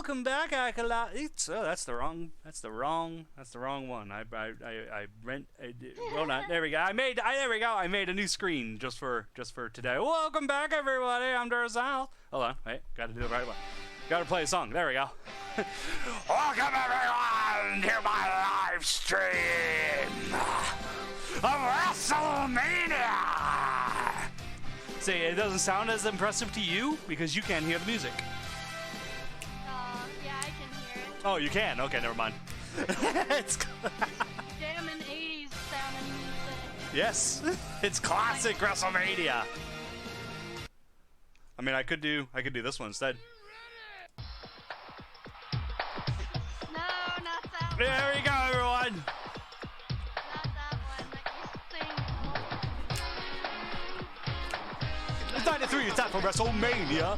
welcome back, acolytes. Oh, that's the wrong one. I rent. Hold on, there we go. There we go. I made a new screen just for today. Welcome back, everybody. I'm Durzal. Hold on, wait, gotta do the right one. Gotta play a song. There we go. Welcome everyone to my live stream of WrestleMania. See, it doesn't sound as impressive to you because you can't hear the music. Yeah, I can hear it. Oh, you can? Okay, never mind. It's jamming 80s sounding music. Yes, it's classic WrestleMania. I mean, I could do this one instead. No, not that one. There we go, everyone. Not that one. Like you sing. It's 93. It's time for WrestleMania.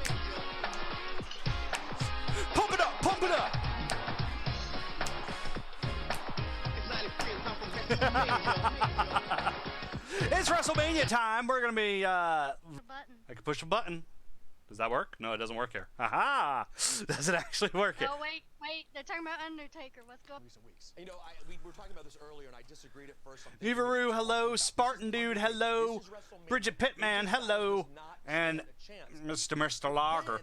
Pump it up, pump it up. It's WrestleMania time. We're gonna be. Button. I can push a button. Does that work? No, it doesn't work here. Aha! Does it actually work here? Oh wait. They're talking about Undertaker. Let's go. Recent weeks. You know, we were talking about this earlier, and I disagreed at first. Nivaru, hello. Spartan Dude, hello. Bridget Pittman, hello. And Mr. Lager.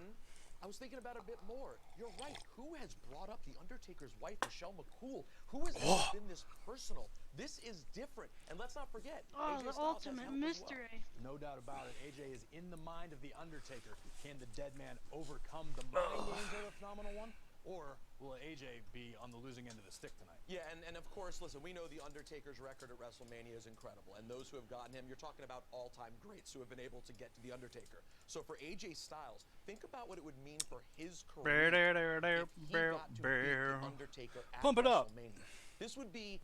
I was thinking about it a bit more. You're right. Who has brought up the Undertaker's wife, Michelle McCool? Who has ever been this personal? This is different. And let's not forget. Oh, AJ the Styles ultimate has help as mystery. No doubt about it. AJ is in the mind of the Undertaker. Can the dead man overcome the mind games of the phenomenal one? Or will AJ be on the losing end of the stick tonight? Yeah, and of course, listen, we know the Undertaker's record at WrestleMania is incredible. And those who have gotten him, you're talking about all-time greats who have been able to get to the Undertaker. So for AJ Styles, think about what it would mean for his career if he got to beat the Undertaker at Pump it up. WrestleMania. This would be,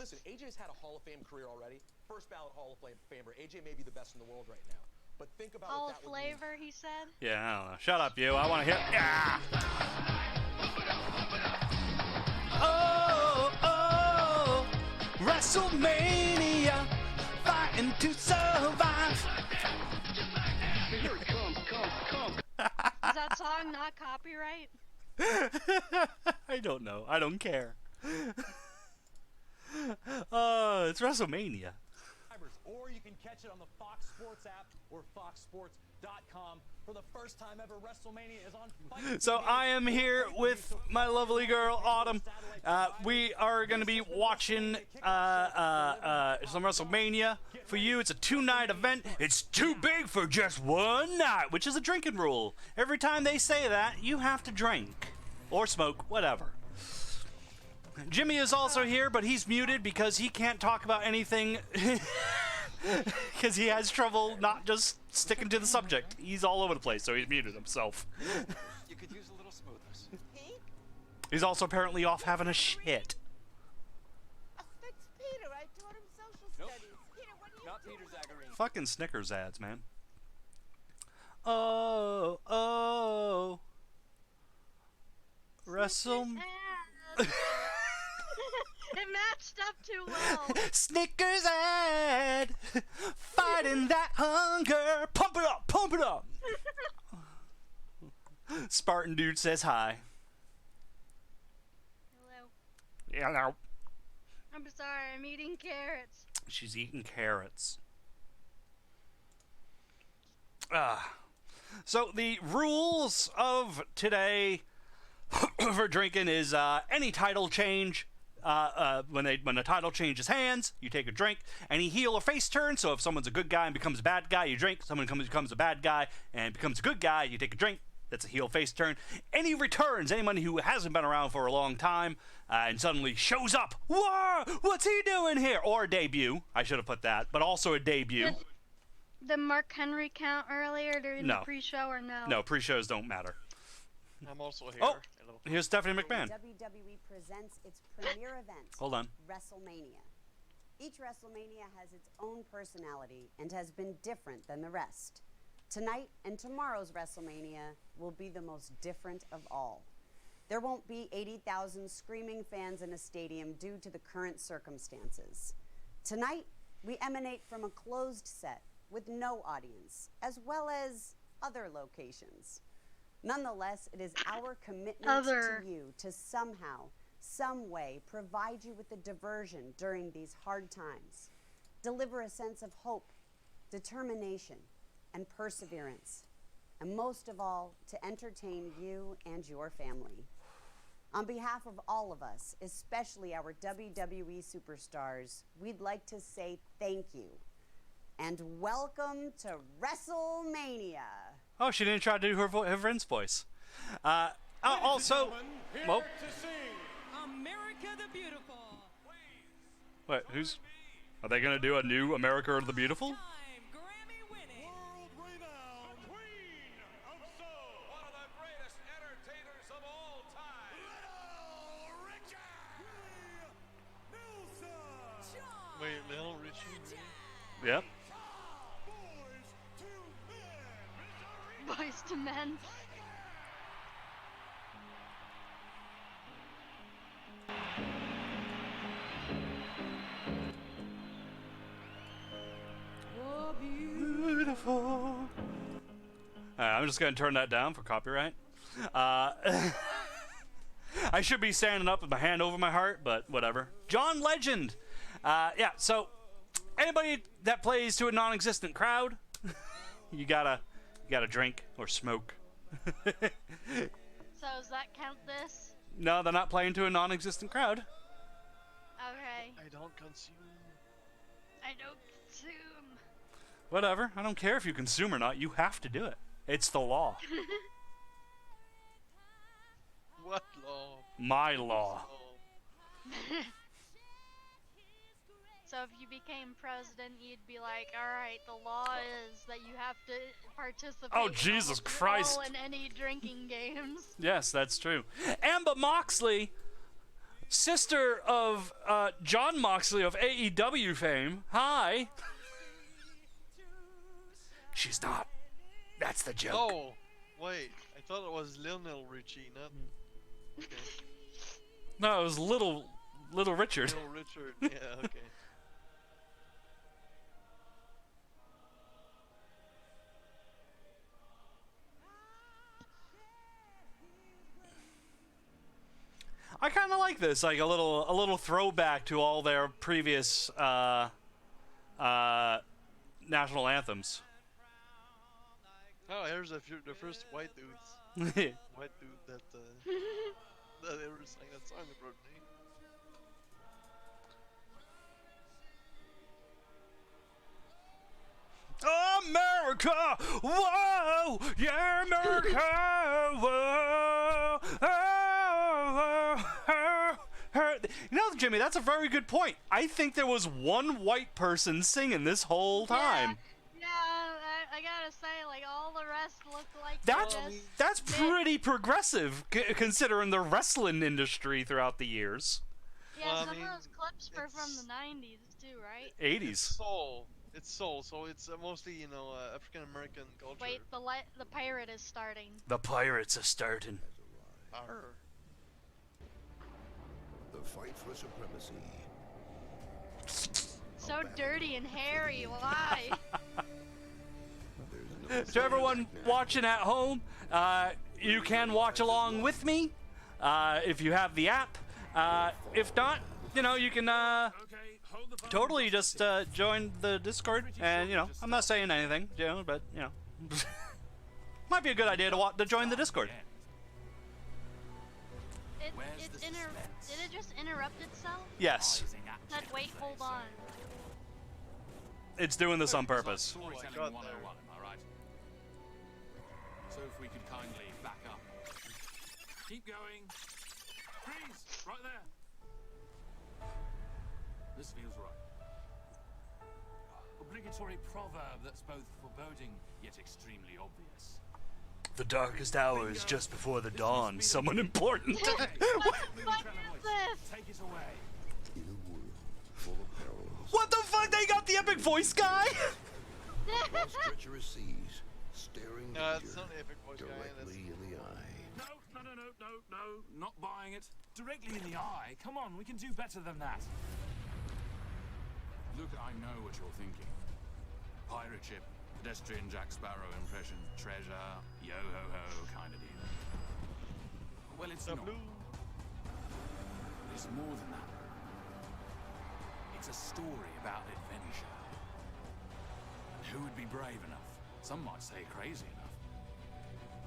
listen, AJ's had a Hall of Fame career already. First ballot Hall of Famer. AJ may be the best in the world right now. But think about All what that would mean. flavor, he said. Yeah, I don't know. Shut up, you. I want to hear. Yeah. Oh, oh, WrestleMania, fighting to survive. Here it comes, come. Is that song not copyright? I don't know. I don't care. It's WrestleMania. Or you can catch it on the Fox Sports app or foxsports.com. For the first time ever, WrestleMania is on Fight So TV. I am here with my lovely girl, Autumn. We are going to be watching some WrestleMania. For you, it's a 2-night event. It's too big for just one night, which is a drinking rule. Every time they say that, you have to drink. Or smoke, whatever. Jimmy is also here, but he's muted because he can't talk about anything because he has trouble not just sticking to the subject. He's all over the place, so he's muted himself. You could use a little smoothness. He's also apparently off having a shit. That's Peter. I taught him social Nope. studies. Peter, what are you Not doing? Peter Zachary. Fucking Snickers ads, man. Oh, oh. It matched up too well. Snickers ad, fighting that hunger. Pump it up, pump it up. Spartan Dude says hi. Hello. Hello. I'm sorry, I'm eating carrots. She's eating carrots. So the rules of today for drinking is any title change. When the title changes hands, you take a drink. Any heel or face turn, so if someone's a good guy and becomes a bad guy, you drink. Someone becomes a bad guy and becomes a good guy, you take a drink. That's a heel face turn. Any returns, anyone who hasn't been around for a long time and suddenly shows up. Whoa, what's he doing here? Or a debut. I should have put that, but also a debut. The Mark Henry count earlier during No. the pre-show or no? No, pre-shows don't matter. I'm also here. Oh, here's Stephanie McMahon. WWE presents its premier event, Hold on. WrestleMania. Each WrestleMania has its own personality and has been different than the rest. Tonight and tomorrow's WrestleMania will be the most different of all. There won't be 80,000 screaming fans in a stadium due to the current circumstances. Tonight, we emanate from a closed set with no audience, as well as other locations. Nonetheless, it is our commitment Other. to you to somehow, some way, provide you with a diversion during these hard times. Deliver a sense of hope, determination, and perseverance. And most of all, to entertain you and your family. On behalf of all of us, especially our WWE superstars, we'd like to say thank you. And welcome to WrestleMania. Oh, she didn't try to do her friend's voice. Also, well, America the Beautiful. wait, are they gonna do a new America the Beautiful? Time Grammy winning. World renowned Queen of Soul. One of the greatest entertainers of all time. Little Richard. Nelson. Wait, Little Richie? Yep. Boys to men. Boys to men. Beautiful. I'm just gonna turn that down for copyright. I should be standing up with my hand over my heart, but whatever. John Legend. Yeah. So, anybody that plays to a non-existent crowd, you gotta drink or smoke. So does that count this? No, they're not playing to a non-existent crowd. Okay. I don't consume. I don't consume. Whatever. I don't care if you consume or not. You have to do it. It's the law. What law? My law. Oh. So if you became president, you'd be like, all right, the law is that you have to participate Oh, Jesus Christ. in any drinking games. Yes, that's true. Amber Moxley, sister of John Moxley of AEW fame. Hi. She's not. That's the joke. Oh, wait. I thought it was Lionel Richie, not. Okay. No, it was Little Richard. Little Richard. Yeah. Okay. I kind of like this, like a little throwback to all their previous national anthems. Oh, here's the first white dudes. White dude that that ever sang that song about me. America, whoa, yeah, America, whoa, You know, Jimmy, that's a very good point. I think there was one white person singing this whole time. Yeah, I gotta say, like, all the rest look like That's pretty progressive, considering the wrestling industry throughout the years. Yeah, Well, I some mean, of those clips were from the 90s, too, right? 80s. Soul. It's soul, so it's mostly, you know, African American culture. Wait, the pirate is starting. The pirates are starting. Arr. The fight for supremacy. So dirty and hairy, why? To everyone watching at home, you can watch along with me if you have the app. If not, you know, you can totally just join the Discord. And, you know, I'm not saying anything, you know, but, you know, might be a good idea to join the Discord. Did it just interrupt itself? Yes, Said, wait, hold on. it's doing this on purpose. Storytelling 101, am I right? So if we could kindly back up. Keep going. Freeze! Right there. This feels right. Obligatory proverb that's both foreboding yet extremely obvious. The darkest hour is just before the dawn. Someone important. What the fuck is this? Take it away. In a world full of perils, What the fuck? They got the epic voice guy? across treacherous seas, staring No, danger it's not the epic voice guy. That's directly in the eye. No, not buying it. Directly in the eye. Come on, we can do better than that. Look, I know what you're thinking. Pirate ship, Pedestrian Jack Sparrow impression, treasure, yo ho ho kind of deal. Well, it's not. It's more than that. It's a story about adventure. Who would be brave enough, some might say crazy enough,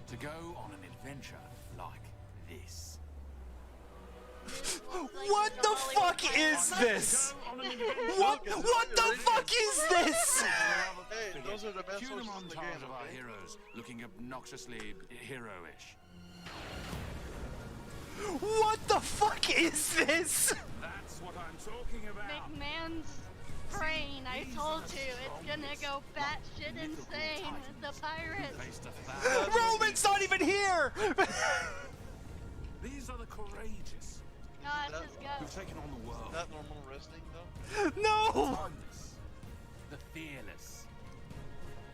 to go on an adventure like this? What the fuck is this? What the fuck is this? Hey, those are the best Cue the horses in the montage game, of our okay? heroes looking obnoxiously hero-ish. What the fuck is this? That's what I'm talking about. McMahon's brain, I told you, it's gonna go batshit insane with the pirates. Faced a thousand. Roman's not even here! These are the courageous No, that's his who've ghost. taken on the world. Is that normal wrestling though? No! Timeless, the fearless.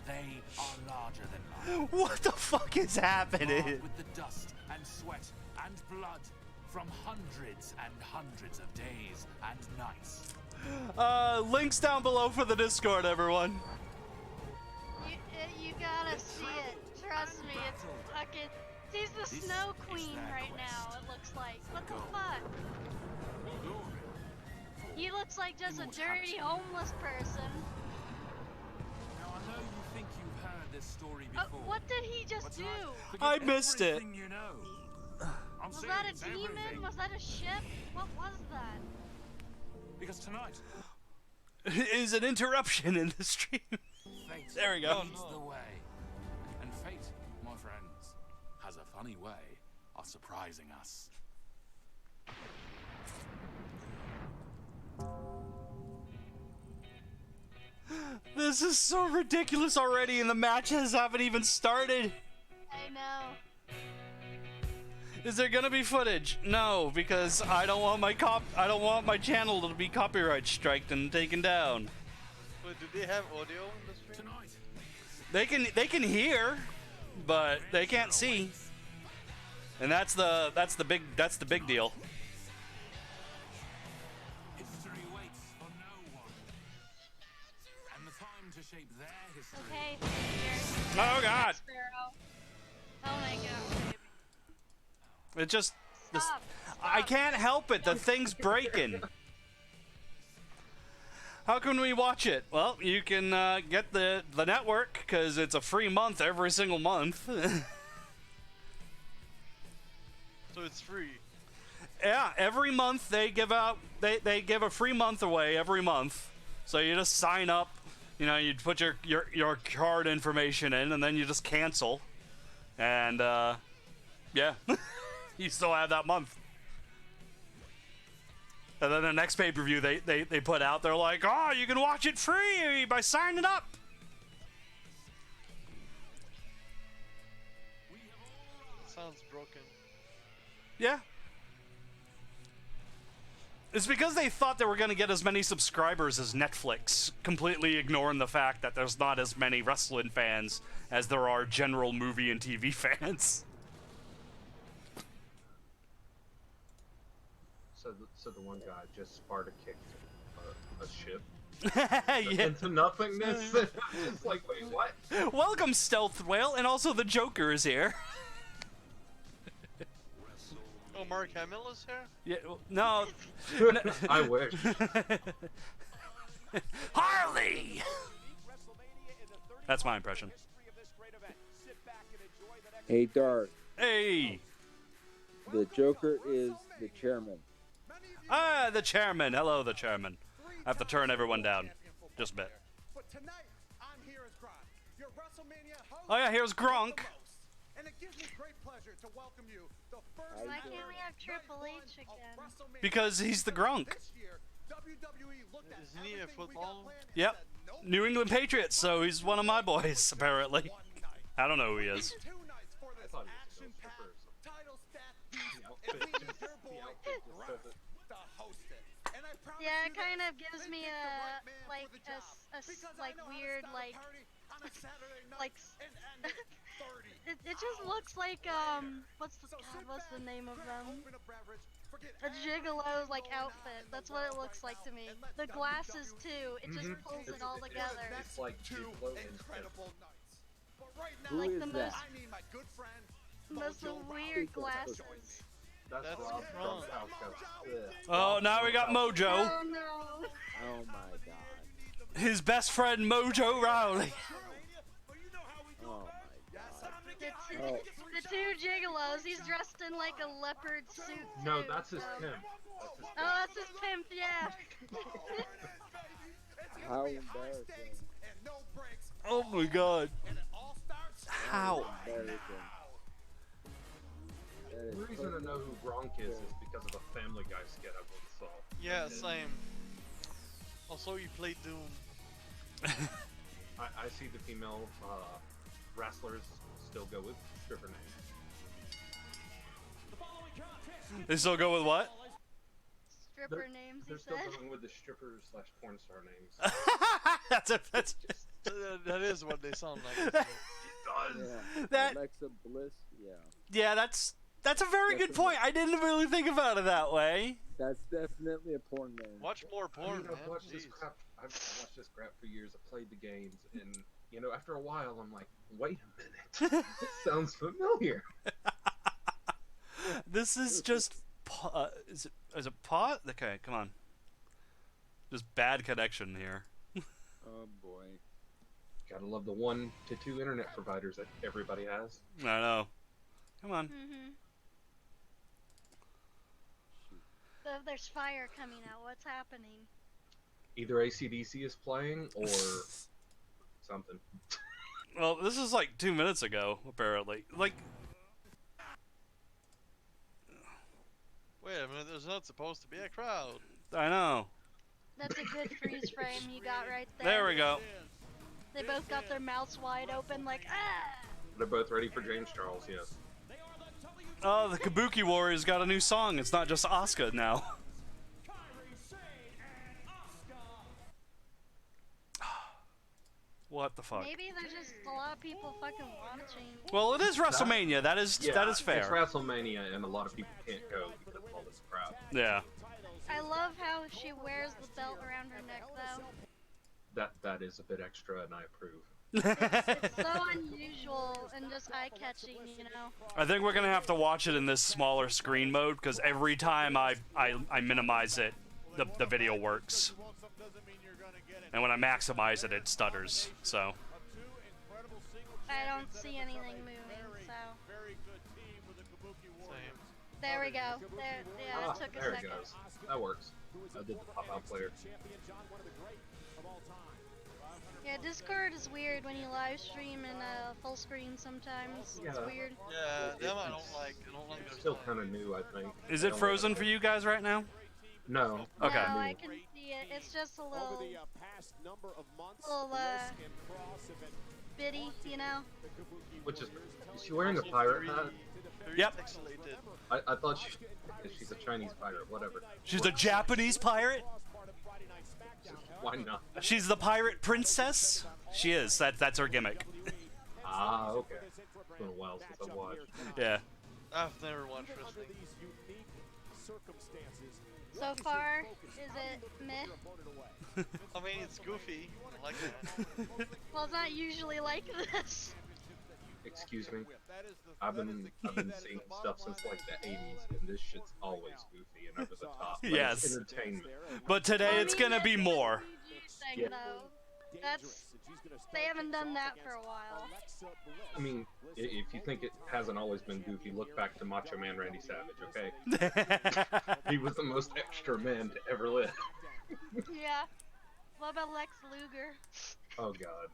They are larger than life. What the fuck is happening? Marred with the dust and sweat and blood from hundreds and hundreds of days and nights. Links down below for the Discord, everyone. You gotta see it. Trust me, it's fucking. He's the This Snow is Queen their right quest. now. It looks like. What the Go. fuck? Glory. He looks like just a dirty homeless person. Now I know you think you've heard this story before. What did he just but do? tonight, forget I missed it. everything You know. I'm Was that a serious, demon? everything. Was that a ship? What was that? Because tonight, Is an interruption in the stream. fate There we go. leads the way. And fate, my friends, has a funny way of surprising us. This is so ridiculous already, and the matches haven't even started. I know. Is there gonna be footage? No, because I don't want my channel to be copyright striked and taken down. Wait, do they have audio in the stream? Tonight, They can hear, but they can't see. And that's the big deal. history waits for no one. And the time to shape their history. Okay, here. Oh god. Sparrow. Oh my god. It just this, Stop. I can't help it. The thing's breaking. How can we watch it? Well, you can get the network because it's a free month every single month. So it's free. Yeah, every month they give out they give a free month away every month. So you just sign up, you know, you put your card information in and then you just cancel. And yeah. You still have that month. And then the next pay-per-view they put out, they're like, "Oh, you can watch it free by signing up." Sounds broken. Yeah. It's because they thought they were going to get as many subscribers as Netflix, completely ignoring the fact that there's not as many wrestling fans as there are general movie and TV fans. So the one guy just Sparta kicked a ship Yeah. into nothingness. It's like, wait, what? Welcome, Stealth Whale, and also the Joker is here. Oh, Mark Hamill is here? Yeah, no. I wish. Harley! That's my impression. Hey, Dark. Hey! The Joker is the chairman. Ah, the chairman. Hello, the chairman. I have to turn everyone down. Just a bit. But tonight, I'm here as Gronk, your WrestleMania host. Oh yeah, here's Gronk. And it gives me great pleasure to welcome you, the first Why can't we have Triple H again? Because he's the Gronk. This year, WWE looked at Isn't he a football? Yep. New England Patriots, so he's one of my boys, apparently. I don't know who he is. 2 nights for this action-packed title stat beast, and we need your boy, Gronk, to host it. And I promise Yeah, it you kind this, of gives they me picked the right man like for the job. Because I like know how to weird start a like party on a Saturday night like and end it 30 it just looks like what's the name of them? a gigolo's like outfit. That's what it looks like to me. The glasses too. It just pulls it all together. It's like Gigolo and Who Like is the that? most weird glasses. That's Rob Rob from Falco. Oh, now we got Mojo. Oh no. Oh my god. His best friend, Mojo Rawley. Oh my god. Oh. The two gigolos. He's dressed in like a leopard suit. No, too, that's his so- pimp. Oh, that's his pimp. Yeah. How embarrassing. Oh my god. How? Embarrassing. That is The reason I know who Gronk is because of a Family Guy skit I once saw. Yeah, same. Also, you played Doom. I see the female wrestlers still go with stripper names. They still go with what? Stripper names. He They're still said. going with the stripper/porn star names. That's That is what they sound like. Yeah. That- Alexa Bliss. Yeah. yeah. That's a very good point. I didn't really think about it that way. That's definitely a porn name. Watch more porn, man. I've watched this Jeez. crap. I've watched this crap for years. I've played the games, and after a while, I'm like, wait a minute, this sounds familiar. This is just. Is it pot? Okay, come on. Just bad connection here. Oh boy. Gotta love the 1 to 2 internet providers that everybody has. I know. Come on. So if there's fire coming out, what's happening? Either AC/DC is playing or something. Well, this is like 2 minutes ago, apparently. Like, Wait a minute, there's not supposed to be a crowd. I know. That's a good freeze frame you got right there. There we go. They both got their mouths wide open, like ah. They're both ready for James Charles, yes. Oh, the Kabuki Warriors got a new song. It's not just Asuka now. What the fuck? Maybe there's just a lot of people fucking watching. Well, it is WrestleMania. That is It's fair. WrestleMania, and a lot of people can't go because of all this crowd. Yeah. I love how she wears the belt around her neck, though. That is a bit extra, and I approve. It's so unusual and just eye-catching, you know. I think we're gonna have to watch it in this smaller screen mode because every time I minimize it, the video works, and when I maximize it, it stutters. So. I don't see anything moving, so. Same. There we go. There, yeah, it took a there second. it goes. That works. I did the pop-out player. Yeah, Discord is weird when you live stream in full screen sometimes. It's Yeah. weird. Yeah, them I don't like. I don't like It's their still style. kind of new, I think. Is it frozen for you guys right now? No. Okay. No, I can see it. It's just a little, bitty, you know? Which is she wearing a pirate hat? Very Yep. pixelated. I thought she's a Chinese pirate. Whatever. She's a Japanese pirate? Why not? She's the pirate princess? She is. That's her gimmick. Ah, okay. It's been a while since I watched. Yeah. I've never watched wrestling. So far, is it meh? I mean, it's goofy. I like that. Well, it's not usually like this. Excuse me. I've been seeing stuff since like the 80s, and this shit's always goofy and over the top. But Yes. It's entertainment. But today it's gonna be more. Thing, Yeah. though. They haven't done that for a while. I mean, if you think it hasn't always been goofy, look back to Macho Man Randy Savage, okay? He was the most extra man to ever live. Yeah. What about Lex Luger? Oh god.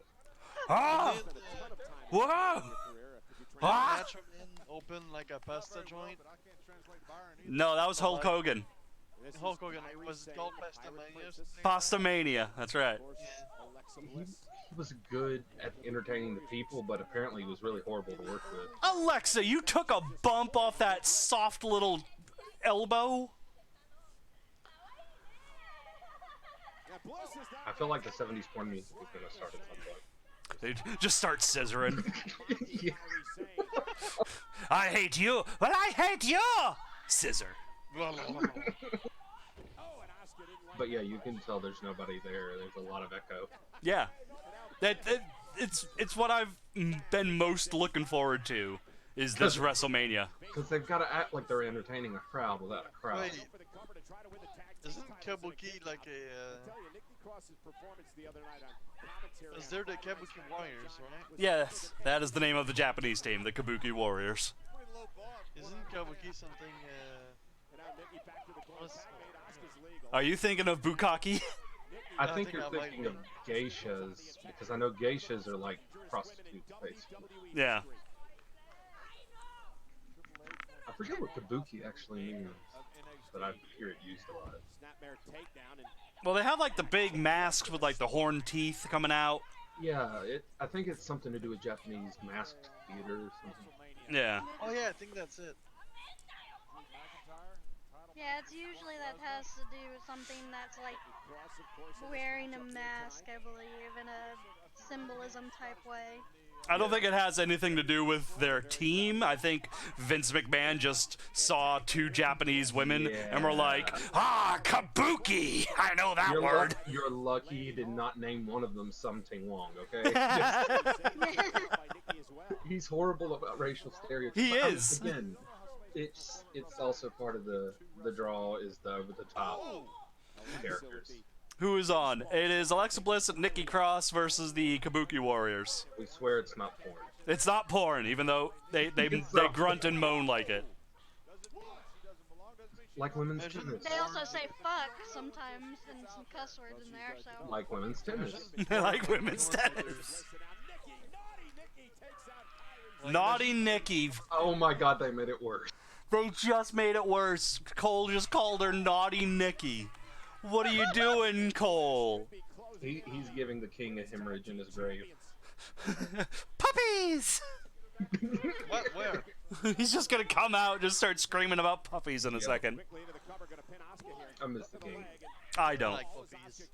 Ah! Whoa! Ah! Macho Man open like a pasta joint. No, that was Hulk Hogan. Hulk Hogan was it called Pastamania or something? Pastamania. That's right. He was good at entertaining the people, but apparently he was really horrible to work with. Alexa, you took a bump off that soft little elbow. I feel like the 70s porn music is gonna start at some point. They just start scissoring. Yeah. I hate you. Well, I hate you. Scissor. But yeah, you can tell there's nobody there. There's a lot of echo. Yeah, it's what I've been most looking forward to is this WrestleMania. Because they've got to act like they're entertaining a crowd without a crowd. Wait, isn't Kabuki like a? Is there the Kabuki Warriors, right? Yes, that is the name of the Japanese team, the Kabuki Warriors. Isn't Kabuki something? Are you thinking of Bukkake? I think you're thinking of geishas, because I know geishas are like prostitutes, basically. Yeah. I forget what kabuki actually means, but I hear it used a lot. Well, they have like the big masks with like the horn teeth coming out. Yeah, I think it's something to do with Japanese masked theater or something. Yeah. Oh yeah, I think that's it. Yeah, it's usually that has to do with something that's like wearing a mask, I believe, in a symbolism type way. I don't think it has anything to do with their team. I think Vince McMahon just saw two Japanese women and were like, kabuki! I know that word. You're lucky you did not name one of them something Wong, okay? He's horrible about racial stereotypes. He is. Again, it's also part of the draw is the over the top characters. Who is on? It is Alexa Bliss and Nikki Cross versus the Kabuki Warriors. We swear it's not porn. It's not porn, even though they grunt and moan like it. Like women's tennis. They also say fuck sometimes and some cuss words in there, so. Like women's tennis. Like women's tennis. Naughty Nikki. Oh my god, they made it worse. They just made it worse. Cole just called her Naughty Nikki. What are you doing, Cole? He's giving the king a hemorrhage in his grave. Puppies! What? Where? He's just gonna come out and just start screaming about puppies in a second. I miss the king. I don't. Like puppies.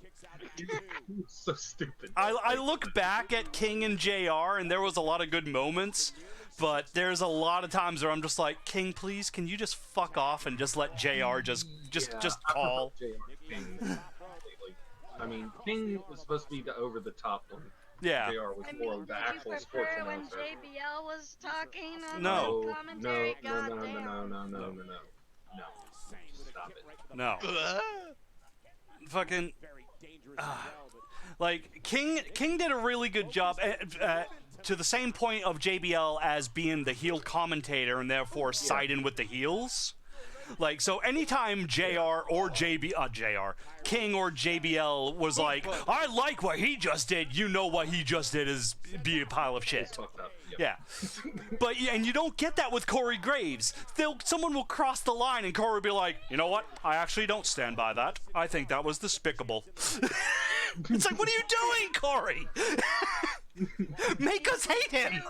So stupid. I look back at King and JR and there was a lot of good moments, but there's a lot of times where I'm just like, King, please, can you just fuck off and just let JR just call? King, I mean, King was supposed to be the over-the-top one. Yeah. JR was more of the actual Would you sports prefer when announcer. JBL was talking on No. the commentary? No. Stop it. No. Fucking. Like, King did a really good job, to the same point of JBL as being the heel commentator and therefore siding with the heels. Like, so anytime King or JBL was like, I like what he just did, you know what he just did is be a pile of shit. Yeah. But, and you don't get that with Corey Graves. Someone will cross the line and Corey will be like, you know what? I actually don't stand by that. I think that was despicable. It's like, what are you doing, Corey? Make us hate him.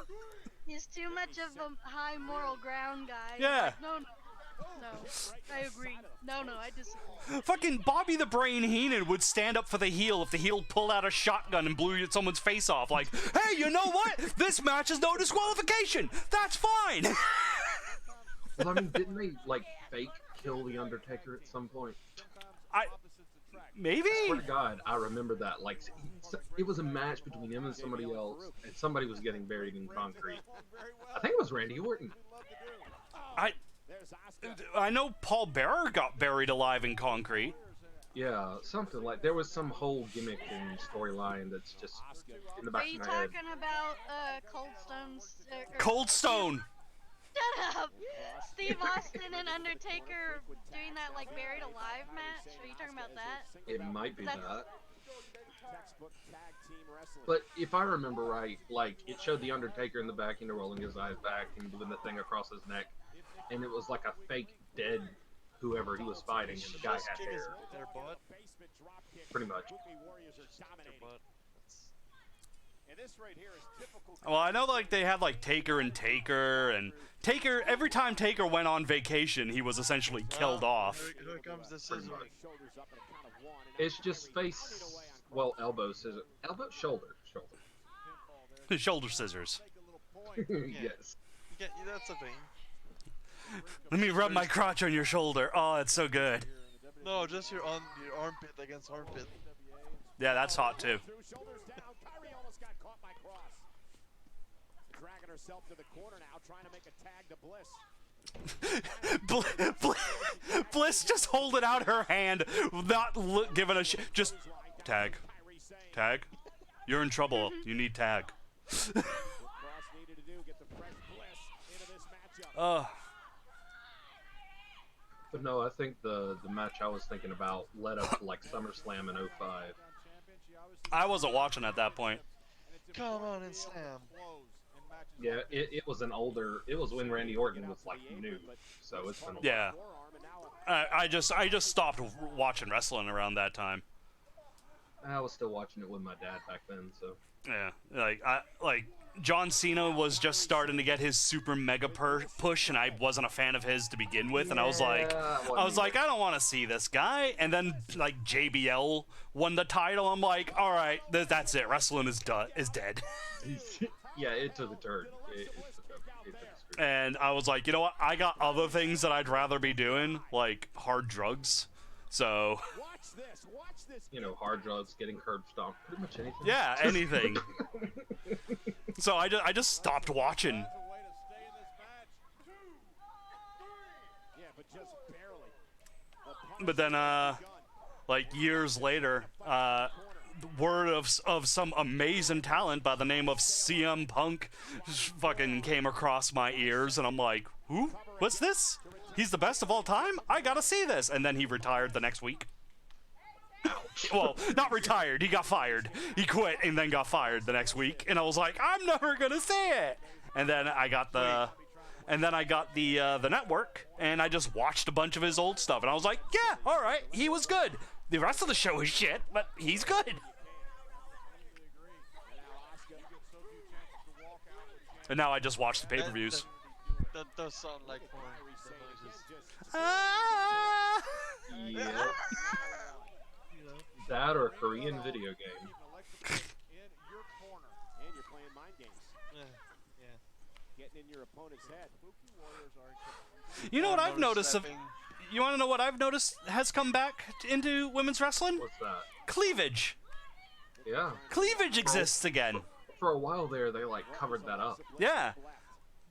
He's too much of a high moral ground guy. Yeah. Like, no, I agree. No, I disagree. Fucking Bobby the Brain Heenan would stand up for the heel if the heel pulled out a shotgun and blew someone's face off. Like, hey, you know what? This match is no disqualification. That's fine. Well, I mean, didn't they, like, fake kill the Undertaker at some point? Maybe? I swear to God, I remember that. Like, it was a match between him and somebody else, and somebody was getting buried in concrete. I think it was Randy Orton. I know Paul Bearer got buried alive in concrete. Yeah, something like there was some whole gimmick and storyline that's just in the back Are you of my head. talking about Cold Stone's? Cold Stone. Shut up! Steve Austin and Undertaker doing that like buried alive match. Are you talking about that? It might be that. But if I remember right, like it showed the Undertaker in the back, rolling his eyes back and doing the thing across his neck, and it was like a fake dead whoever he was fighting, and the guy had hair. Pretty much. Well, I know like they had like Taker, and Taker, every time Taker went on vacation, he was essentially killed off. Here comes the scissors. It's just face, well, elbow, scissor, elbow, shoulder. Shoulder scissors. Yes. Yeah, that's a thing. Let me rub my crotch on your shoulder. Oh, it's so good. No, just your armpit against armpit. Yeah, that's hot too. Dragging herself to the corner now, trying to make a tag to Bliss. Bliss just holding out her hand, not giving a shit. Just tag. Tag. You're in trouble. You need tag. But no, I think the match I was thinking about led up to like SummerSlam in 05. I wasn't watching at that point. Come on and slam. Yeah, it was an older. It was when Randy Orton was like new, so it's been a while. Yeah. I just stopped watching wrestling around that time. I was still watching it with my dad back then, so. Yeah, like John Cena was just starting to get his super mega push, and I wasn't a fan of his to begin with, and I was like, I don't want to see this guy. And then like JBL won the title. I'm like, all right, that's it. Wrestling is dead. Yeah, it took a turn. It took a screw. And I was like, you know what? I got other things that I'd rather be doing, like hard drugs. So. You know, hard drugs, getting curb stomped, pretty much anything. Yeah, anything. So I just stopped watching. But then, like years later, word of some amazing talent by the name of CM Punk fucking came across my ears, and I'm like, who? What's this? He's the best of all time? I gotta see this. And then he retired the next week. Well, not retired. He got fired. He quit and then got fired the next week. And I was like, I'm never gonna see it. And then I got the network, and I just watched a bunch of his old stuff. And I was like, yeah, all right, he was good. The rest of the show is shit, but he's good. And now I just watch the pay-per-views. That does sound like porn. Yeah. That or a Korean video game. You know what I've noticed? You want to know what I've noticed has come back into women's wrestling? What's that? Cleavage. Yeah. Cleavage exists again. For a while there, they like covered that up. Yeah.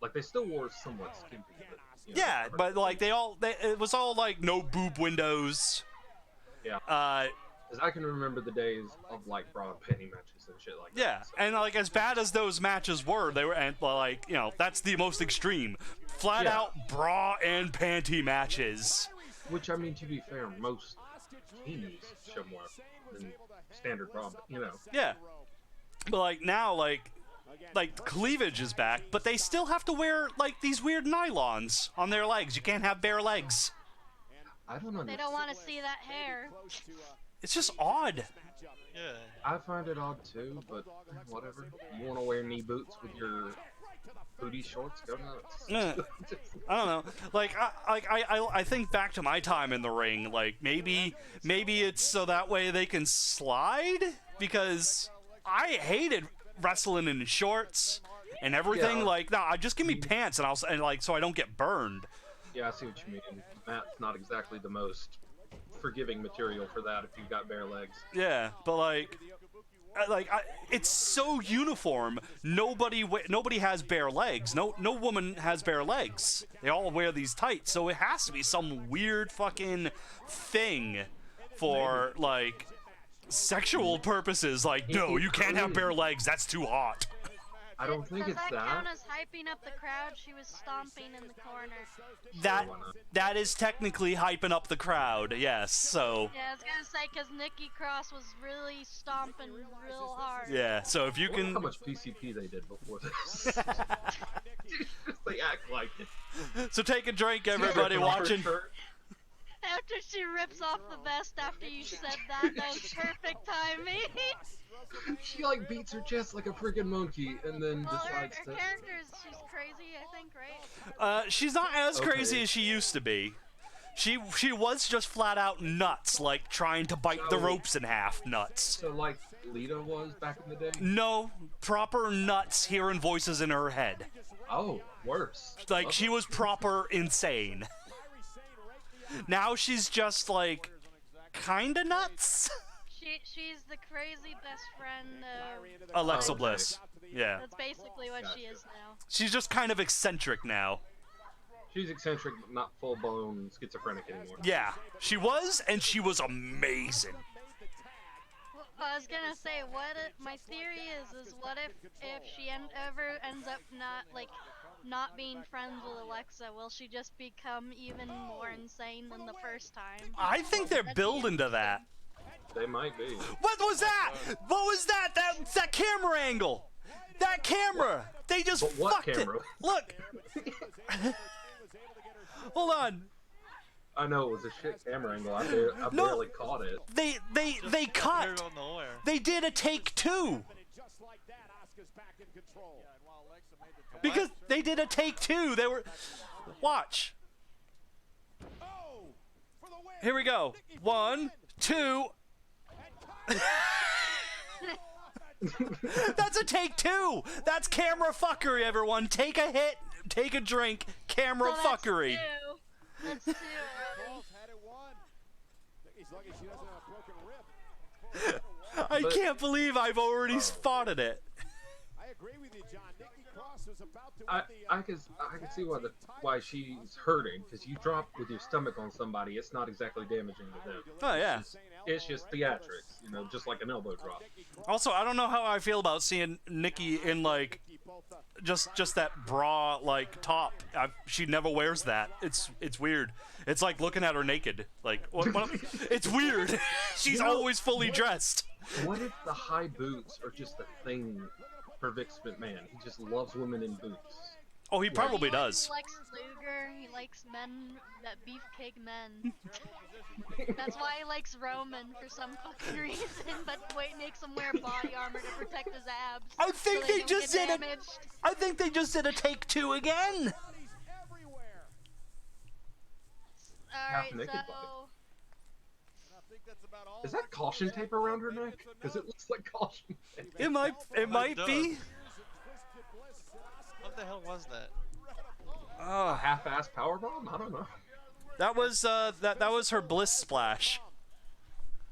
Like they still wore somewhat skimpy. But, you know, yeah, but like it was all like no boob windows. Yeah. Because I can remember the days of like bra and panty matches and shit like that. Yeah, so. And like as bad as those matches were, they were like, you know, that's the most extreme, flat out bra and panty matches. Which I mean, to be fair, most teams show more than standard bra, you know. Yeah. But like now, like cleavage is back, but they still have to wear like these weird nylons on their legs. You can't have bare legs. I don't know. They don't want to see that hair. It's just odd. Yeah. I find it odd too, but whatever. You want to wear knee boots with your booty shorts? Go nuts. I don't know. Like I think back to my time in the ring. Like maybe it's so that way they can slide, because I hated wrestling in shorts and everything. Yeah. Like, nah, just give me pants and like so I don't get burned. Yeah, I see what you mean. Matt's not exactly the most forgiving material for that if you've got bare legs. Yeah, but like it's so uniform. Nobody has bare legs. No woman has bare legs. They all wear these tights. So it has to be some weird fucking thing for like sexual purposes. Like, no, you can't have bare legs. That's too hot. I don't think it's that. that. Count as hyping up the crowd? She was stomping in the corner. That is technically hyping up the crowd. Yes. So. Yeah, I was gonna say because Nikki Cross was really stomping real hard. Yeah. So if you can. How much PCP they did before this? They act like it. So take a drink, everybody watching. After she rips off the vest after you said that was perfect timing. She like beats her chest like a freaking monkey, and then decides her to. character is she's crazy, I think, right? She's not as crazy as she used to be. She was just flat out nuts, like trying to bite the ropes in half. Nuts. So like Lita was back in the day? No, proper nuts hearing voices in her head. Oh, worse. Like she was proper insane. Now she's just like kinda nuts. She's the crazy best friend of Alexa Bliss. Yeah. That's basically what she is now. She's just kind of eccentric now. She's eccentric, but not full-blown schizophrenic anymore. Yeah, she was, and she was amazing. Well, I was gonna say, my theory is what if she ever ends up not being friends with Alexa, will she just become even more insane than the first time? I think they're building to that. They might be. What was that? What was that? That camera angle. That camera. They just But what fucked camera? it. Look. Hold on. I know it was a shit camera angle. I barely caught it. They cut. They did a take two. Because they did a take two. They were. Watch. Here we go. 1, 2. That's a take two. That's camera fuckery, everyone. Take a hit, take a drink, camera fuckery. That's two. I can't believe I've already spotted it. I agree with you, John. Nikki Cross was about to I can see why she's hurting, because you drop with your stomach on somebody, it's not exactly damaging to them. Oh yeah. It's just theatrics, just like an elbow drop. Also, I don't know how I feel about seeing Nikki in like just that bra like top. She never wears that. It's weird. It's like looking at her naked. Like it's weird. She's always fully dressed. What if the high boots are just a thing for Vince McMahon? He just loves women in boots. Oh, he probably does. He likes Luger. He likes men, that beefcake men. That's why he likes Roman for some fucking reason. But makes him wear body armor to protect his abs. I think so they don't just get did damaged. I think they just did a take two again. Alright, naked so... Is that caution tape around her neck? Because it looks like caution tape. It might be. What the hell was that? A half-ass powerbomb? I don't know. That was that was her bliss splash.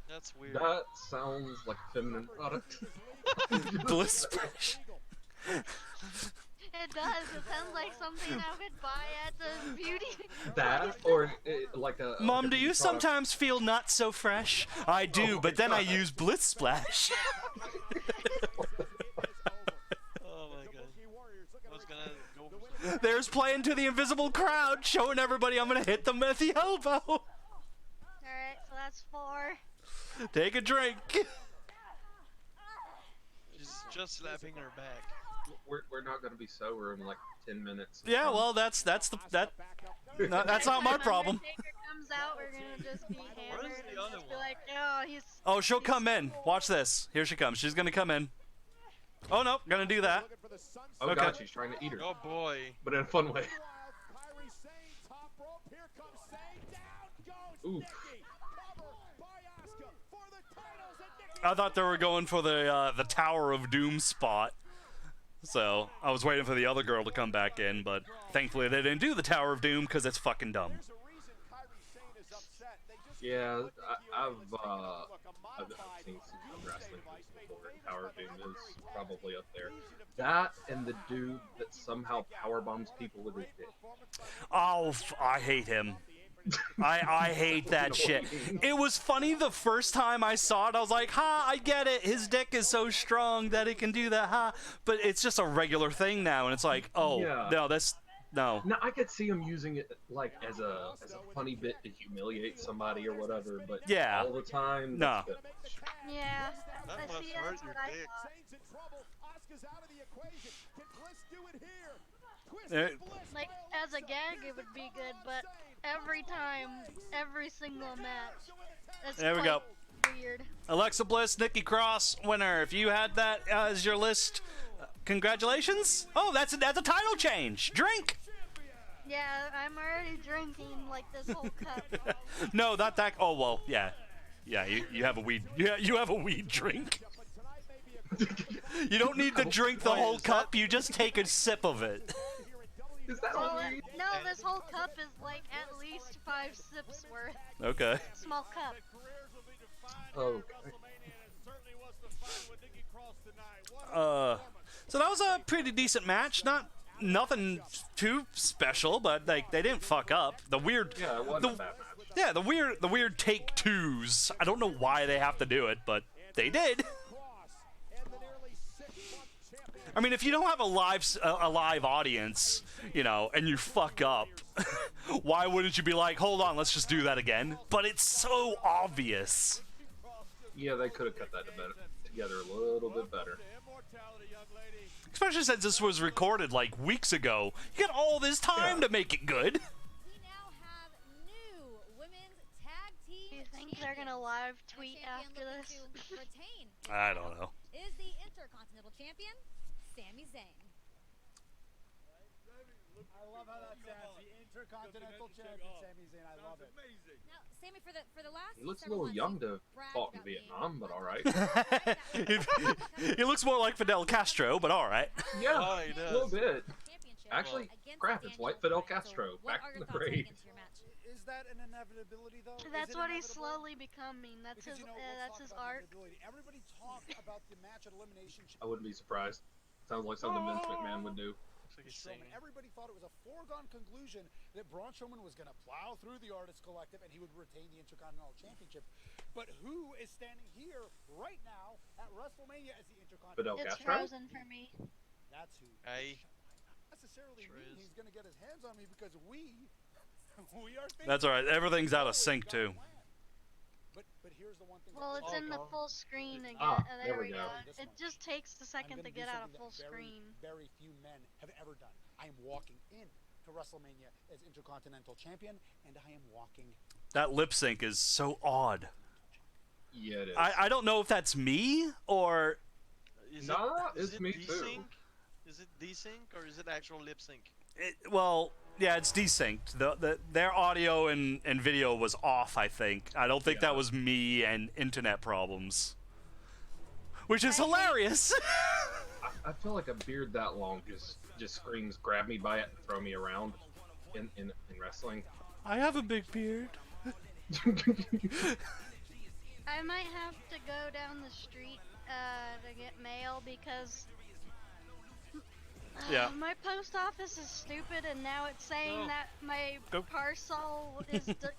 That's weird. That sounds like a feminine product. Bliss splash. It does. It sounds like something I would buy at the beauty. That or like a. Mom, like a do you product. sometimes feel not so fresh? I do, but then I use bliss splash. Oh my god. I was gonna go for some... There's playing to the invisible crowd, showing everybody I'm gonna hit them at the elbow. Alright, so that's 4. Take a drink. She's just slapping her back. We're not gonna be sober in like 10 minutes. Yeah, well, that's not my problem. When Undertaker comes out, we're gonna just be hammered Where's the and other just be one? like, oh, he's... Oh, she'll come in. Watch this. Here she comes. She's gonna come in. Oh no, gonna do that. Oh Okay. god, she's trying to eat her. Oh boy. But in a fun way. Ooh. I thought they were going for the Tower of Doom spot. So I was waiting for the other girl to come back in, but thankfully they didn't do the Tower of Doom because it's fucking dumb. Yeah, I've seen some wrestling before. Tower of Doom is probably up there. That and the dude that somehow powerbombs people with his dick. Oh, I hate him. I hate that shit. It was funny the first time I saw it. I was like, ha, I get it. His dick is so strong that it can do that, ha. But it's just a regular thing now, and it's like, oh, Yeah. no, that's... No. Now I could see him using it like as a funny bit to humiliate somebody or whatever, but Yeah. all the time. No. That's a bit much. Yeah, That I must see, hurt that's your what I dick. thought. Like, as a gag, it would be good, but every time, every single match, it's There we quite go. weird. Alexa Bliss, Nikki Cross, winner. If you had that as your list, congratulations. Oh, that's a title change. Drink. Yeah, I'm already drinking like this whole cup. No, not that. Oh well, yeah, yeah. You have a weed. Yeah, you have a weed drink. You don't need to drink the whole cup. You just take a sip of it. Is that Well, on weed? no, this whole cup is like at least 5 sips worth. Okay. Small cup. Oh. So that was a pretty decent match. Nothing too special, but like they didn't fuck up. The weird. Yeah, it wasn't a bad match. Yeah, the weird take twos. I don't know why they have to do it, but they did. I mean, if you don't have a live audience, you know, and you fuck up, why wouldn't you be like, hold on, let's just do that again? But it's so obvious. Yeah, they could have cut that together a little bit better. Especially since this was recorded like weeks ago. You got all this time to make it good. We now have new women's tag team. Do you think they're gonna live tweet after this? Retain I don't know. is the Intercontinental Champion, Sami Zayn. I love how that sounds. The Intercontinental Champion, Sami Zayn. I love it. Now, Sami, for the last He looks a several little months, young you've to bragged fought in about being Vietnam, but all right. He looks more like Fidel Castro, but all right. Yeah, Oh, he a little does. bit. championship Actually, against crap, it's Daniel like Fidel Bryan. Castro So what back are in your the thoughts heading grave. into your match? Is that an inevitability, though? That's Is it what he's inevitable? slowly becoming. That's Because, his. you know, let's That's talk his about arc. inevitability. Everybody talk about the match at Elimination I wouldn't be surprised. Sounds like something Vince McMahon would do. Looks like he's Strowman. singing. Everybody thought it was a foregone conclusion that Braun Strowman was going to plow through the Artist Collective and he would retain the Intercontinental Championship. But who is standing here right now at WrestleMania as the Intercontinental? Fidel It's Castro? frozen for me. That's who. Hey. Not necessarily Sure mean is. he's going to get his hands on me because we are. That's all right. Everything's out of sync too. But here's the one thing. Well, it's Oh, in the God. full screen again. There There we we go. go. It just takes a second to get out of full screen. Very few men have ever done. I am walking in to WrestleMania as Intercontinental Champion, and I am walking. That lip sync is so odd. Yeah, it is. I don't know if that's me or Is Nah, it, is it's it me desync? too. Is it desync or is it actual lip sync? well, yeah, it's desynced. Their audio and video was off, I think. I don't think that was me and internet problems. Which is hilarious. I feel like a beard that long just screams, grab me by it and throw me around in wrestling. I have a big beard. I might have to go down the street to get mail because Yeah. my post office is stupid, and now it's saying that my Go. parcel is it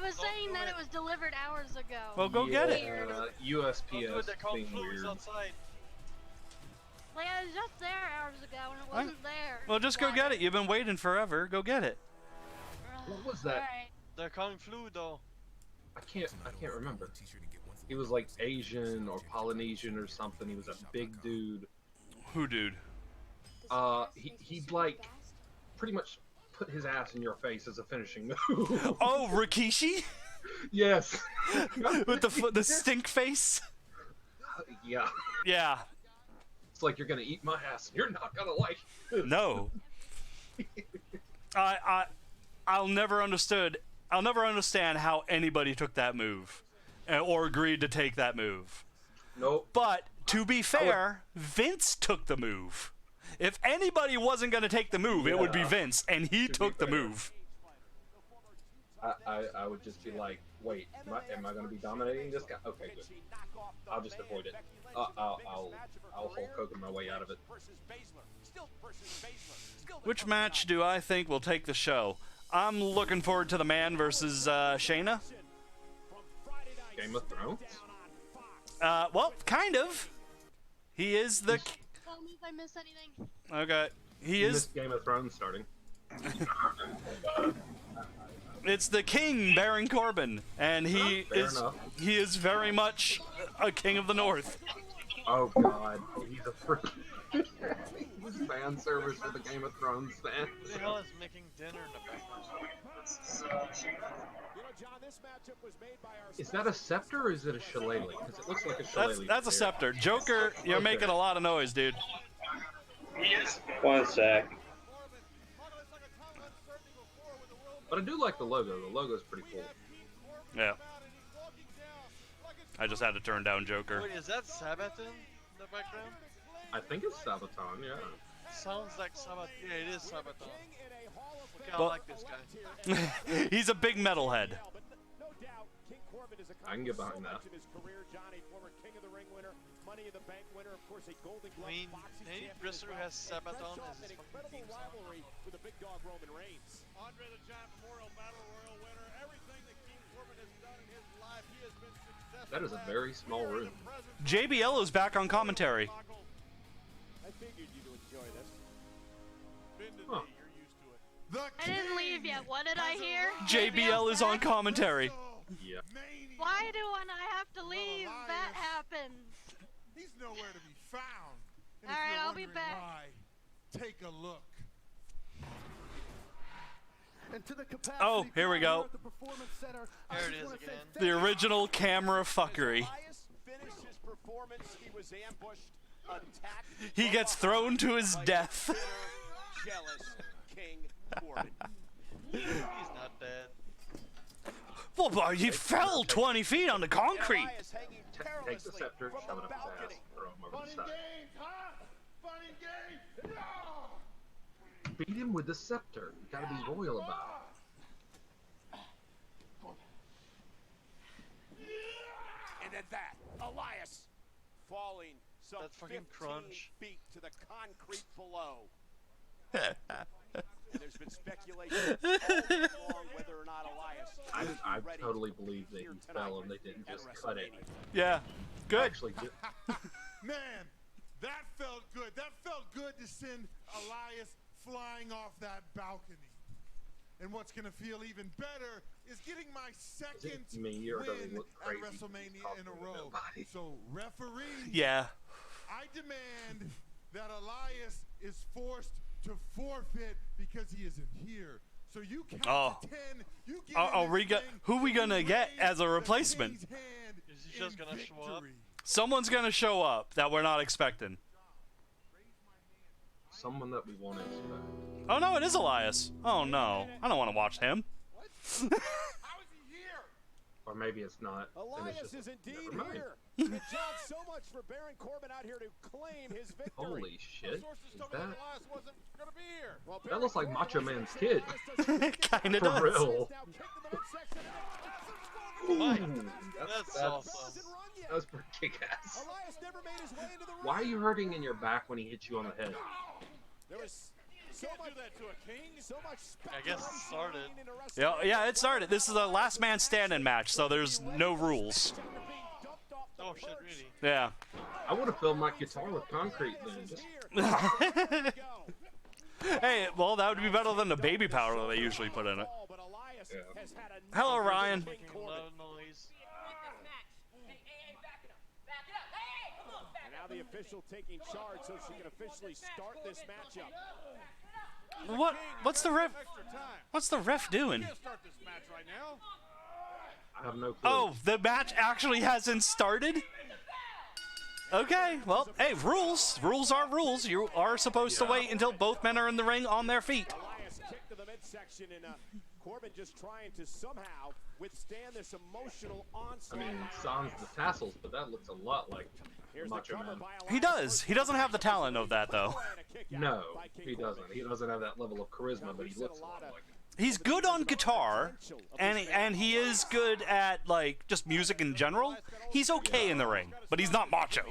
was saying that it was delivered hours ago. Well, go get it. Weird. Don't do USPS it, they're called being flues weird. outside. Like I was just there hours ago, and it wasn't there. Well, just go get it. You've been waiting forever. Go get it. What was that? Alright. They're calling flu though. I can't remember. He was like Asian or Polynesian or something. He was a big dude. Who, dude? He'd like pretty much put his ass in your face as a finishing move. Oh, Rikishi? Yes. With the stink face? Yeah. Yeah. It's like you're gonna eat my ass and you're not gonna like it. No. I'll never understand how anybody took that move or agreed to take that move. Nope. But to be fair, Vince took the move. If anybody wasn't going to take the move, it would be Vince, and he took the move. I would just be like, wait, am I gonna be dominating this guy? Okay, good. I'll just avoid it. I'll Hulk Hogan my way out of it. Which match do I think will take the show? I'm looking forward to the Man versus Shayna. Game of Thrones? Well, kind of. He is the... Tell me if I miss anything. Okay. He You is... missed Game of Thrones starting. It's the King, Baron Corbin, and he Fair enough. is very much a King of the North. Oh god, he's a freaking he's fan service for the Game of Thrones fans. Who the hell is making dinner in the background? Is that a scepter or is it a shillelagh? Because it looks like a shillelagh. That's a scepter. Joker, you're making a lot of noise, dude. One sec. But I do like the logo. The logo's pretty cool. Yeah. I just had to turn down Joker. Wait, is that Sabaton in the background? I think it's Sabaton, yeah. Sounds like Sabaton. Yeah, it is Sabaton. Okay, I Well- like this guy. He's a big metalhead. I can get behind that. I mean, any wrestler who has Sabaton as his fucking theme song. with the big dog Roman Reigns. Andre the Giant Memorial Battle Royal winner. Everything that King Corbin has done in his life, he has been successful. That is a very small room. JBL is back on commentary. I figured you'd enjoy this. Huh. You're used to it. I didn't leave yet. What did I hear? JBL is on back? commentary. Yeah. Why do when I have to leave that happens? He's nowhere to be found. And All if right, you're I'll be wondering back. why, take a look. And to the capacity Oh, here we go. at the Performance Center, I There it just is wanna say again. thank The original camera fuckery. Elias finished his performance. He was ambushed, attacked. He gets thrown to his by a death. bitter, jealous King Corbin. He's not dead. Well, boy, he fell 20 feet on the concrete. Elias hanging Take the perilously scepter, from shove the it up his ass, balcony. throw him over the Fun and side. games, huh? Fun and games. No! Beat him with the scepter. You gotta be royal about And at that, Elias falling some That fucking 15 crunch. feet to the concrete below. And there's been speculation all week long whether or not Elias it. is I ready totally believe that he here fell tonight and they didn't at just cut it. WrestleMania. Yeah, good. Actually, Man, that felt good. That felt good to send Elias flying off that balcony. And what's going to feel even better is getting my second me, or does he win look at crazy WrestleMania talking in a to row. nobody? So, referee, Yeah. I demand that Elias is forced to forfeit because he isn't here. So you count Oh. to 10. You get Are in we this go- ring, who we you gonna get raise as a the replacement? king's hand Is he just in gonna show up? victory. Someone's gonna show up that we're not expecting. someone that we won't expect. Oh no, it is Elias. Oh no, I don't want to watch him. How is he here? Or maybe it's not. and it's Elias just- is indeed never mind. here. And John, so much for Baron Corbin out here to claim his victory. Holy shit. Sources Is told me that that? Elias wasn't going to be here. Well, That looks like Baron Macho Corbin Man's wasn't kid. Kinda For does. real. now kicked to the midsection Ooh, and That's that's awesome. yet. That's pretty kick-ass. Elias never made his way into the ring. Why are you hurting in your back when he hits you on the head? There was so much, do that to a king. So much I guess it started. Yeah, it started. This is a last man standing match, so there's no rules. Oh shit, really? Yeah. I would have filled my guitar with concrete then. Just Hey, well, that would be better than the baby powder they usually put in it. Yeah. Hello, Ryan. Making a lot of noise. And now the official taking charge so she can officially start this matchup. What's the ref? What's the ref doing? Start this match right now. I have no clue. Oh, the match actually hasn't started? Okay, well, hey, rules. Rules are rules. You are supposed to wait until both men are in the ring on their feet. Elias kicked to the midsection and Corbin just trying to somehow withstand this emotional I onslaught. mean, sans the tassels, but that looks a lot like Here's the Macho cover Man. by He does. He doesn't have the talent of that, though. No, he doesn't. He doesn't have that level of charisma, but he looks a lot like it. He's good on guitar, and he is good at, like, just music in general. He's okay in the ring, but he's not macho.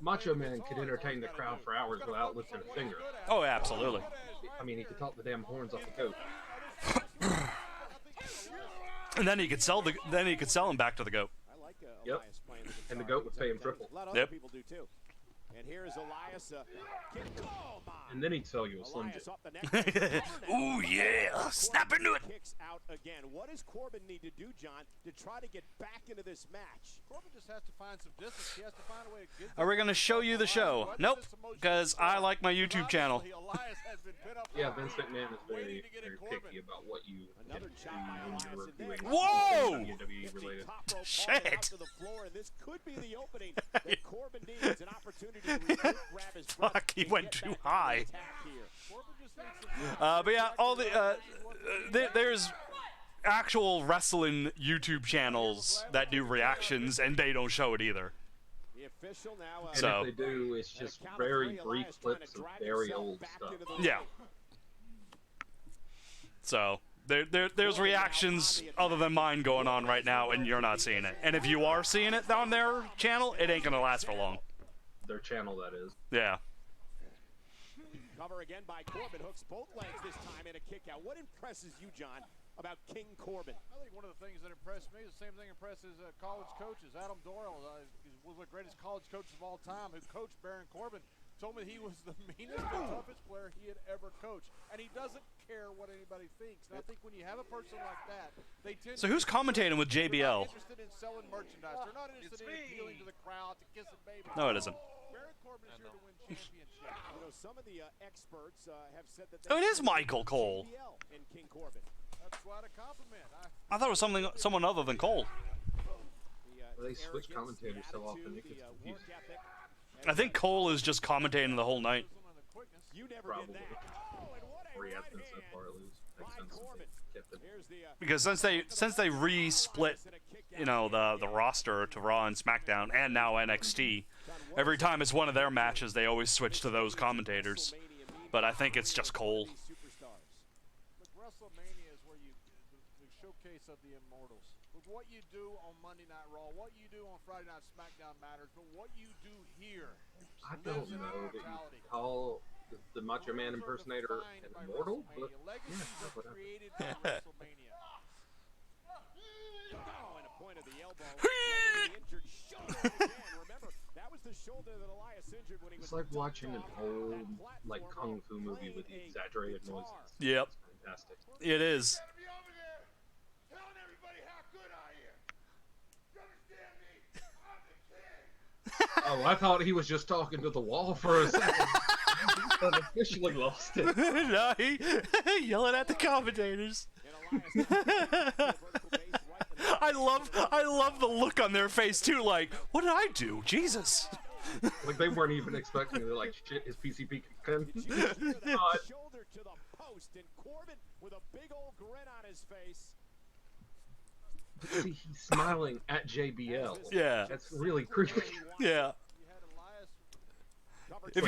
Macho Man could entertain the crowd for hours without lifting a finger. Oh, absolutely. I mean, he could talk the damn horns off the goat. And then he could sell him back to the goat. I like Yep. Elias playing the And the guitar. goat would pay him triple. A lot of other Yep. people do too. And here's Elias. And then he'd sell you a Slim Elias Jim. off the neck. Ooh, yeah. Snap into it. Kicks out again. What does Corbin need to do, John, to try to get back into this match? Corbin just has to find some distance. He has to find a way to get Are we going to show you the show? Nope, because I like my YouTube channel. Elias has been put up Yeah, Vince McMahon is very, very picky about what you Another can chop by do when Elias you're and then- reviewing Whoa! WWE related. Shit. This could be the opening that Corbin needs, an opportunity to grab his breath. Fuck, he went too high. Here. But yeah, all the there's actual wrestling YouTube channels that do reactions, and they don't show it either. The official now, And So if they do, it's just very brief clips of very old stuff. yeah. So there's reactions other than mine going on right now, and you're not seeing it. And if you are seeing it on their channel, it ain't gonna last for long. Their channel, that is. Yeah. Cover again by Corbin, hooks both legs this time in a kick out. What impresses you, John, about King Corbin? I think one of the things that impressed me, the same thing impresses college coaches. Adam Doyle was one of the greatest college coaches of all time who coached Baron Corbin. Told me he was the meanest and toughest player he had ever coached. And he doesn't care what anybody thinks. And I think when you have a person like that, they tend So who's commentating with JBL? They're not interested in selling merchandise. They're not interested in appealing to the crowd, to kissing babies. No, it isn't. Baron Corbin is here to win championships. You know, some of the experts have said that Oh, it is Michael Cole. and King Corbin. That's quite a compliment. I thought it was someone other than Cole. They switch commentators so often it gets confusing. I think Cole is just commentating the whole night. You never Probably. did that. Or he has been so far, at least. Makes sense since they kept it. Because since they re-split, you know, the roster to Raw and SmackDown, and now NXT, every time it's one of their matches, they always switch to those commentators. But I think it's just Cole. Look, WrestleMania is where the showcase of the immortals. Look, what you do on Monday Night Raw, what you do on Friday Night SmackDown matters, but what you do here I don't know that you call the Macho Man impersonator an immortal, but yeah, whatever. Created by WrestleMania. Oh, and a point of the elbow. The injured shoulder again. Remember, that was the shoulder that Elias injured when he was. It's like watching an old, like, kung fu movie with the exaggerated noises. Yep. It's fantastic. It is. Oh, I thought he was just talking to the wall for a second. But officially lost it. No, he yelling at the commentators. I love the look on their face too. Like, what did I do? Jesus. Like they weren't even expecting it. They're like, shit, his PCP can. Shoulder to the post, and Corbin with a big old grin on his face. See, he's smiling at JBL. Yeah. That's really creepy. Yeah. If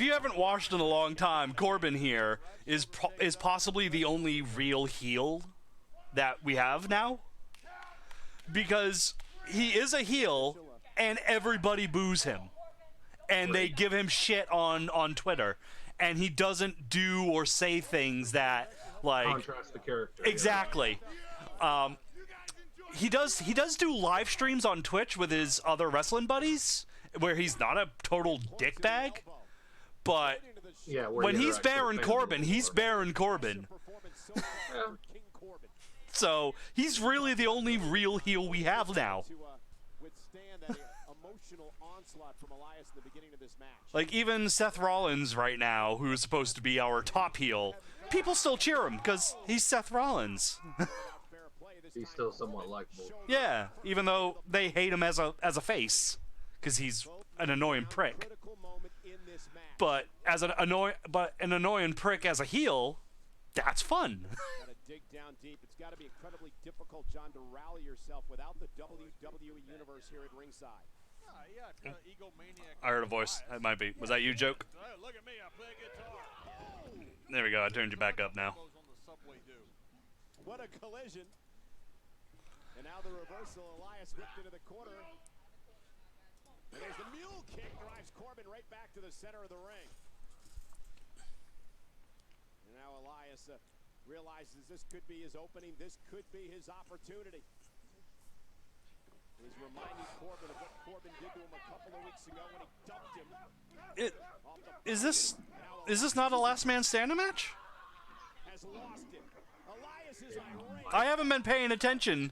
you haven't watched in a long time, Corbin here is possibly the only real heel that we have now, because he is a heel and everybody boos him and they give him shit on Twitter, and he doesn't do or say things that like contrast the character. Exactly. He does do live streams on Twitch with his other wrestling buddies where he's not a total dickbag, but yeah, when he's Baron Corbin, he's Baron Corbin. So he's really the only real heel we have now. Like even Seth Rollins right now, who's supposed to be our top heel, people still cheer him because he's Seth Rollins. He's still somewhat likable. Yeah, even though they hate him as a face, because he's an annoying prick. But as an annoying prick as a heel, that's fun. Gotta dig down deep. It's got to be incredibly difficult, John, to rally yourself without the WWE universe here at ringside. I heard a voice. That might be. Was that you, Joke? Look at me, I play guitar. There we go. I turned you back up now. What a collision. And now the reversal, Elias whipped into the corner. And there's the mule kick, drives Corbin right back to the center of the ring. And now Elias realizes this could be his opening, this could be his opportunity. He's reminding Corbin of what Corbin did to him a couple of weeks ago when he dumped him. Is this not a last man standing match? Has lost it. Elias is irate. I haven't been paying attention.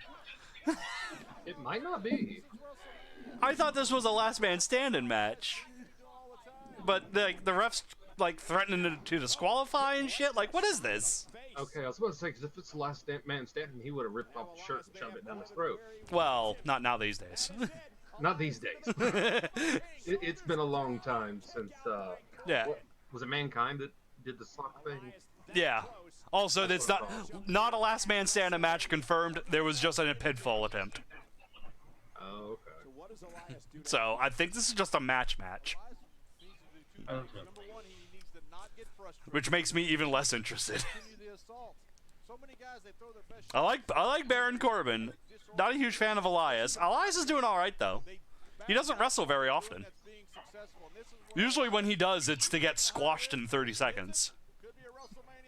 It might not be. I thought this was a last man standing match, but the refs like threatening to disqualify and shit. Like, what is this? Okay, I was about to say, because if it's the last man standing, he would have ripped off the shirt and shoved it down his throat. Well, not now these days. Not these days. It's been a long time since. Yeah. Was it Mankind that did the sock thing? Yeah. Also, it's not a last man standing match confirmed. There was just a pinfall attempt. Oh, okay. So I think this is just a match. Which makes me even less interested. I like Baron Corbin. Not a huge fan of Elias. Elias is doing all right though. He doesn't wrestle very often. Usually when he does, it's to get squashed in 30 seconds.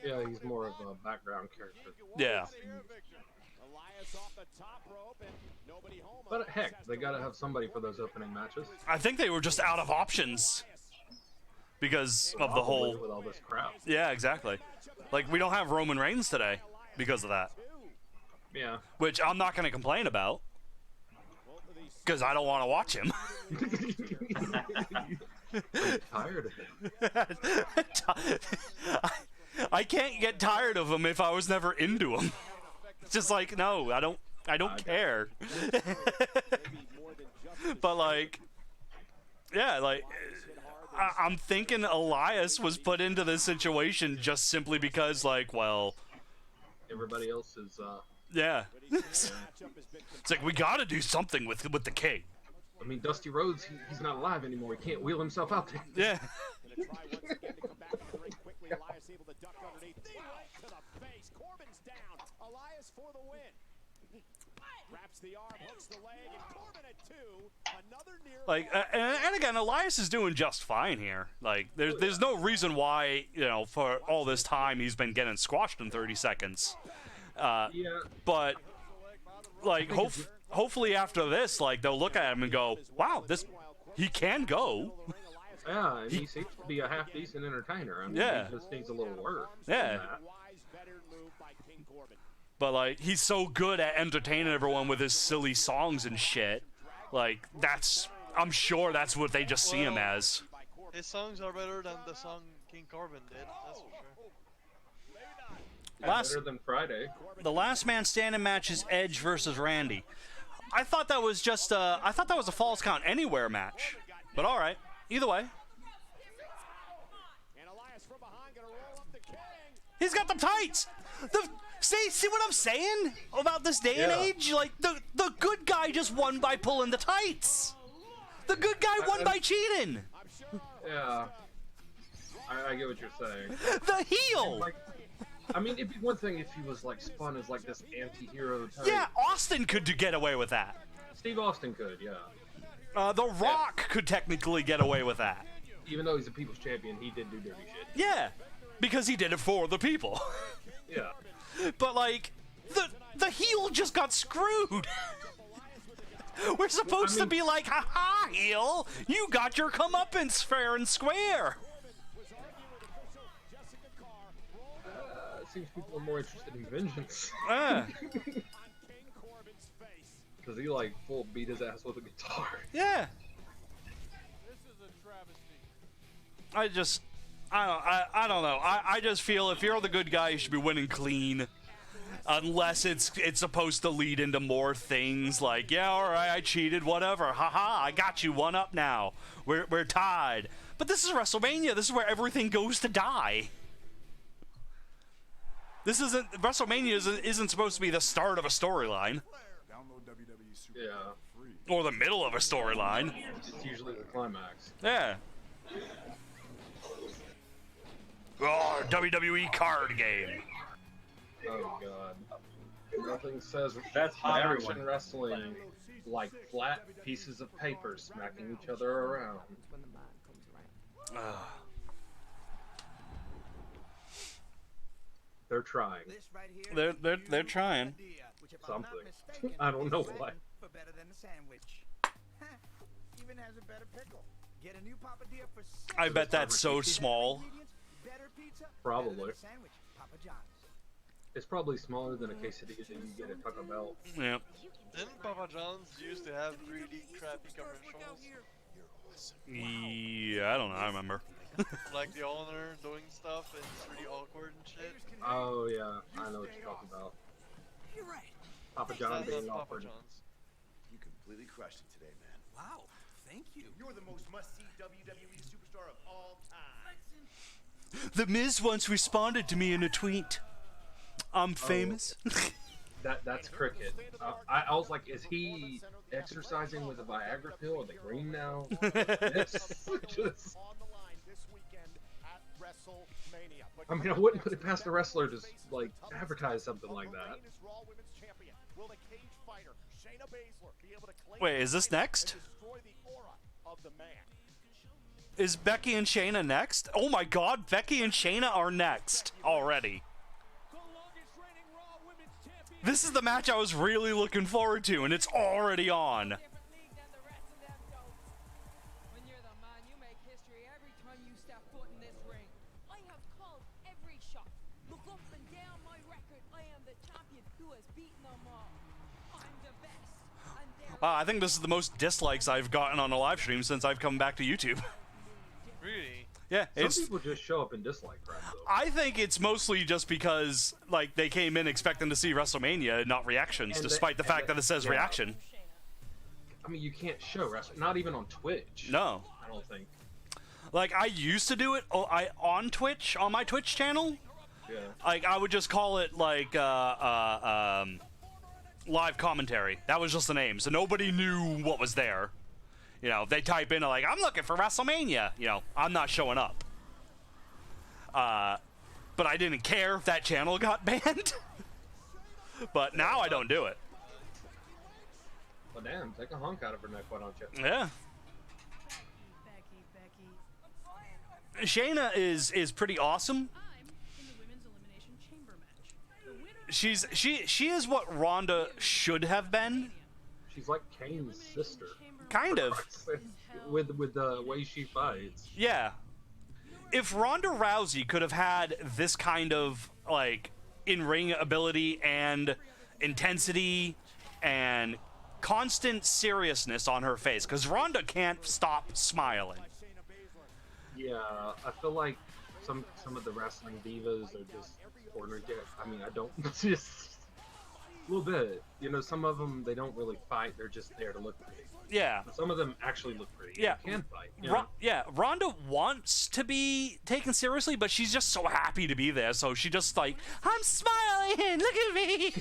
Yeah, he's more of a background character. Yeah. But heck, they gotta have somebody for those opening matches. I think they were just out of options because of the whole. With all this crap. Yeah, exactly. Like we don't have Roman Reigns today because of that. Yeah. Which I'm not going to complain about because I don't want to watch him. I'm tired of him. I can't get tired of him if I was never into him. It's just like, no, I don't care. But like, yeah, like I'm thinking Elias was put into this situation just simply because, like, well, everybody else is. Yeah. It's like we got to do something with the king. I mean, Dusty Rhodes, he's not alive anymore. He can't wheel himself out there. Yeah. Like, and again, Elias is doing just fine here. Like, there's no reason why, you know, for all this time he's been getting squashed in 30 seconds. Yeah. But, like, hopefully after this, like, they'll look at him and go, wow, he can go. Yeah, and he seems to be a half-decent entertainer. I mean, yeah. He just needs a little work. Yeah. But, like, he's so good at entertaining everyone with his silly songs and shit. Like, I'm sure that's what they just see him as. His songs are better than the song King Corbin did, that's for sure. Better than Friday. The last man standing match is Edge versus Randy. I thought that was just I thought that was a Falls Count Anywhere match. But all right, either way. He's got the tights. See what I'm saying about this day and age? Like the good guy just won by pulling the tights. The good guy won by cheating. Yeah. I get what you're saying. The heel. Like, I mean, it'd be one thing if he was like spun as like this anti-hero type. Yeah, Austin could get away with that. Steve Austin could, yeah. The Rock could technically get away with that. Even though he's a people's champion, he did do dirty shit. Yeah, because he did it for the people. Yeah. But like, the heel just got screwed. We're supposed to be like, ha-ha, heel, you got your comeuppance fair and square. Seems people are more interested in vengeance. Because he like full beat his ass with a guitar. Yeah. I don't know. I just feel if you're the good guy, you should be winning clean. Unless it's supposed to lead into more things like, yeah, all right, I cheated, whatever. Haha, I got you, one up now. We're tied. But this is WrestleMania. This is where everything goes to die. WrestleMania isn't supposed to be the start of a storyline. Yeah. Or the middle of a storyline. It's usually the climax. Yeah. Oh, WWE card game. Oh god. Nothing says that's action wrestling like flat pieces of paper smacking each other around. They're trying. They're trying. Something. I don't know why. Better than the sandwich. Even has a better pickle. Get a new papadilla for I bet that's so small. Probably. It's probably smaller than a quesadilla that you get at Taco Bell. Yeah. Didn't Papa John's used to have 3D crappy commercials? Yeah, I don't know. I remember. Like the owner doing stuff and it's really awkward and shit. Oh yeah, I know what you're talking about. You're right. Papa John That's being Papa awkward. John's. You completely crushed it today, man. Wow, thank you. You're the most must-see WWE superstar of all time. The Miz once responded to me in a tweet. I'm famous. That's cricket. I was like, is he exercising with a Viagra pill or the green now? It's just... I mean, I wouldn't put it past a wrestler to like advertise something like that. Wait, is this next? Is Becky and Shayna next? Oh my God, Becky and Shayna are next already. This is the match I was really looking forward to, and it's already on. When you're the man, you make history every time you step foot in this ring. I have called every shot. Look up and down my record. I am the champion who has beaten them all. I'm the best. And there I think this is the most dislikes I've gotten on a live stream since I've come back to YouTube. Really? Yeah, Some people just show up and dislike crap, though. I think it's mostly just because, like, they came in expecting to see WrestleMania, not reactions, despite the fact that it says reaction. I mean, you can't show wrestling, not even on Twitch. No. I don't think. Like, I used to do it on Twitch, on my Twitch channel. Yeah. Like, I would just call it, like, live commentary. That was just the name, so nobody knew what was there. You know, they type in, like, I'm looking for WrestleMania. You know, I'm not showing up. But I didn't care if that channel got banned. But now I don't do it. Well, damn, take a honk out of her neck, why don't you? Yeah. Shayna is pretty awesome. She is what Ronda should have been. She's like Kane's sister. Kind of. With the way she fights. Yeah. If Ronda Rousey could have had this kind of, like, in-ring ability and intensity and constant seriousness on her face, because Ronda can't stop smiling. Yeah, I feel like some of the wrestling divas are just ordinary. I mean, I don't just a little bit. You know, some of them they don't really fight; they're just there to look pretty. Yeah. But some of them actually look pretty. Yeah. They can fight. You know? Yeah, Ronda wants to be taken seriously, but she's just so happy to be there, so she just like, I'm smiling, look at me,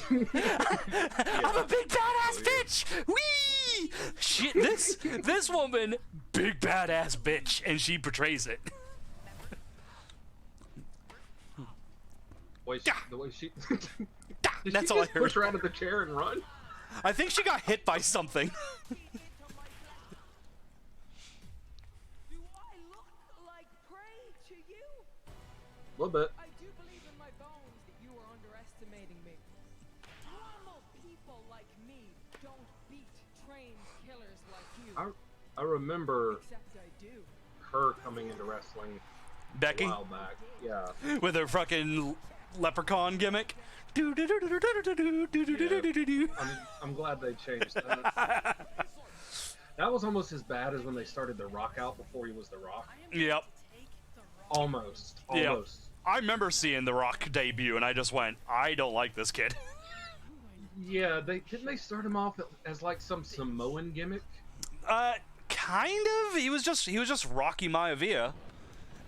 I'm a big badass bitch, wee! Shit, this woman, big badass bitch, and she portrays it. The way she Did That's she all I just heard. push her out of the chair and run? I think she got hit by something. A little bit. I do believe in my bones that you are underestimating me. Normal people like me don't beat trained killers like you. I remember Except I do. her coming into wrestling Becky? a while back. Yeah. With her fucking leprechaun gimmick. I'm glad they changed that. That was almost as bad as when they started The Rock out before he was The Rock. Yep. Almost. Yep. I remember seeing The Rock debut, and I just went, I don't like this kid. Yeah, didn't they start him off as like some Samoan gimmick? Kind of. He was just Rocky Maivia,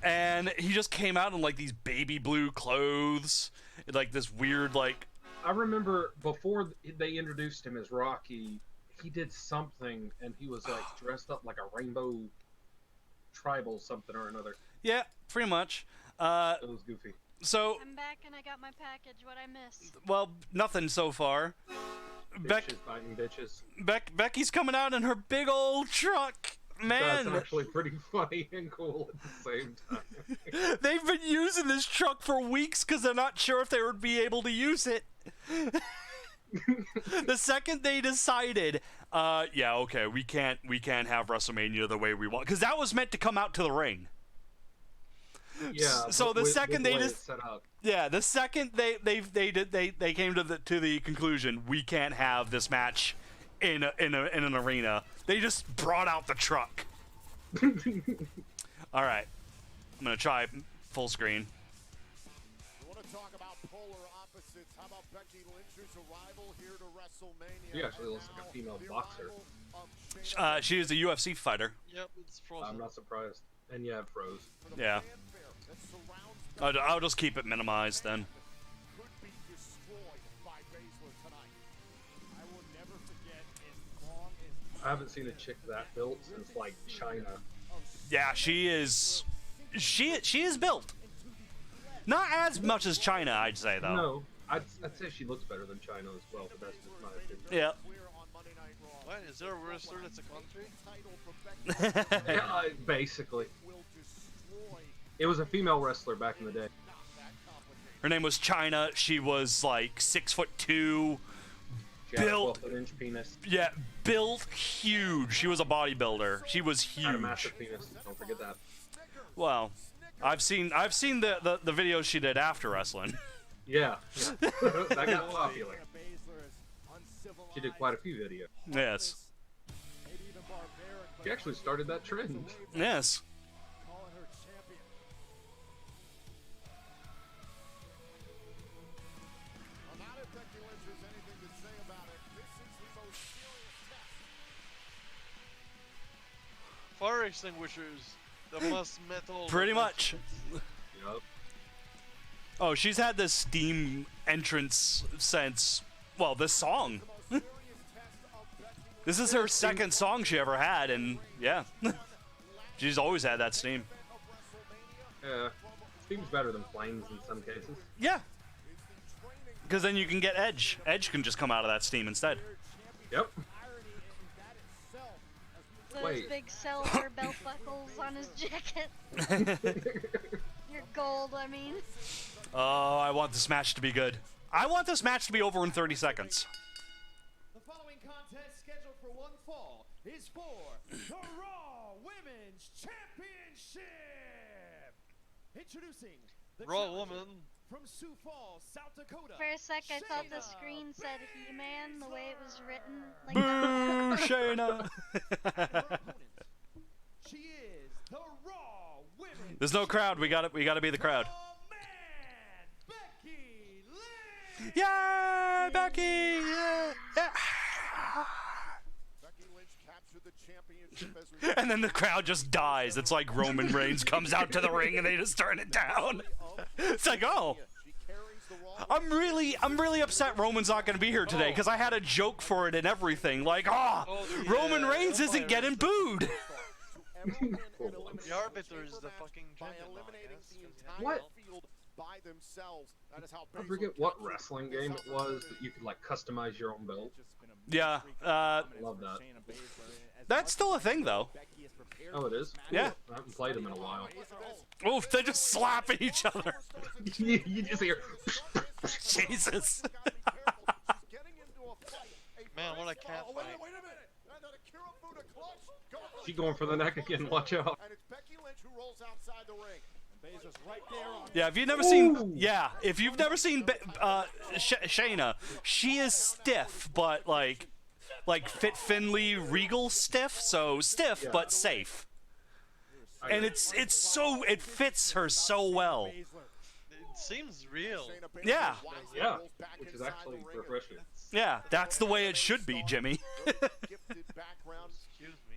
and he just came out in like these baby blue clothes, like this weird like. I remember before they introduced him as Rocky, he did something, and he was like dressed up like a rainbow tribal something or another. Yeah, pretty much. It was goofy. So. I'm back and I got my package. What I missed? Well, nothing so far. Bitches fighting bitches. Becky's coming out in her big old truck. Man, that's actually pretty funny and cool at the same time. They've been using this truck for weeks because they're not sure if they would be able to use it. The second they decided, yeah, okay, we can't have WrestleMania the way we want, because that was meant to come out to the ring. Yeah. So the second they just set up. Yeah, the second they came to the conclusion we can't have this match in an arena, they just brought out the truck. All right. I'm going to try full screen. You want to talk about polar opposites? How about Becky Lynch's arrival here to WrestleMania? She actually looks like a female boxer. She is a UFC fighter. Yep, it's frozen. I'm not surprised. And yeah, it froze. Yeah. I'll just keep it minimized then. Could be destroyed by Baszler tonight. I will never forget as long as I haven't seen a chick that built since like China. Yeah, she is. She is built. Not as much as China, I'd say though. No, I'd say she looks better than China as well, but that's just my opinion. Yeah. What? Is there a wrestler that's a country? Yeah, basically. It was a female wrestler back in the day. Her name was China. She was like 6'2", She had built. a 12-inch penis. Yeah, built huge. She was a bodybuilder. She was Had a huge. massive penis. Don't forget that. Well, I've seen the videos she did after wrestling. Yeah. That got popular. She did quite a few videos. Yes. She actually started that trend. Yes. Fire extinguishers. The must metal. Pretty much. Yup. Oh, she's had this Steam entrance since, well, this song. This is her second song she ever had, and yeah. She's always had that Steam. Yeah. Steam's better than Flames in some cases. Yeah. Because then you can get Edge. Edge can just come out of that Steam instead. Yep. Those Wait. big silver belt buckles on his jacket. Your gold, I mean. Oh, I want this match to be good. I want this match to be over in 30 seconds. The following contest scheduled for one fall is for the Raw Women's Championship. Introducing the Raw challenger woman. from Sioux Falls, South Dakota. For a sec, I thought the screen said He-Man the way it was written. Like Boo, Shayna! She is the Raw Women's There's no crowd. We gotta be the crowd. Becky Lynch. Yay, Becky! Yeah. Yeah. Becky Lynch captured the championship as we And then the crowd just dies. It's like Roman Reigns comes out to the ring and they just turn it down. It's like, oh. I'm really upset Roman's not going to be here today because I had a joke for it and everything. Like, Roman Reigns isn't getting booed. The arbiter is the fucking champion. What? by themselves. That is how I forget what wrestling game it was that you could like customize your own belt. Yeah. Love that. That's still a thing though. Oh, it is? Yeah. I haven't played them in a while. Oof, they're just slapping each other. You just hear. Jesus. Man, what a cat fight. She's going for the neck again, watch out. And it's Becky Lynch who rolls outside the ring. And Baszler's right there on Yeah, if you've never seen, if you've never seen Shayna, she is stiff, but like Fit Finley Regal stiff, so stiff but safe. And it fits her so well. It seems real. Yeah. Yeah, which is actually refreshing. Yeah, that's the way it should be, Jimmy. Excuse me.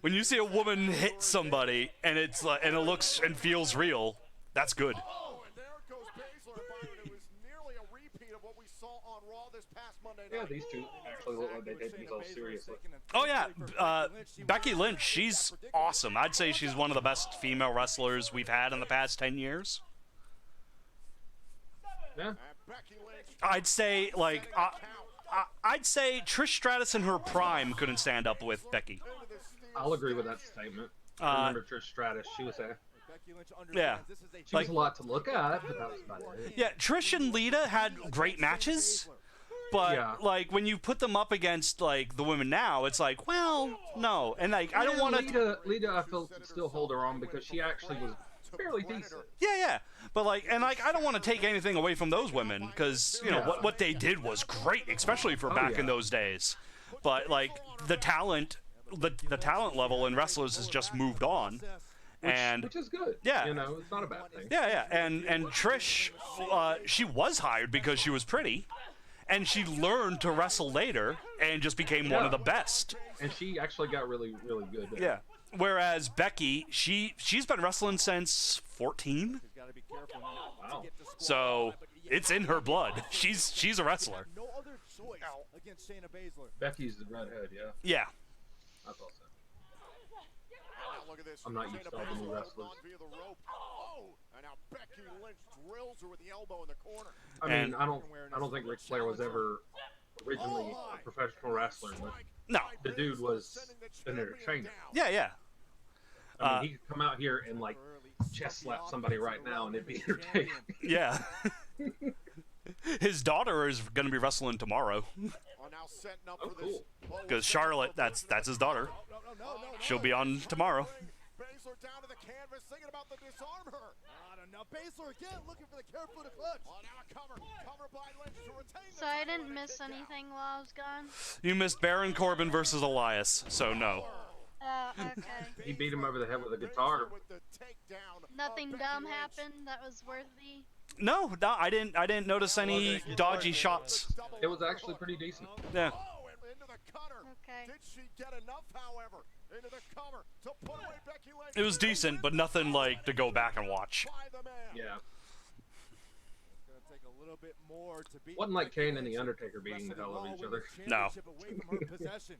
When you see a woman hit somebody and it's like, and it looks and feels real, that's good. Oh, and there goes Baszler, Byron. It was nearly a repeat of what we saw on Raw this past Monday night. Yeah, these two actually look like they take themselves seriously. Oh yeah, Becky Lynch, she's awesome. I'd say she's one of the best female wrestlers we've had in the past 10 years. Yeah. I'd say I'd say Trish Stratus in her prime couldn't stand up with Becky. I'll agree with that statement. I remember Trish Stratus. She was a Yeah. She was a lot to look at, but that was about it. Yeah, Trish and Lita had great matches, but like when you put them up against like the women now, it's like, well, no, and like I don't want to. Lita, I feel could still hold her on because she actually was fairly decent. Yeah, but like, and like I don't want to take anything away from those women because you know what they did was great, especially for back in those days. But like the talent the talent level in wrestlers has just moved on. Which is good. Yeah. You know, it's not a bad thing. Yeah. And Trish, she was hired because she was pretty, and she learned to wrestle later and just became one of the best. And she actually got really, really good. Yeah. Whereas Becky, she's been wrestling since 14. Wow. So it's in her blood. She's a wrestler. No other choice against Shayna Baszler. Becky's the redhead, yeah. Yeah. I thought so. Look at this. I'm not used to all the new wrestlers. Oh, and now Becky Lynch drills her with the elbow in the corner. I mean, I don't think Ric Flair was ever originally a professional wrestler, but no, the dude was an entertainer. Yeah. I mean, he could come out here and like chest slap somebody right now, and it'd be entertaining. Yeah. His daughter is going to be wrestling tomorrow. Oh, cool. Because Charlotte, that's his daughter. She'll be on tomorrow. Baszler down to the canvas, thinking about the disarm her. I don't know. Baszler again looking for the carefooted clutch. Oh, now a cover by Lynch to retain. So I didn't miss anything while I was gone. You missed Baron Corbin versus Elias, so no. Oh, okay. He beat him over the head with a guitar. Nothing dumb happened that was worthy. No, I didn't notice any dodgy shots. It was actually pretty decent. Yeah. Okay. Did she get enough, however, into the cover to put away Becky Lynch? It was decent, but nothing like to go back and watch. Yeah. It's gonna take a little bit more to beat. Wasn't like Kane and the Undertaker beating the hell out of each other. No. Away from her possession.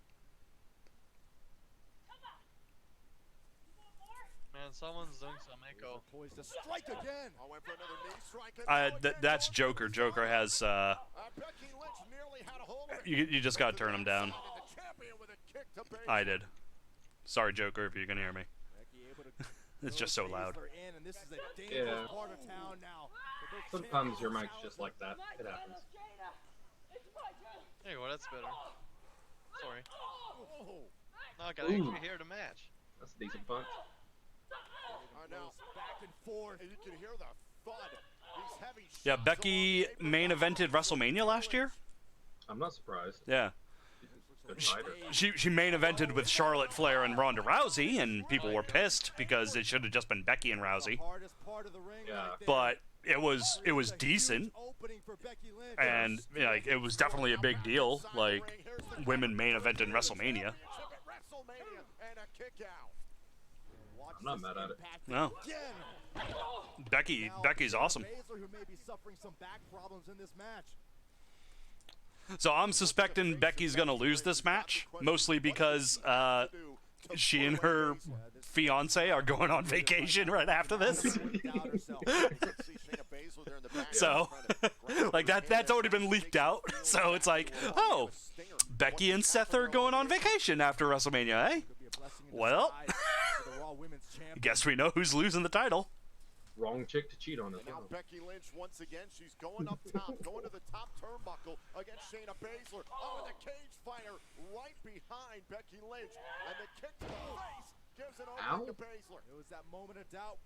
Man, someone's doing some echo. Poised to strike again. I went for another knee strike. That's Joker. Joker has. Becky Lynch nearly had a hold of it. You just gotta turn him down. The champion with a kick to Baszler. I did. Sorry, Joker, if you can hear me. Becky able to It's just so loud. Baszler in, and this is a dangerous part of town now. Sometimes your mic's just like that. It happens. There you go, that's better. Sorry. Oh. No, I can actually hear the match. That's a decent punch. Now back and forth, and you can hear the thud. These heavy Yeah, Becky main evented WrestleMania last year. I'm not surprised. Yeah. Good fighter. She main evented with Charlotte Flair and Ronda Rousey, and people were pissed because it should have just been Becky and Rousey. Yeah. But it was decent, and like it was definitely a big deal. Like women main event in WrestleMania. I'm not mad at it. No. Becky's awesome. Baszler, who may be suffering some back problems in this match. So I'm suspecting Becky's gonna lose this match, mostly because she and her fiance are going on vacation right after this. So, like that's already been leaked out. So it's like, oh, Becky and Seth are going on vacation after WrestleMania, eh? Well, guess we know who's losing the title. Wrong chick to cheat on. Now Becky Lynch once again, she's going up top, going to the top turnbuckle against Shayna Baszler. Oh, and the cage fighter right behind Becky Lynch, and the kick to the face gives it over to Baszler. It was that moment of doubt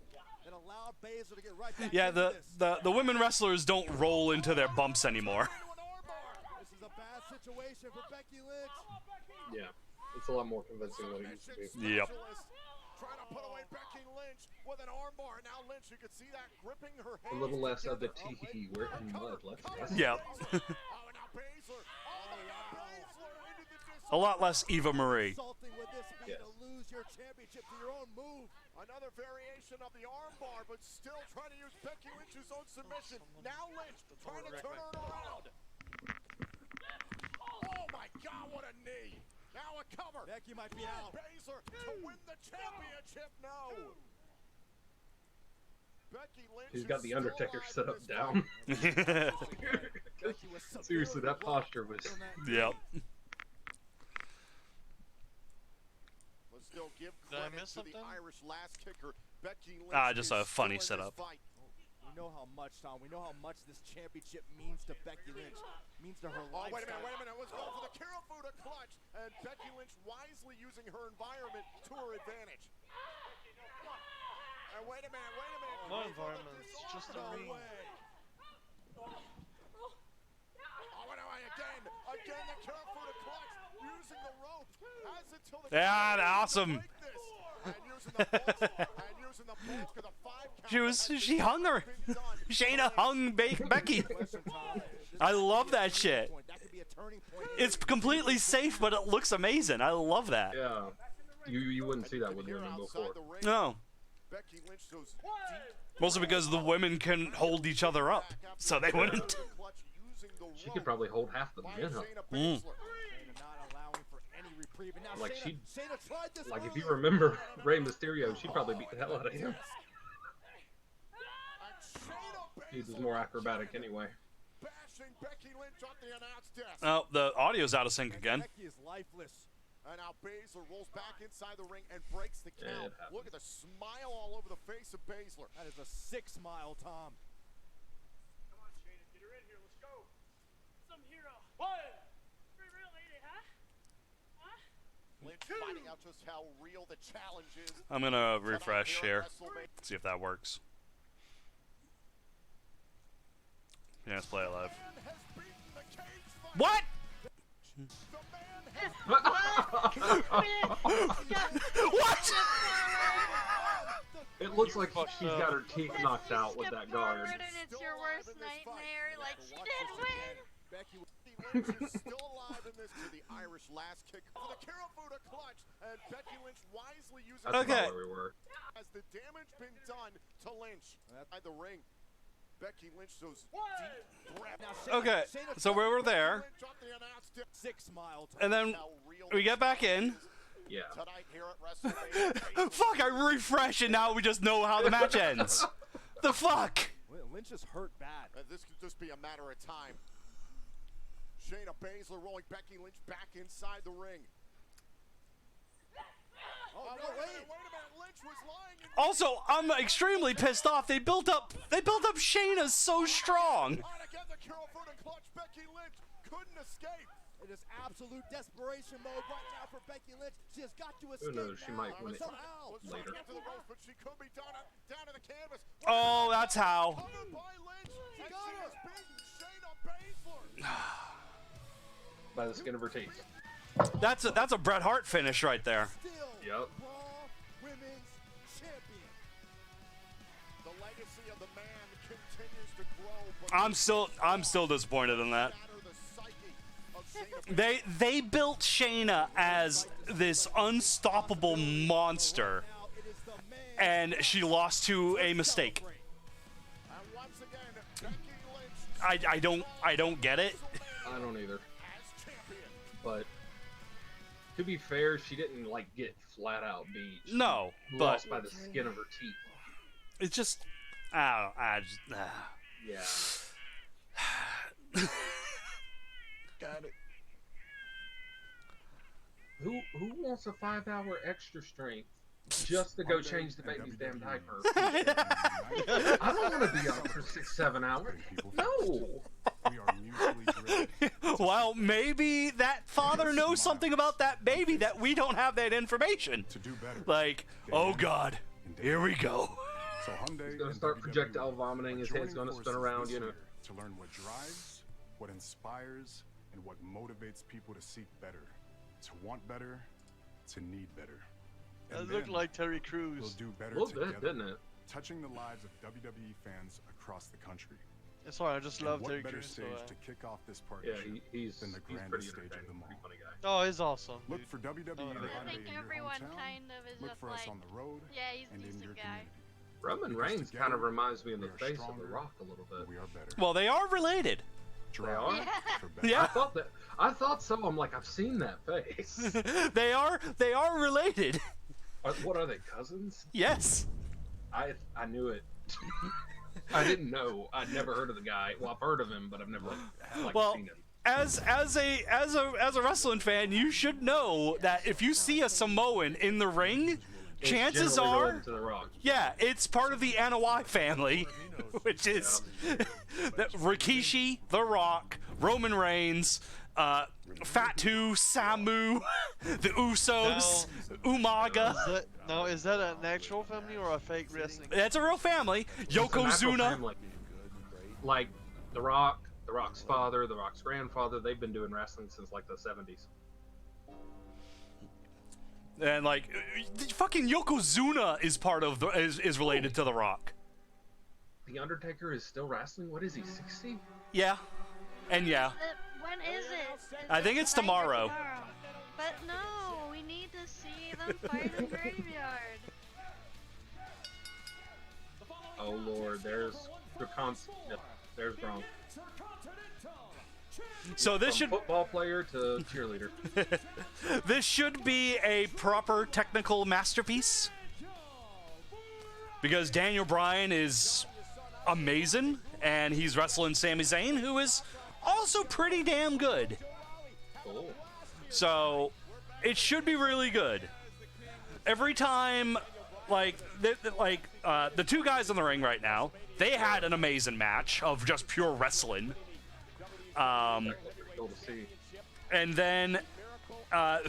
that allowed Baszler to get right back Yeah, into this. the women wrestlers don't roll into their bumps anymore. This is a bad situation for Becky Lynch. Yeah, it's a lot more convincing than it used to be. Yep. Trying to put away Becky Lynch with an armbar. Now Lynch, you can see that gripping her A hand. little less of the tee we're in mud, less. Yep. A lot less Eva Marie. Insulting would this be Yes. to lose your championship to your own move? Another variation of the armbar, but still trying to use Becky Lynch's own submission. Now Lynch trying to turn her around. Oh my God, what a knee! Now a cover. Becky might be out. Baszler to win the championship. No. Becky Lynch. He's got the Undertaker set up down. Seriously, that posture was. Yep. Let's still give Did I credit miss to the something? Irish last kicker. Becky Lynch. Just a is funny still in this setup. fight. We know how much, Tom. We know how much this championship means to Becky Lynch. Means to her Oh, lifestyle. wait a minute. Let's go for the Kirifuda clutch. And Becky Lynch wisely using her environment to her advantage. And wait a minute. No environment, it's just a ring. Oh, wait, again the Kirifuda clutch. using the rope. Has it till the Yeah, awesome. and using the bulk, and using the bulk of the 5 count. She hung her. Shayna hung Becky. I love that shit. It's completely safe, but it looks amazing. I love that. Yeah. You wouldn't see that with women before. No. Mostly because the women can hold each other up, so they wouldn't. She could probably hold half the men up. Like if you remember Rey Mysterio, she'd probably beat the hell out of him. He was more acrobatic anyway. Oh, the audio's out of sync again. Becky is lifeless. And now Baszler rolls back inside the ring and breaks the count. Look at the smile all over the face of Baszler. That is a sick smile, Tom. Come on, Shayna, get her in here. Let's go. Some hero. One. Pretty real, ain't it, huh? Lynch finding out just how real the challenge is. I'm gonna refresh here. See if that works. Yeah, let's play it live. What? What? It looks like she's got her teeth knocked out with that guard. And it's your worst nightmare. Like she did win. Becky Lynch is still alive in this to the Irish last kick for the Karafuda clutch, and Becky Lynch wisely using Okay. Has the damage been done to Lynch at the ring? Becky Lynch those deep breaths. Okay, so we were there, and then we get back in. Yeah. Fuck, I refresh and now we just know how the match ends. The fuck? Lynch is hurt bad. This could just be a matter of time. Shayna Baszler rolling Becky Lynch back inside the ring. Oh, no, wait a minute. Lynch was lying. Also, I'm extremely pissed off. They built up Shayna so strong. Again, the Karafuda clutch. Becky Lynch couldn't escape. It is absolute desperation mode right now for Becky Lynch. She has got to escape. Who knows? She might win it later. But she could be down to the canvas. Oh, that's how. Covered by Lynch. She got her. Shayna Baszler. By the skin of her teeth. That's a Bret Hart finish right there. Yep. Women's champion. The legacy of the man continues to grow. But I'm still disappointed in that. They built Shayna as this unstoppable monster, and she lost to a mistake. I don't get it. I don't either. But to be fair, she didn't like get flat out beat. She No, lost but by the skin of her teeth. It's just, Yeah. Got it. Who wants a 5-hour extra strength just to go change the baby's damn diaper? I don't want to be up for 6-7 hours. No. Well, maybe that father knows something about that baby that we don't have that information. Like, oh God, here we go. He's gonna start projectile vomiting. His head's gonna spin around. You know. To learn what drives, what inspires, and what motivates people to seek better, to want better, to need better. That looked like Terry Crews. We'll do better A little bit, together, didn't it? touching the lives of WWE fans across the country. Sorry, I just love what Terry better Crews. stage to kick off this Yeah, partnership he's than the pretty grandest stage entertaining. of them all. Funny guy. Oh, he's awesome. Look dude. for WWE Oh, Monday I think in your everyone hometown. kind of is Look just for us like, on the road yeah, he's a and in decent your guy. community. Roman Because Reigns together, kind of reminds me of the we are face of The stronger, Rock a little bit. We are better. Well, they are related. They are? For better. Yeah. I thought so. I'm like, I've seen that face. They are related. What are they, cousins? Yes. I knew it. I didn't know. I'd never heard of the guy. Well, I've heard of him, but I've never seen him. As a wrestling fan, you should know that if you see a Samoan in the ring, chances generally are, related to The Rock. yeah, it's part of the Anoa'i family, which is Rikishi, The Rock, Roman Reigns, Fatu, Samu, the Usos, Umaga. Is that an actual family or a fake wrestling? That's a real family. It's an actual Yokozuna. family. Like The Rock, The Rock's father, The Rock's grandfather, they've been doing wrestling since like the 70s. And like, fucking Yokozuna is part of the is related to The Rock. The Undertaker is still wrestling? What is he, 60? Yeah. And yeah. When is it? I think it's tomorrow. But no, we need to see them fight in Graveyard. Oh lord, there's there's Gronk. So this should football player to cheerleader. This should be a proper technical masterpiece. Because Daniel Bryan is amazing, and he's wrestling Sami Zayn, who is also pretty damn good. Cool. So it should be really good. Every time, like the two guys in the ring right now, they had an amazing match of just pure wrestling. And then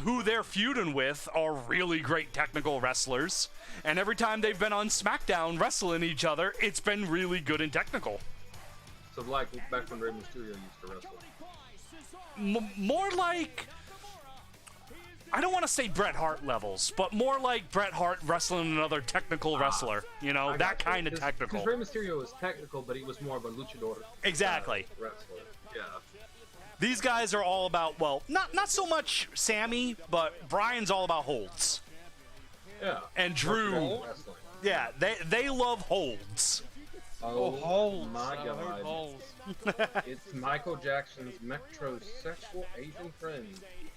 who they're feuding with are really great technical wrestlers. And every time they've been on SmackDown wrestling each other, it's been really good and technical. So like back when Rey Mysterio used to wrestle. More like, I don't want to say Bret Hart levels, but more like Bret Hart wrestling another technical wrestler. You know, that kind of technical. Because Rey Mysterio was technical, but he was more of a luchador. Exactly. Wrestler. Yeah. These guys are all about, well, not so much Sammy, but Bryan's all about holds. Yeah. And Drew, yeah, they love holds. Oh, holds. My God. It's Michael Jackson's metrosexual Asian friend.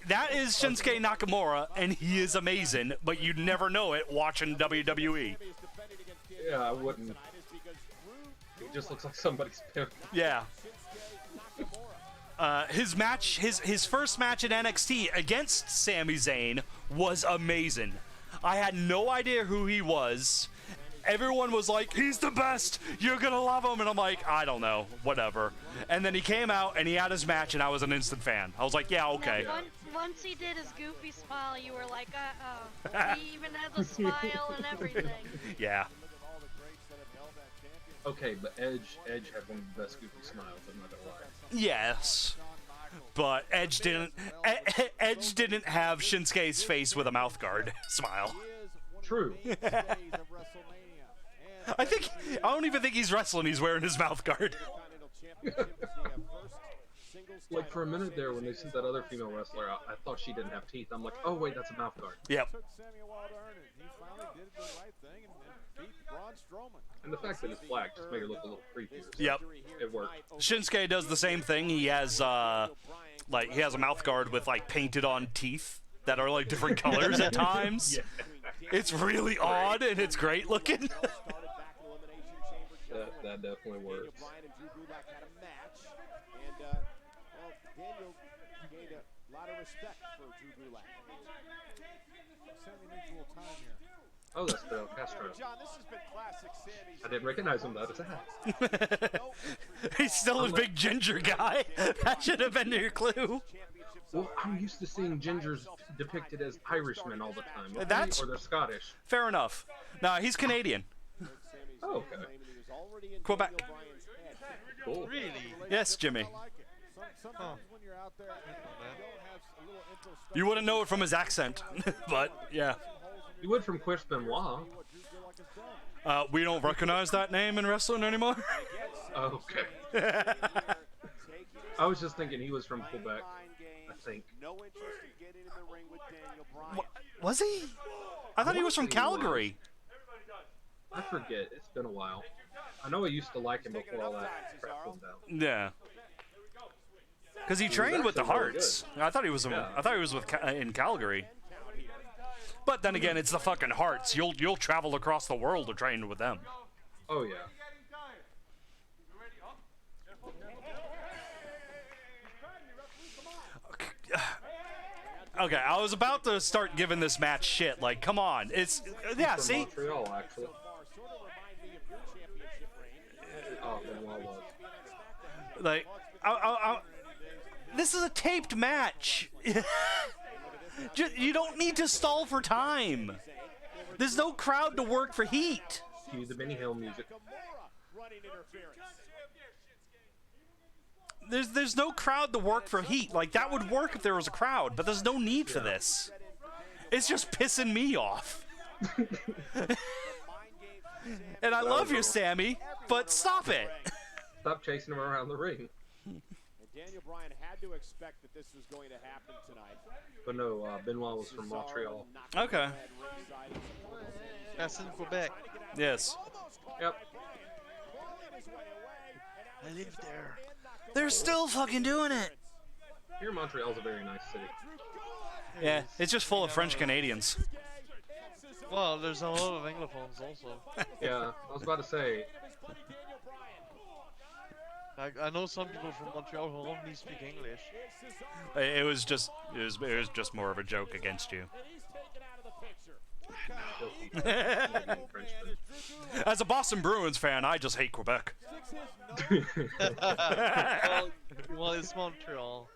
That is Shinsuke Nakamura, and he is amazing, but you'd never know it watching WWE. Yeah, I wouldn't. He just looks like somebody's pimp. Yeah. His first match at NXT against Sami Zayn was amazing. I had no idea who he was. Everyone was like, he's the best, you're gonna love him, and I'm like, I don't know, whatever. And then he came out and he had his match, and I was an instant fan. I was like, yeah, okay. Once he did his goofy smile, you were like, he even has a smile and everything. Yeah. Okay, but Edge had one of the best goofy smiles, I'm not gonna lie. Yes, but Edge didn't have Shinsuke's face with a mouthguard smile. True. I don't even think he's wrestling. He's wearing his mouthguard. Like for a minute there, when they sent that other female wrestler out, I thought she didn't have teeth. I'm like, oh wait, that's a mouthguard. Yep. And the fact that it's black just made it look a little creepier. So Yep. It worked. Shinsuke does the same thing. He has he has a mouthguard with like painted on teeth that are like different colors at times. Yeah. It's really odd and it's great looking. That definitely works. Daniel gained a lot of respect for Drew Gulak. Oh, that's Fidel Castro. John, this has been classic Sammy. I didn't recognize him. That is that. He's still a big ginger guy. That should have been your clue. Well, I'm used to seeing gingers depicted as Irishmen all the time. Okay? Or they're Scottish. Fair enough. No, he's Canadian. Oh, okay. Quebec. Cool. Really? Yes, Jimmy. Sometimes when you're out there, you don't have a little intro stuff. You wouldn't know it from his accent, but yeah. You would from Chris Benoit. We don't recognize that name in wrestling anymore. Okay. I was just thinking he was from Quebec, I think. Was he? I thought he was from Calgary. I forget. It's been a while. I know I used to like him before all that crap was down. Yeah. Because he trained with the Hearts. I thought he was. I thought he was in Calgary. But then again, it's the fucking Hearts. You'll travel across the world to train with them. Oh yeah. Okay, I was about to start giving this match shit. Like, come on, it's see. Montreal, actually. Oh, Benoit was. Like, this is a taped match. You don't need to stall for time. There's no crowd to work for heat. Cue the Benny Hill music. there's no crowd to work for heat. Like, that would work if there was a crowd, but there's no need for this. It's just pissing me off. And I love you, Sammy, but stop it. Stop chasing him around the ring. And Daniel Bryan had to expect that this was going to happen tonight. But no, Benoit was from Montreal. Okay. That's in Quebec. Yes. Yep. I live there. They're still fucking doing it. Here, Montreal's a very nice city. Yeah, it's just full of French Canadians. Well, there's a lot of Anglophones also. Yeah, I was about to say. I know some people from Montreal who only speak English. It was just more of a joke against you. As a Boston Bruins fan, I just hate Quebec. well, it's Montreal.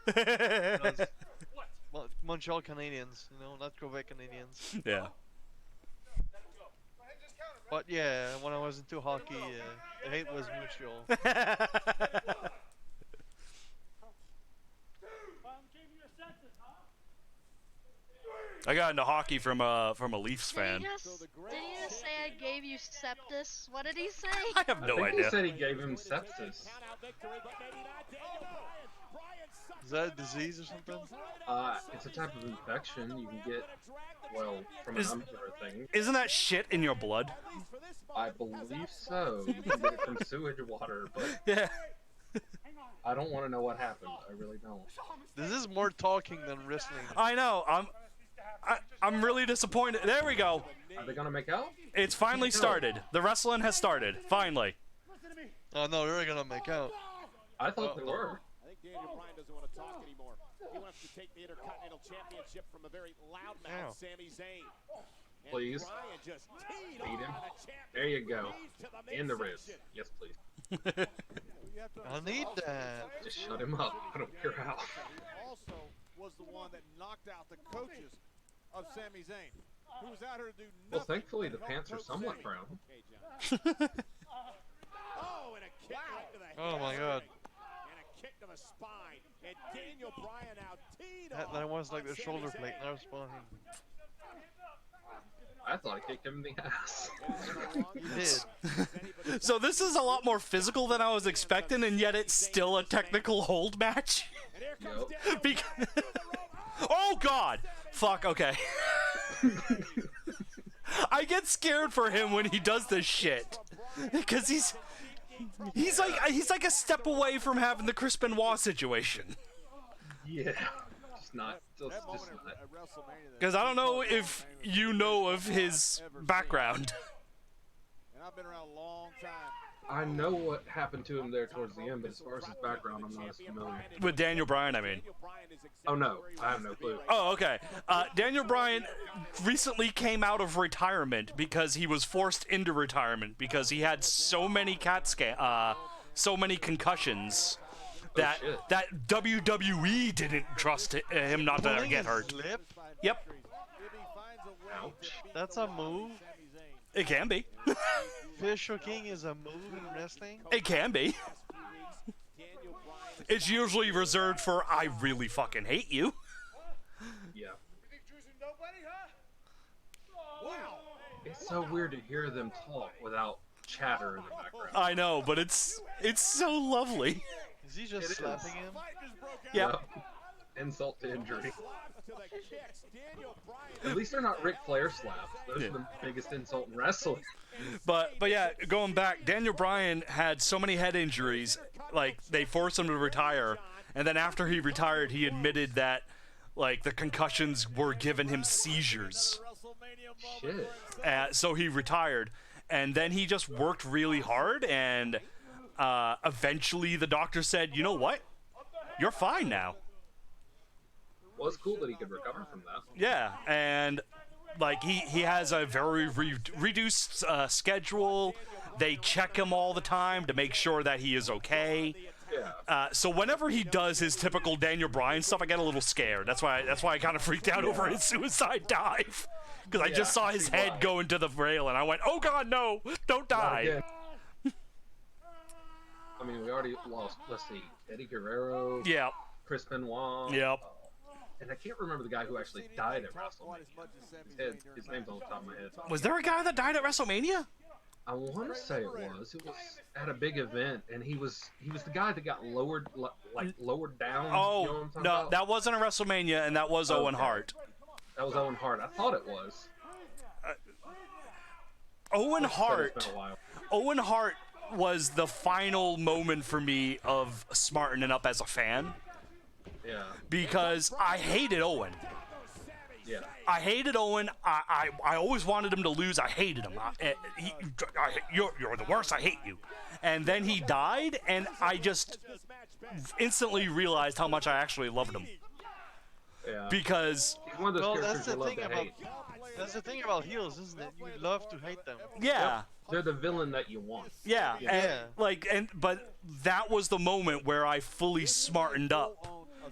Montreal Canadians, not Quebec Canadians. Yeah. But yeah, when I was into hockey, the hate was mutual. I got into hockey from a Leafs fan. Did he just say I gave you sepsis? What did he say? I have no I think idea. He said he gave him sepsis. Is that a disease or something? It's a type of infection you can get, well, from a number of things. Isn't that shit in your blood? I believe so. You can get it from sewage water, but yeah. I don't want to know what happened. I really don't. This is more talking than wrestling. I know. I'm really disappointed. There we go. Are they gonna make out? It's finally started. The wrestling has started. Finally. Oh no, they're gonna make out. I thought they were. I think Daniel Bryan doesn't want to talk anymore. He wants to take the Intercontinental Championship from a very loudmouth Sami Zayn. And Please. Bryan just teed Beat him. off on a champion. There you go. Leads to the In the ribs. midsection. Yes, please. I need that. Just shut him up. I don't care how. Also was the one that knocked out the coaches of Sami Zayn, who was out here to do nothing. Well, thankfully the but pants are help somewhat Sami. brown. Oh, and a kick right to the head. Oh my god. And a kick to the spine. And Daniel Bryan out teed That was like the shoulder plate. Now it's behind. I thought I kicked him in the ass. He did. So this is a lot more physical than I was expecting, and yet it's still a technical hold match. Oh God! Fuck. Okay. I get scared for him when he does this shit, because he's like a step away from having the Chris Benoit situation. Yeah. Just not. Just not. Because I don't know if you know of his background. And I've been around a long time. I know what happened to him there towards the end, but as far as his background, I'm not as familiar. With Daniel Bryan, I mean. Oh no, I have no clue. Oh, okay. Daniel Bryan recently came out of retirement because he was forced into retirement because he had so many so many concussions that WWE didn't trust him not to get hurt. Yep. Ouch. That's a move. It can be. Fish hooking is a move in wrestling. It can be. It's usually reserved for I really fucking hate you. Yeah. It's so weird to hear them talk without chatter in the background. I know, but it's so lovely. Is he just slapping him? Yep. Insult to injury. At least they're not Ric Flair slaps. Those are the biggest insult in wrestling. But yeah, going back, Daniel Bryan had so many head injuries, like they forced him to retire, and then after he retired, he admitted that like the concussions were giving him seizures. Shit. So he retired, and then he just worked really hard, and eventually the doctor said, "You know what? You're fine now." Well, it's cool that he could recover from that. Yeah, and like he has a very reduced schedule. They check him all the time to make sure that he is okay. Yeah. So whenever he does his typical Daniel Bryan stuff, I get a little scared. That's why I kind of freaked out over his suicide dive, because I just saw his head go into the rail and I went, "Oh God, no! Don't die!" I I mean, we already lost. Let's see, Eddie Guerrero. Yeah. Chris Benoit. Yep. And I can't remember the guy who actually died at WrestleMania. His name's on the top of my head. Was there a guy that died at WrestleMania? I want to say it was. It was at a big event, and he was the guy that got lowered down. Oh, you know what I'm talking no, about? that wasn't a WrestleMania, and that was Owen Hart. That was Owen Hart. I thought it was. Owen It's Hart. been a while. Owen Hart was the final moment for me of smartening up as a fan. Yeah. Because I hated Owen. Yeah. I hated Owen. I always wanted him to lose. I hated him. You're the worst. I hate you. And then he died, and I just instantly realized how much I actually loved him. Yeah. Because he's one of those characters you love to hate. That's the thing about heels, isn't it? You love to hate them. Yeah. Yep. They're the villain that you want. Yeah. But that was the moment where I fully smartened up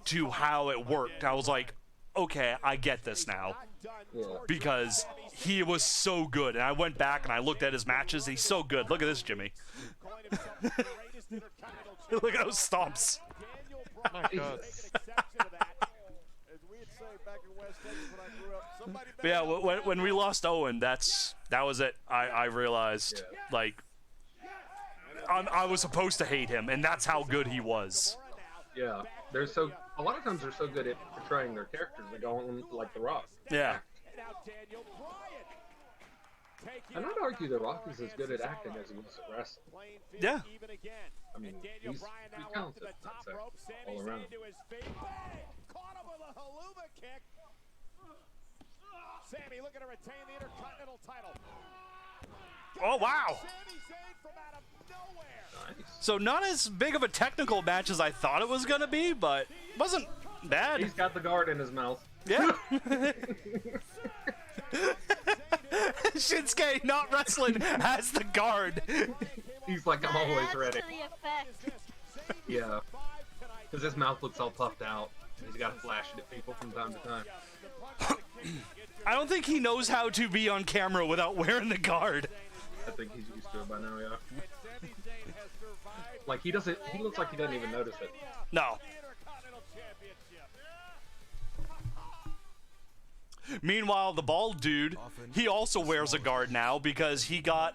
to how it worked. I was like, okay, I get this now. Yeah. Because he was so good. And I went back and I looked at his matches. He's so good. Look at this, Jimmy. Look at those stomps. My God. But yeah, when we lost Owen, that was it. I realized, like, I was supposed to hate him, and that's how good he was. Yeah. A lot of times they're so good at portraying their characters. They go on like The Rock. Yeah. And I'd argue The Rock is as good at acting as he is at wrestling. Yeah. I mean, he's talented, I'd say, all around. Sammy looking to retain the Intercontinental title. Oh, wow. Sami Zayn from out of nowhere. Nice. So not as big of a technical match as I thought it was going to be, but it wasn't bad. He's got the guard in his mouth. Yeah. Shinsuke not wrestling has the guard. He's like, I'm always Adds ready. to the effect. Yeah. Because his mouth looks all puffed out. And he's got to flash it at people from time to time. I don't think he knows how to be on camera without wearing the guard. I think he's used to it by now, yeah. Like, he looks like he doesn't even notice it. No. Meanwhile, the bald dude, he also wears a guard now because he got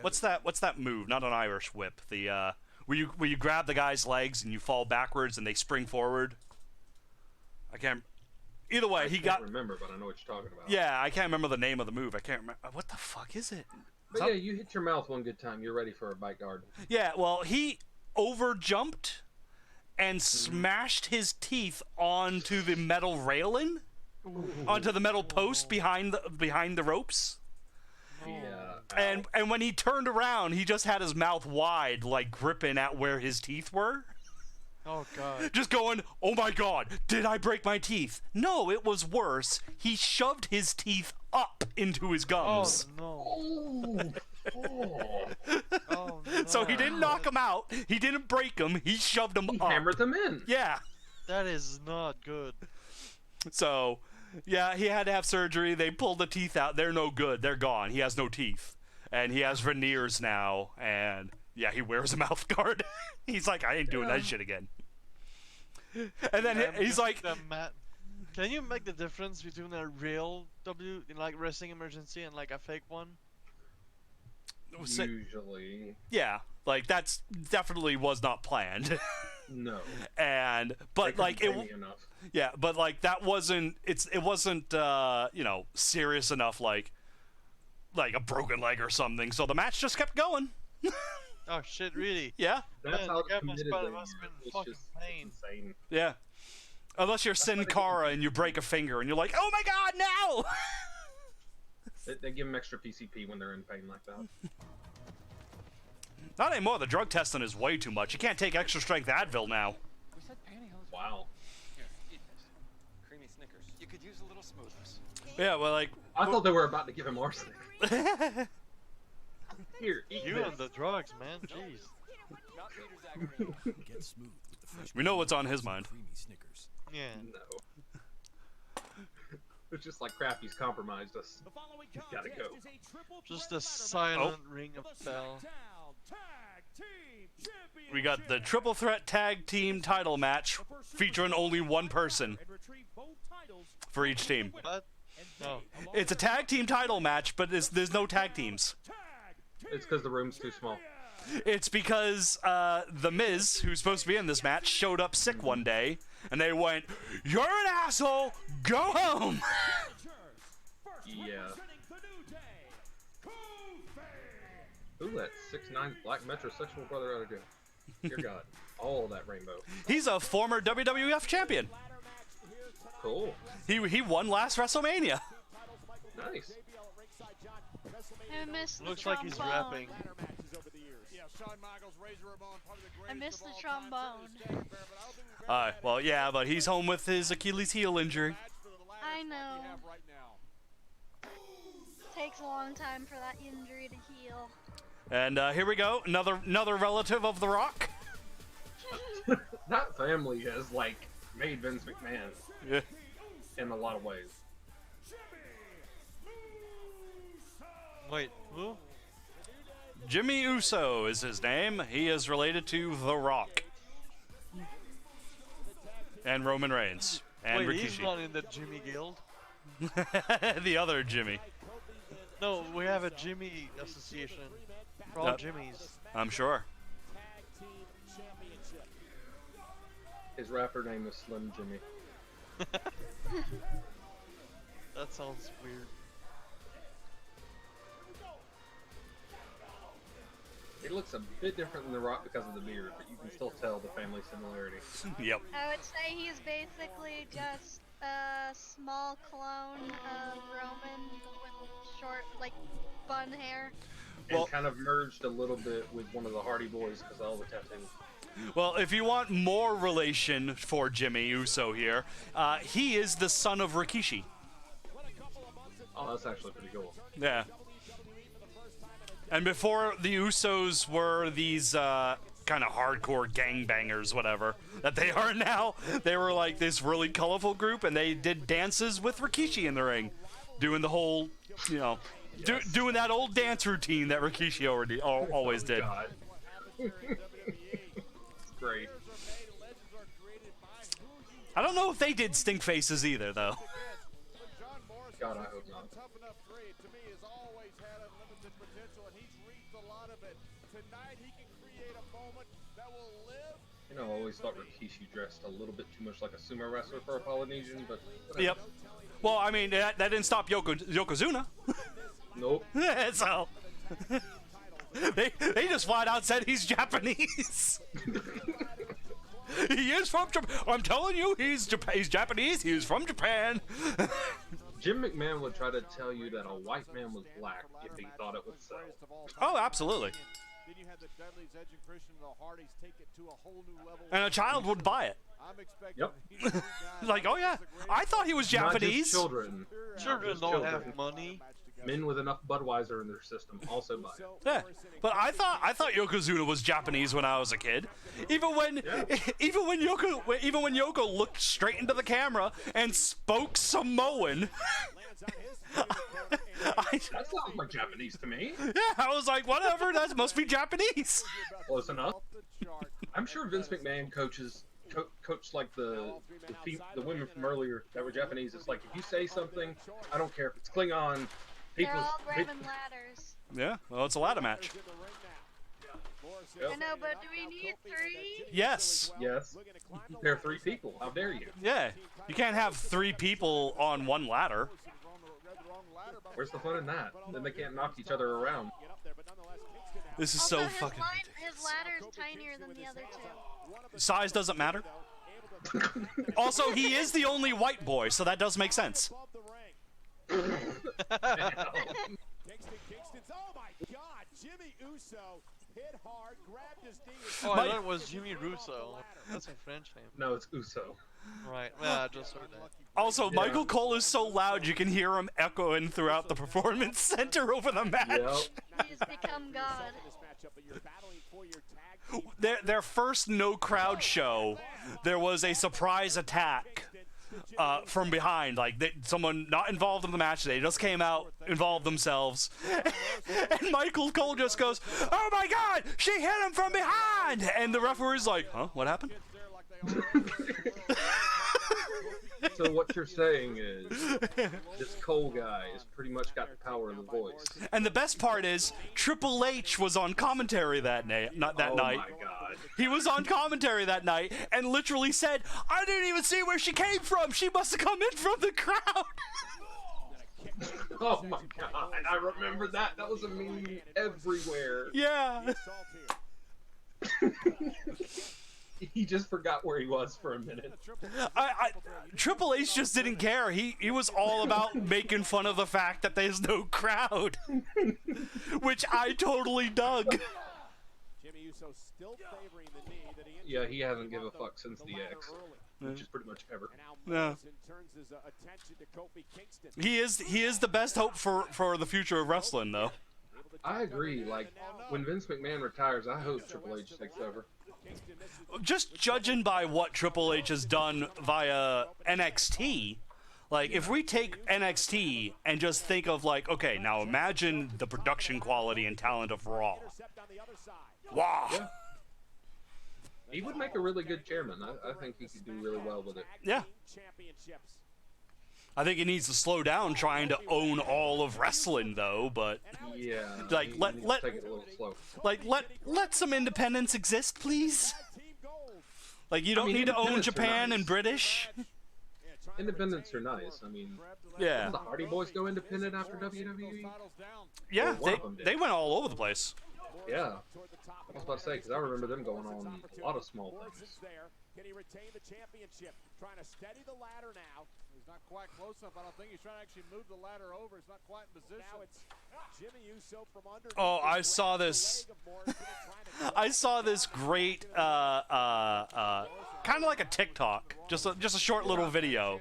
what's that move? Not an Irish whip. The where you grab the guy's legs and you fall backwards and they spring forward. I can't. Either way, he got. I can't remember, but I know what you're talking about. Yeah, I can't remember the name of the move. I can't remember. What the fuck is it? But yeah, you hit your mouth one good time, you're ready for a bite guard. Yeah, well, he overjumped and smashed his teeth onto the metal railing, onto the metal post behind the ropes. Yeah. And when he turned around, he just had his mouth wide, like gripping at where his teeth were. Oh, God. Just going, oh my God, did I break my teeth? No, it was worse. He shoved his teeth up into his gums. Oh, no. Oh, no. So he didn't knock him out. He didn't break him. He shoved him up. Hammered them in. Yeah. That is not good. So, yeah, he had to have surgery. They pulled the teeth out. They're no good. They're gone. He has no teeth. And he has veneers now. And, yeah, he wears a mouth guard. He's like, I ain't doing that shit again. And then he's like... Can you make the difference between a real wrestling emergency and like a fake one? Usually. Yeah, like that's definitely was not planned. No. But like it. Enough. Yeah, but like that wasn't. It wasn't serious enough like a broken leg or something. So the match just kept going. Oh shit! Really? Yeah. That's how the guy committed must they have been It's fucking just pain. insane. Yeah. Unless you're Sin Cara and you break a finger and you're like, oh my God, no! They give them extra PCP when they're in pain like that. Not anymore. The drug testing is way too much. You can't take extra strength Advil now. Wow. Here, eat this. Creamy Snickers. You could use a little smoothness. Yeah, well, like... I thought they were about to give him arsenic. Here, eat You this. and the drugs, man. Jeez. Get smooth with the fresh We know what's on his mind. creamy Snickers. Yeah. No. It's just like crap, he's compromised us. He's gotta go. Just a silent ring of bell. We got the triple threat tag team title match featuring only one person for each team. What? No. It's a tag team title match, but there's no tag teams. It's because the room's too small. It's because The Miz, who's supposed to be in this match, showed up sick one day, and they went, "You're an asshole, go home!" Yeah. Ooh, that 6'9" black metrosexual brother out of jail. Dear God. All that rainbow. He's a former WWF champion. Cool. He won last WrestleMania. Nice. I missed Looks the like he's trombone. rapping. I missed the trombone. Well, yeah, but he's home with his Achilles heel injury. I know. Takes a long time for that injury to heal. And here we go, another relative of The Rock. That family has, like, made Vince McMahon. Yeah. In a lot of ways. Wait, who? Jimmy Uso is his name. He is related to The Rock. And Roman Reigns. And Wait, he's Rikishi. not in the Jimmy Guild? The other Jimmy. No, we have a Jimmy association for all Jimmys. I'm sure. His rapper name is Slim Jimmy. That sounds weird. It looks a bit different than The Rock because of the beard, but you can still tell the family similarity. Yep. I would say he's basically just a small clone of Roman with short, like, bun hair. And kind of merged a little bit with one of the Hardy Boys because of all the tattoos. Well, if you want more relation for Jimmy Uso here, he is the son of Rikishi. Oh, that's actually pretty cool. Yeah. And before the Usos were these kind of hardcore gangbangers, whatever, that they are now, they were like this really colorful group, and they did dances with Rikishi in the ring, doing the whole, you know, doing that old dance routine that Rikishi always did. God. Great. I don't know if they did stink faces either, though. God, I hope not. You know, I always thought Rikishi dressed a little bit too much like a sumo wrestler for a Polynesian, but whatever. Yep. Well, I mean, that didn't stop Yokozuna. Nope. So they just flat out said he's Japanese. He is from Japan. I'm telling you, he's Japanese. He's from Japan. Jim McMahon would try to tell you that a white man was black if he thought it would sell. Oh, absolutely. Then you have the Dudleys, Edge and Christian, and the Hardys take it to a whole new level. And a child would buy it. I'm expecting Yep. Like, oh yeah, I thought he was Not Japanese. just children. Children don't have money. Men with enough Budweiser in their system also buy it. Yeah, but I thought Yokozuna was Japanese when I was a kid. Even when Yoko looked straight into the camera and spoke Samoan. That sounds like Japanese to me. Yeah, I was like, whatever, that must be Japanese. Close enough. I'm sure Vince McMahon coached like the women from earlier that were Japanese. It's like, if you say something, I don't care if it's Klingon. They're all grabbing ladders. Yeah, well, it's a ladder match. I know, but do we need 3? Yes. Yes. There are 3 people. How dare you? Yeah, you can't have 3 people on one ladder. Where's the fun in that? Then they can't knock each other around. This is Also, so fucking. his ladder is tinier than the other 2. Size doesn't matter. Also, he is the only white boy, so that does make sense. Kingston's, oh my God, Jimmy Uso hit hard, grabbed his knee. Oh, I thought it was Jimmy Russo. That's a French name. No, it's Uso. Right. Yeah, I just heard that. Also, Michael Cole is so loud you can hear him echoing throughout the performance center over the match. Yep. He's become God. Their first no crowd show, there was a surprise attack from behind, like someone not involved in the match. They just came out, involved themselves, and Michael Cole just goes, "Oh my God, she hit him from behind!" And the referee's like, "Huh? What happened?" So what you're saying is this Cole guy has pretty much got the power of the voice. And the best part is Triple H was on commentary that night. Oh my God. He was on commentary that night and literally said, "I didn't even see where she came from. She must have come in from the crowd." Oh my God, I remember that. That was a meme everywhere. Yeah. He just forgot where he was for a minute. Triple H just didn't care. He was all about making fun of the fact that there's no crowd, which I totally dug. Yeah, he hasn't given a fuck since the X, which is pretty much ever. Yeah. He is the best hope for the future of wrestling, though. I agree. Like, when Vince McMahon retires, I hope Triple H takes over. Just judging by what Triple H has done via NXT, like, if we take NXT and just think of, like, okay, now imagine the production quality and talent of Raw. Wow. Yeah. He would make a really good chairman. I think he could do really well with it. Yeah. I think he needs to slow down trying to own all of wrestling, though. But yeah, like let take it a little slow. Like let some independence exist, please. Like you don't need to own Japan and British. Independents are nice. I mean, yeah. Did the Hardy Boys go independent after WWE? Yeah, they went all over the place. Yeah, I was about to say, because I remember them going on a lot of small things. Can he retain the championship? Trying to steady the ladder now. He's not quite close enough. I don't think he's trying to actually move the ladder over. He's not quite in position. Now it's Jimmy Uso from under. Oh, I saw this. I saw this great, kind of like a TikTok, just a short little video,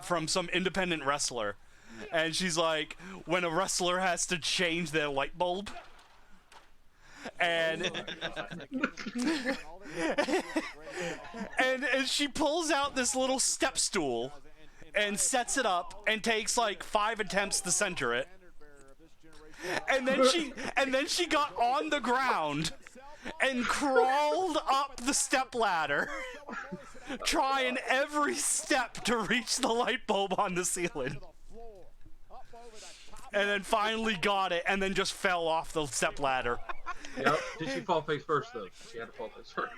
from some independent wrestler, and she's like, when a wrestler has to change their light bulb. And and she pulls out this little step stool and sets it up and takes like 5 attempts to center it. And then she got on the ground and crawled up the step ladder, trying every step to reach the light bulb on the ceiling. And then finally got it, and then just fell off the step ladder. Yep. Did she fall face first though? She had to fall face first.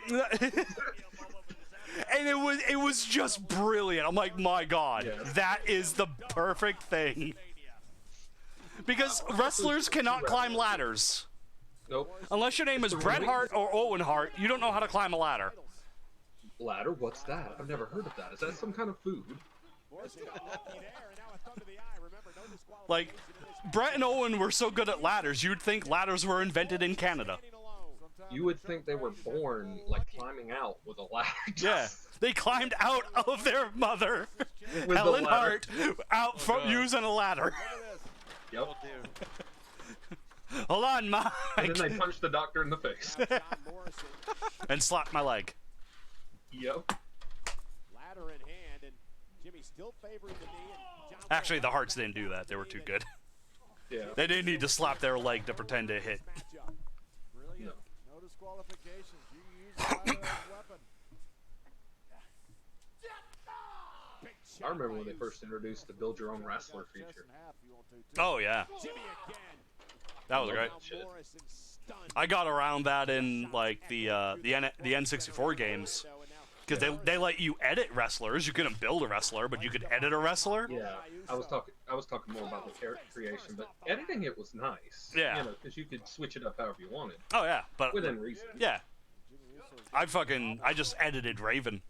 And it was just brilliant. I'm like, my God, that is the perfect thing. Because wrestlers cannot climb ladders. Nope. Unless your name is Bret Hart or Owen Hart, you don't know how to climb a ladder. Ladder? What's that? I've never heard of that. Is that some kind of food? Like, Bret and Owen were so good at ladders, you'd think ladders were invented in Canada. You would think they were born, like, climbing out with a ladder. Yeah, they climbed out of their mother, With Helen the ladder. Hart, out from using a ladder. Yep. Hold on, Mike. And then they punched the doctor in the face. And slapped my leg. Yep. Ladder in hand, and Jimmy still favoring the knee. Actually, the Harts didn't do that. They were too good. Yeah. They didn't need to slap their leg to pretend to hit. Brilliant. No disqualifications. You can use the ladder as a weapon. I remember when they first introduced the build your own wrestler feature. Oh yeah. That was great. I got around that in like the N64 games, because they let you edit wrestlers. You couldn't build a wrestler, but you could edit a wrestler. Yeah, I was talking more about the character creation, but editing it was nice. Yeah. You know, because you could switch it up however you wanted. Oh yeah, but within reason. Yeah. I just edited Raven.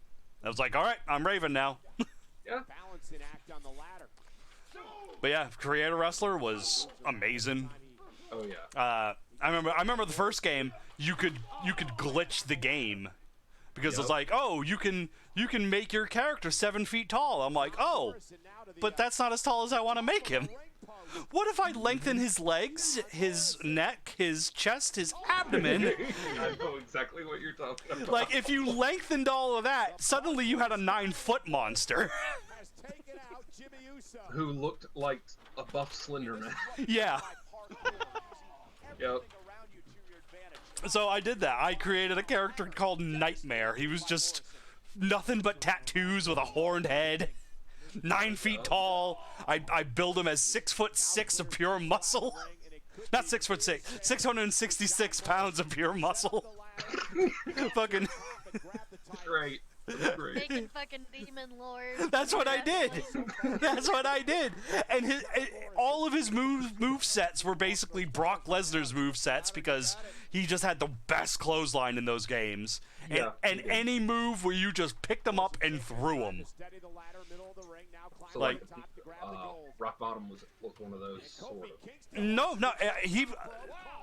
I was like, all right, I'm Raven now. Yeah. Balancing act on the ladder. But yeah, Creator Wrestler was amazing. Oh yeah. I remember the first game. You could glitch the game because it's like, oh, you can make your character 7 feet tall. I'm like, oh, but that's not as tall as I want to make him. What if I lengthen his legs, his neck, his chest, his abdomen? I know exactly what you're talking about. Like, if you lengthened all of that, suddenly you had a 9-foot monster. Who looked like a buff Slender Man. Yeah. Yep. So I did that. I created a character called Nightmare. He was just nothing but tattoos with a horned head. 9 feet tall. I build him as 6'6" of pure muscle. Not 6'6", 666 pounds of pure muscle. Fucking. Great. Making fucking demon lord. That's what I did. That's what I did. And all of his move sets were basically Brock Lesnar's move sets because he just had the best clothesline in those games. And any move where you just picked him up and threw him. So like Rock Bottom was one of those sort of. No,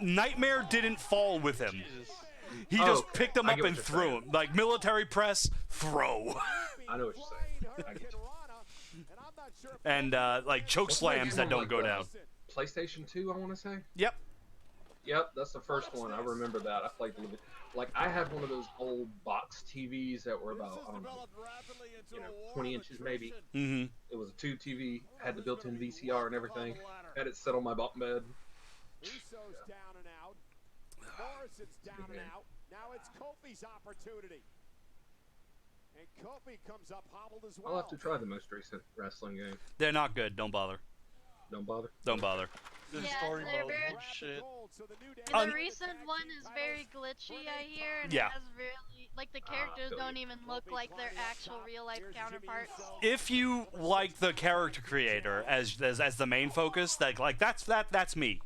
Nightmare didn't fall with him. He just picked him up and threw him. Like military press, throw. I know what you're saying. I get you. And like choke slams that don't go down. PlayStation 2, I want to say. Yep. Yep, that's the first one. I remember that. I played a little bit. Like, I had one of those old box TVs that were about, I don't know, 20 inches maybe. Mm-hmm. It was a tube TV, had the built-in VCR and everything. Had it set on my bunk bed. Uso's down and out. Morrison's down and out. Now it's Kofi's opportunity. And Kofi comes up hobbled as well. I'll have to try the most recent wrestling game. They're not good. Don't bother. Don't bother? Don't bother. The Yeah, story they're mode very- and shit. The recent one is very glitchy, I hear, and Yeah. it has really, like, the characters don't even look like their actual real-life counterparts. If you like the character creator as the main focus, that's me.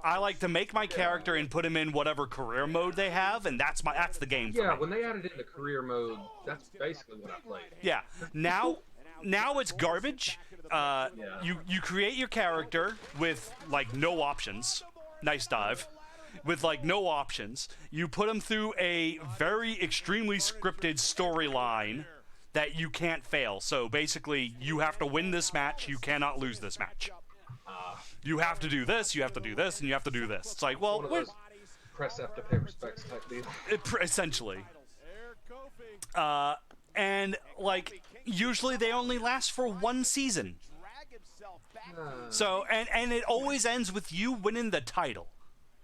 I like to make my character and put him in whatever career mode they have, and that's the game for me. Yeah, when they added in the career mode, that's basically what I played. Yeah. Now it's garbage. You create your character with like no options. Nice dive. With like no options. You put them through a very extremely scripted storyline that you can't fail. So basically, you have to win this match. You cannot lose this match. You have to do this. You have to do this, and you have to do this. It's like, well, One of those press after pay respects type deal. Essentially. And like usually they only last for one season. So and it always ends with you winning the title.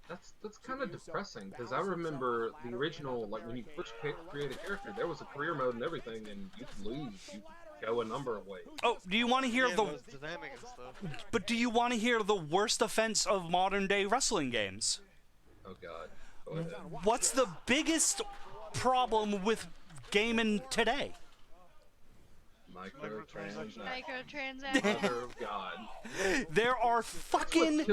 That's kind of depressing because I remember the original, like when you first create a character, there was a career mode and everything, and you could lose. You could go a number of ways. Oh, do you want to hear Dynamic and stuff. But do you want to hear the worst offense of modern day wrestling games? Oh God. Go ahead. What's the biggest problem with gaming today? Microtransactions. Microtransactions. Oh God. There are fucking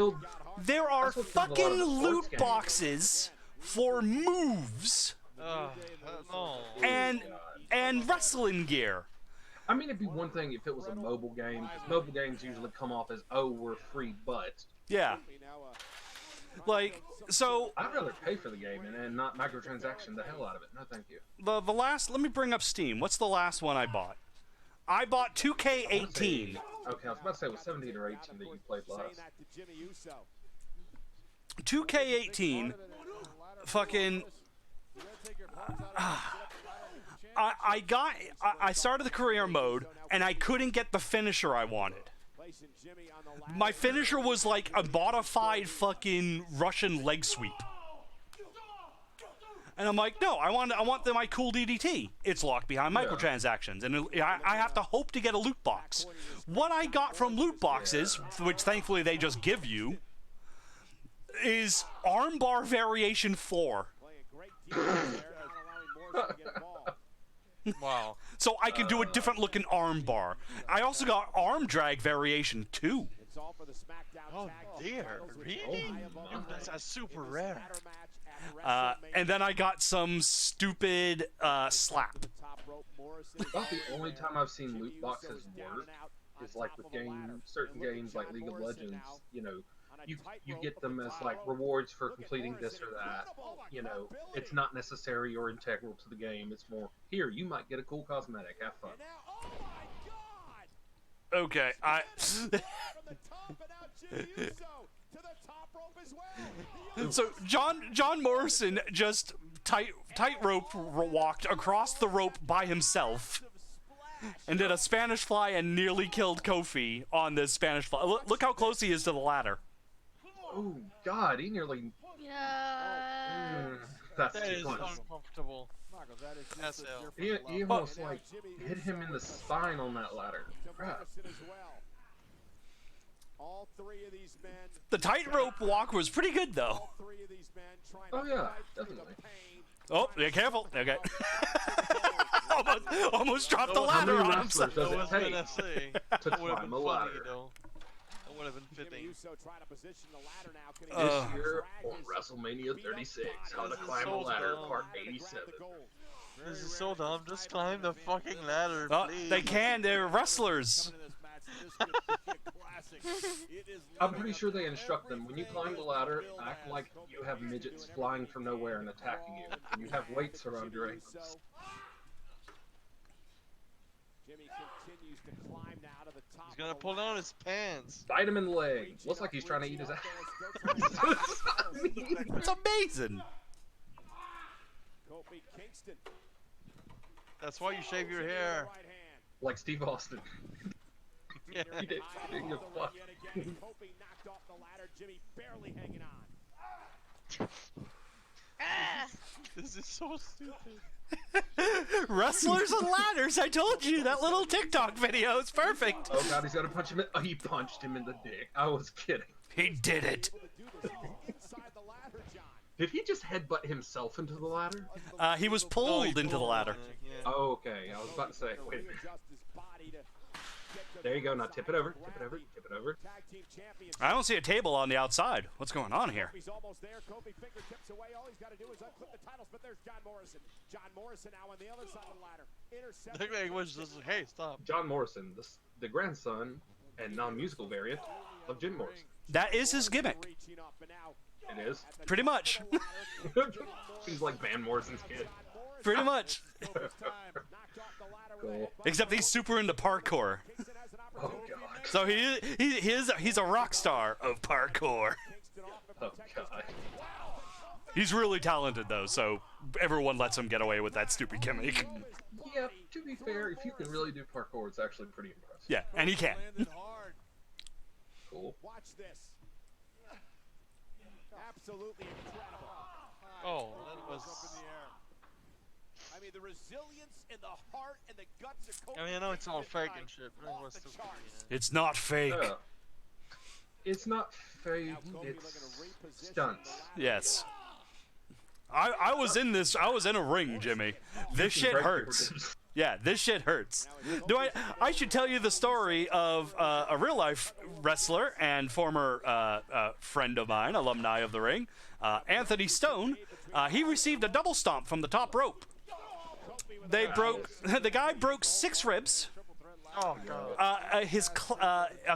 loot boxes for moves No. and wrestling gear. I mean, it'd be one thing if it was a mobile game, because mobile games usually come off as, oh, we're free, but. Yeah. Like, so. I'd rather pay for the game and not microtransaction the hell out of it. No, thank you. The last, let me bring up Steam. What's the last one I bought? I bought 2K18. Okay, I was about to say it was 17 or 18 that you played last. 2K18. Fucking. I started the career mode and I couldn't get the finisher I wanted. My finisher was like a modified fucking Russian leg sweep. And I'm like, no, I want my cool DDT. It's locked behind microtransactions, and I have to hope to get a loot box. What I got from loot boxes, which thankfully they just give you, is armbar variation 4. Wow. So I can do a different looking armbar. I also got arm drag variation 2. Oh dear, really? That's super rare. And then I got some stupid slap. About the only time I've seen loot boxes work is like with certain games like League of Legends. You know, you get them as like rewards for completing this or that. You know, it's not necessary or integral to the game. It's more here. You might get a cool cosmetic. Have fun. Okay, So John Morrison just tightrope walked across the rope by himself and did a Spanish fly and nearly killed Kofi on this Spanish fly. Look how close he is to the ladder. Oh God, he nearly. That's That too is close. uncomfortable. That's hell. He almost like hit him in the spine on that ladder. Crap. All three of these men. The tightrope walk was pretty good though. Oh yeah, definitely. Oh, yeah, careful. Okay. almost dropped the How ladder many on wrestlers himself. does it take to climb a ladder? That would have been fitting. This year on WrestleMania 36, How to Climb a Ladder, Part 87. This is so dumb. Just climb the fucking ladder, Oh, please. they can. They're wrestlers. I'm pretty sure they instruct them, when you climb the ladder, act like you have midgets flying from nowhere and attacking you. And you have weights around your ankles. He's gonna pull down his pants. Bite him in the leg. Looks like he's trying to eat his ass. It's amazing. That's why you shave your hair. Like Steve Austin. Yeah. He didn't give a fuck. This is so stupid. Wrestlers and ladders. I told you that little TikTok video is perfect. Oh God, he's gonna punch him in. Oh, he punched him in the dick. I was kidding. He did it. Did he just headbutt himself into the ladder? He was pulled into the ladder. Oh, okay. I was about to say, wait a minute. There you go. Now tip it over. Tip it over. Tip it over. I don't see a table on the outside. What's going on here? He's almost there. Kofi fingertips away. All he's got to do is unclip the titles. But there's John Morrison. John Morrison now on the other side of the ladder. Intercept. Hey, stop. John Morrison, the grandson and non-musical variant of Jim Morrison. That is his gimmick. It is. Pretty much. He's like Van Morrison's kid. Pretty much. Cool. Except he's super into parkour. Oh God. So he's a rock star of parkour. Oh God. He's really talented though, so everyone lets him get away with that stupid gimmick. Yeah, to be fair, if you can really do parkour, it's actually pretty impressive. Yeah, and he can. Cool. Watch this. Absolutely incredible. Oh, that was. I mean, the resilience and the heart and the guts of Kofi. I mean, I know it's all fake and shit, but it was still pretty, It's not fake. Yeah. It's not fake. It's stunts. Yes. I was in this. I was in a ring, Jimmy. This shit hurts. Yeah, this shit hurts. I should tell you the story of a real life wrestler and former friend of mine, alumni of the ring, Anthony Stone. He received a double stomp from the top rope. The guy broke 6 ribs, a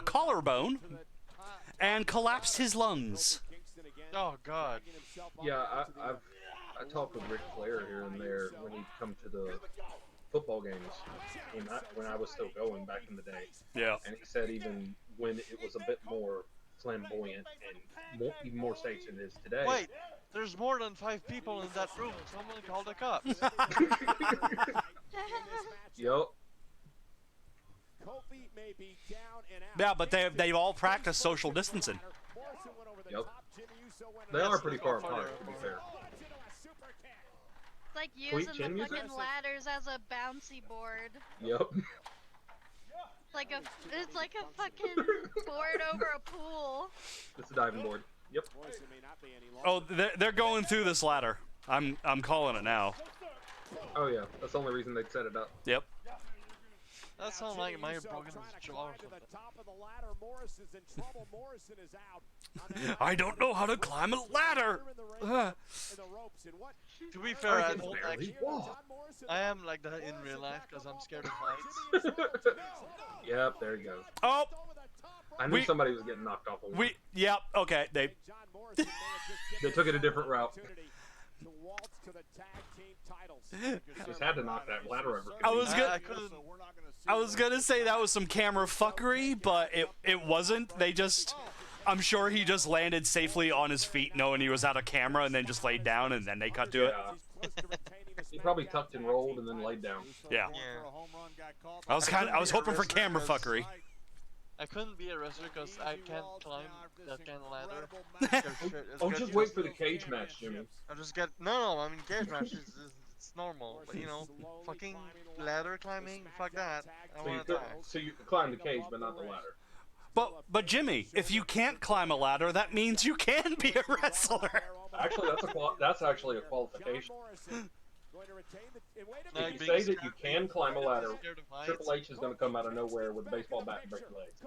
collarbone, and collapsed his lungs. Oh God. Yeah, I talked with Ric Flair here and there when he'd come to the football games when I was still going back in the day. Yeah. And he said even when it was a bit more flamboyant and even more staged than it is today. Wait, there's more than 5 people in that room. Someone called the cops. Yep. Yeah, but they all practice social distancing. Yep. They are pretty far apart, to be fair. It's like Sweet using chin the music? fucking ladders as a bouncy board. Yep. It's like a fucking board over a pool. It's a diving board. Yep. Oh, they're going through this ladder. I'm calling it now. Oh yeah, that's the only reason they set it up. Yep. That sounds like my broken his jaw or something. I don't know how to climb a ladder. To be fair, I don't actually. I am like that in real life because I'm scared of heights. Yep, there you go. Oh! I knew somebody was getting knocked off. Yep. Okay. They took it a different route. Just had to knock that ladder over. I was gonna say that was some camera fuckery, but it wasn't. I'm sure he just landed safely on his feet, knowing he was out of camera, and then just laid down, and then they cut to it. He probably tucked and rolled and then laid down. Yeah. I was hoping for camera fuckery. I couldn't be a wrestler because I can't climb that kind of ladder. Just wait for the cage match, Jimmy. I mean cage match it's normal, but you know, fucking ladder climbing, fuck that. I want to die. So you can climb the cage, but not the ladder. But Jimmy, if you can't climb a ladder, that means you can be a wrestler. Actually, that's actually a qualification. If you say that you can climb a ladder, Triple H is going to come out of nowhere with a baseball bat and break your legs.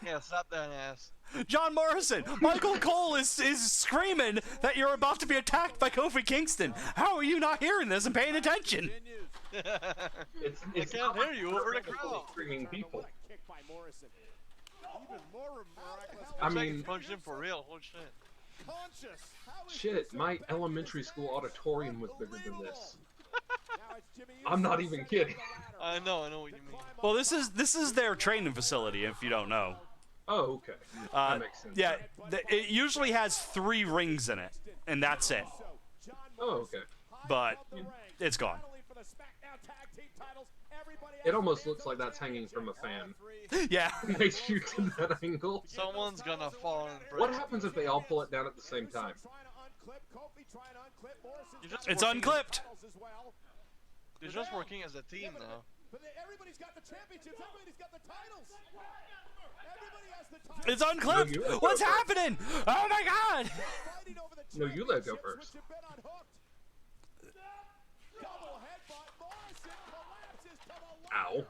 Yeah, slap that ass. John Morrison, Michael Cole is screaming that you're about to be attacked by Kofi Kingston. How are you not hearing this and paying attention? I can't hear you over the crowd. Screaming people. I mean, punch him for real. Holy shit. Shit, my elementary school auditorium was bigger than this. I'm not even kidding. I know what you mean. Well, this is their training facility, if you don't know. Oh, okay. That makes sense. Yeah, it usually has 3 rings in it, and that's it. Oh, okay. But it's gone. It almost looks like that's hanging from a fan. Yeah. They shoot to that angle. Someone's gonna fall and break. What happens if they all pull it down at the same time? It's unclipped. They're just working as a team now. Everybody's got the championships. Everybody's got the titles. It's unclipped. What's happening? Oh my God! No, you let go first. Ow.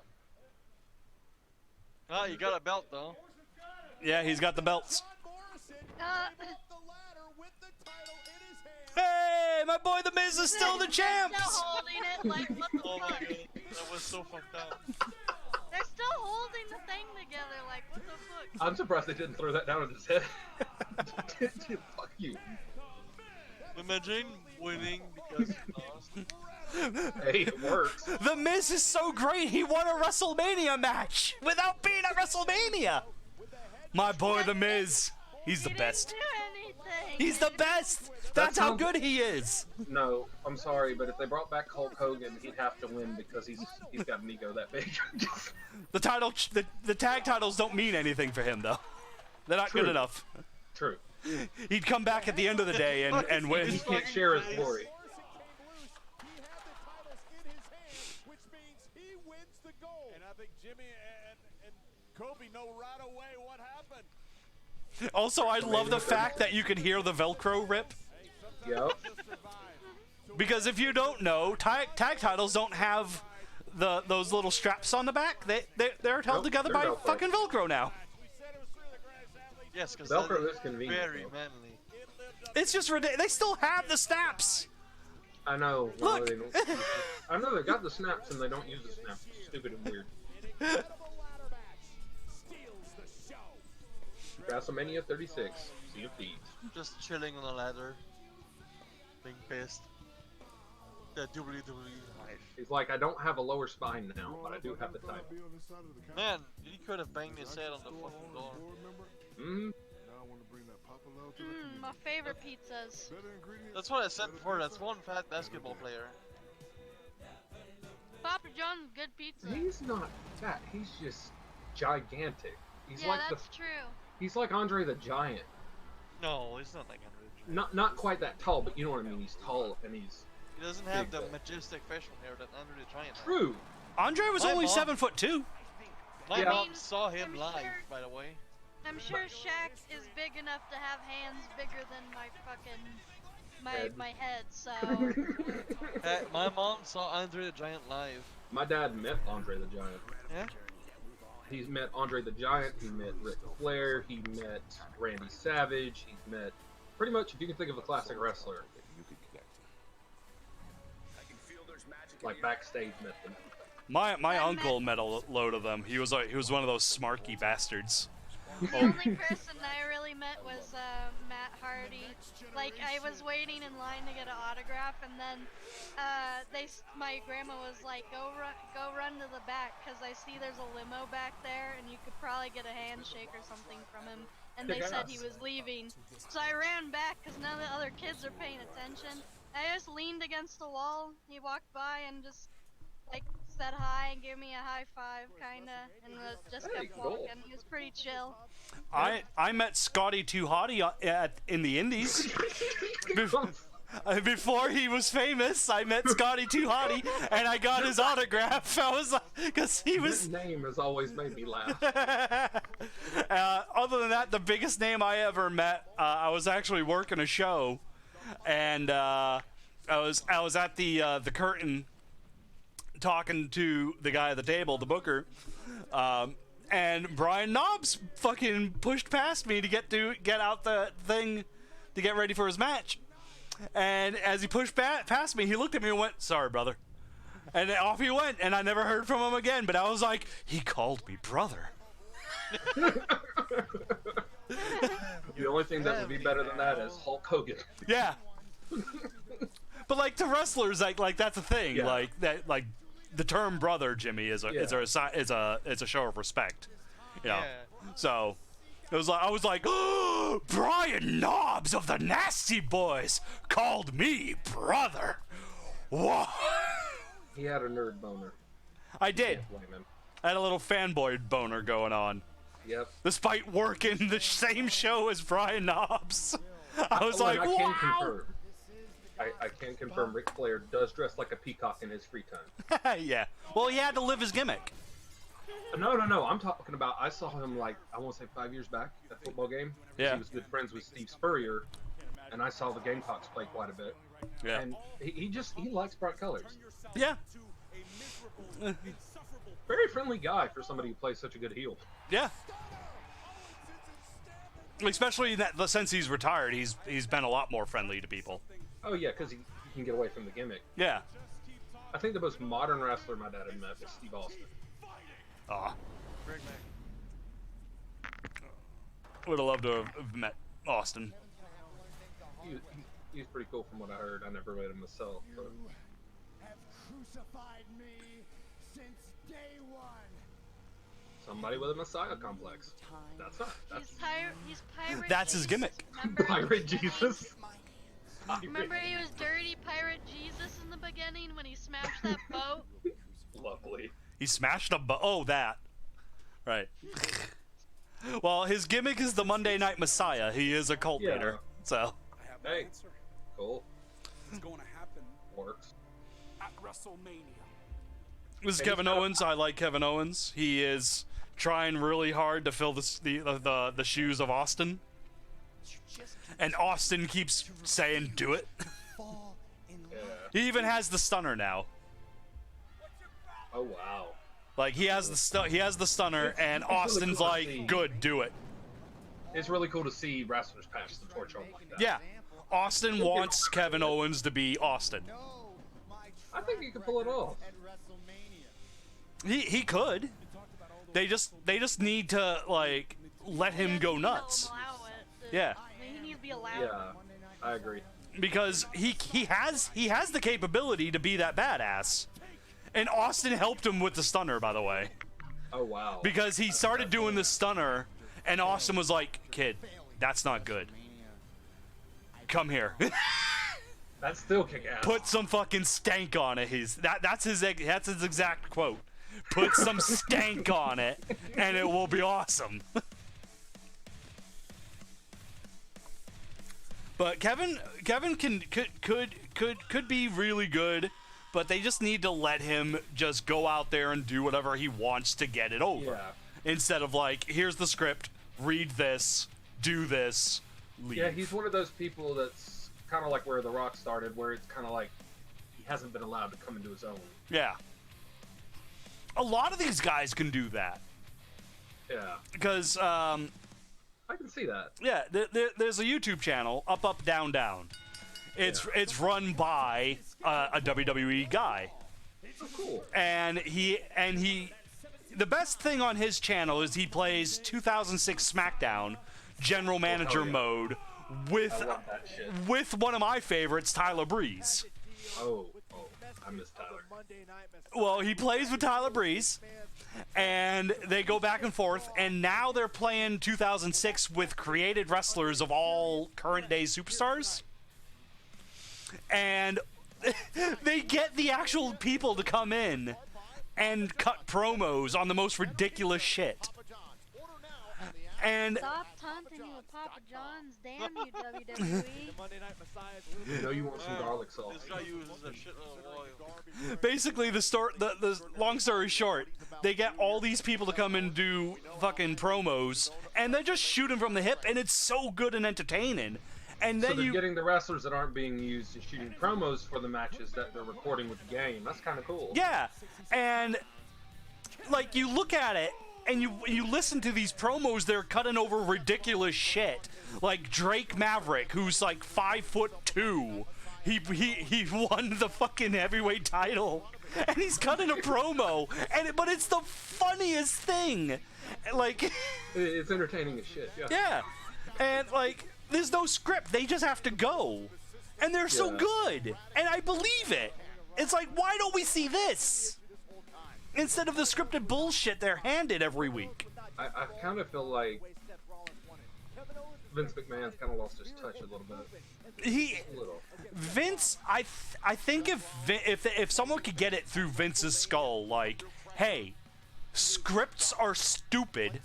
Ah, you got a belt though. Yeah, he's got the belts. Hey, my boy The Miz is still the champ. They're still holding it. Like, what the Oh my fuck? god, that was so fucked up. They're still holding the thing together. Like, what the fuck? I'm surprised they didn't throw that down at his head. Fuck you. Imagine winning because he lost. Hey, it works. The Miz is so great, he won a WrestleMania match without being at WrestleMania. My boy The Miz, he's the best. He's the best. That's how good he is. No, I'm sorry, but if they brought back Hulk Hogan, he'd have to win because he's got an ego that big. The tag titles don't mean anything for him though. They're not good enough. True. He'd come back at the end of the day and win. He can't share his glory. And I think Jimmy and Kobe know right away what happened. Also, I love the fact that you can hear the Velcro rip. Yep. Because if you don't know, tag titles don't have those little straps on the back. They're held together by Velcro. fucking Velcro now. Yes, because Velcro is convenient. Very though. manly. It's just ridiculous. They still have the snaps. I know. Look. They don't, I know they got the snaps and they don't use the snaps. It's stupid and weird. WrestleMania 36. Sea of Thieves. Just chilling on a ladder. Being pissed. The WWE life. He's like, I don't have a lower spine now, but I do have the title. Man, he could have banged his head on the fucking door. My favorite pizzas. That's what I said before. That's one fat basketball player. Papa John's good pizza. He's not fat. He's just gigantic. He's Yeah, like that's true. He's like Andre the Giant. No, he's not like Andre. Not quite that tall, but you know what I mean. He's tall and he's. He doesn't have the majestic facial hair that Andre the Giant has. True. Andre was only 7'2". My mom saw him live, by the way. I'm sure Shaq is big enough to have hands bigger than my fucking my head. So. My mom saw Andre the Giant live. My dad met Andre the Giant. Yeah. He's met Andre the Giant. He met Ric Flair. He met Randy Savage. He's met pretty much, if you can think of a classic wrestler. Like backstage met them. My uncle met a load of them. He was one of those smarky bastards. The only person I really met was Matt Hardy. Like, I was waiting in line to get an autograph, and then my grandma was like, go run to the back, because I see there's a limo back there, and you could probably get a handshake or something from him. And they said he was leaving. So I ran back, because none of the other kids are paying attention. I just leaned against the wall. He walked by and just, like, said hi and gave me a high five, kinda, and just kept walking. He was pretty chill. I met Scotty Too Hottie in the Indies. Before he was famous, I met Scotty Too Hottie, and I got his autograph. I was like, because he was. His name has always made me laugh. Other than that, the biggest name I ever met, I was actually working a show, and I was at the curtain, talking to the guy at the table, the booker, and Brian Knobbs fucking pushed past me to get out the thing to get ready for his match. And as he pushed past me, he looked at me and went, "Sorry, brother." And off he went, and I never heard from him again. But I was like, he called me brother. The only thing that would be better than that is Hulk Hogan. Yeah. But like to wrestlers, like that's a thing. Yeah. Like that, like the term brother, Jimmy, is a show of respect. You know. Yeah. So it was like I was like, oh, Brian Knobbs of the Nasty Boys called me brother. Whoa. He had a nerd boner. I did. Can't blame him. I had a little fanboy boner going on. Yep. Despite working the same show as Brian Knobbs. I was like, wow. I can confirm Ric Flair does dress like a peacock in his free time. Yeah. Well, he had to live his gimmick. No. I'm talking about, I saw him like, I want to say 5 years back at a football game. Yeah. He was good friends with Steve Spurrier, and I saw the Gamecocks play quite a bit. Yeah. And he likes bright colors. Yeah. Very friendly guy for somebody who plays such a good heel. Yeah. Especially since he's retired, he's been a lot more friendly to people. Oh yeah, because he can get away from the gimmick. Yeah. I think the most modern wrestler my dad had met was Steve Austin. Would have loved to have met Austin. He's pretty cool from what I heard. I never met him myself. But... have crucified me since day one. Somebody with a Messiah complex. That's not. He's Pirate That's his gimmick. Pirate Jesus. Remember he was Dirty Pirate Jesus in the beginning when he smashed that boat? Lovely. He smashed a boat. Oh, that. Right. Well, his gimmick is the Monday Night Messiah. He is a cult leader. So. Hey. Cool. It's going to happen. Works. At WrestleMania. This is Kevin Owens. I like Kevin Owens. He is trying really hard to fill the shoes of Austin. And Austin keeps saying, "Do it." He even has the stunner now. Oh wow! Like he has the stunner, and Austin's really cool like, "Good, do it." It's really cool to see wrestlers pass the torch on like that. Yeah, Austin wants Kevin Owens to be Austin. I think he could pull it off. He could. They just need to like let him go nuts. Yeah. He needs to be allowed. Yeah, I agree. Because he has the capability to be that badass, and Austin helped him with the stunner, by the way. Oh wow! Because he started doing the stunner, and Austin was like, "Kid, that's not good. Come here." That's still kick ass. Put some fucking stank on it. That's his exact quote. Put some stank on it, and it will be awesome. But Kevin could be really good, but they just need to let him just go out there and do whatever he wants to get it over. Yeah. Instead of like, here's the script, read this, do this, leave. Yeah, he's one of those people that's kind of like where The Rock started, where it's kind of like he hasn't been allowed to come into his own. Yeah. A lot of these guys can do that. Yeah. Because, I can see that. Yeah, there's a YouTube channel, Up, Up, Down, Down. It's run by a WWE guy. Cool. And he the best thing on his channel is he plays 2006 SmackDown General Manager mode with one of my favorites, Tyler Breeze. Oh, I miss Tyler. Well, he plays with Tyler Breeze, and they go back and forth, and now they're playing 2006 with created wrestlers of all current day superstars. And they get the actual people to come in and cut promos on the most ridiculous shit. And Stop taunting me with Papa John's, damn you, WWE. You know you want some garlic salt. This guy uses a shitload of oil. basically, the long story short, they get all these people to come and do fucking promos, and they just shoot them from the hip, and it's so good and entertaining. And then so they're getting the wrestlers that aren't being used and shooting promos for the matches that they're recording with the game. That's kind of cool. Yeah, and like you look at it and you listen to these promos, they're cutting over ridiculous shit. Like Drake Maverick, who's like 5'2". He won the fucking heavyweight title, and he's cutting a promo, but it's the funniest thing. Like it's entertaining as shit. Yeah. Yeah, and like there's no script; they just have to go, and they're so good, and I believe it. It's like, why don't we see this instead of the scripted bullshit they're handed every week? I kind of feel like Vince McMahon's kind of lost his touch a little bit. Vince, I think if someone could get it through Vince's skull, like, hey, scripts are stupid.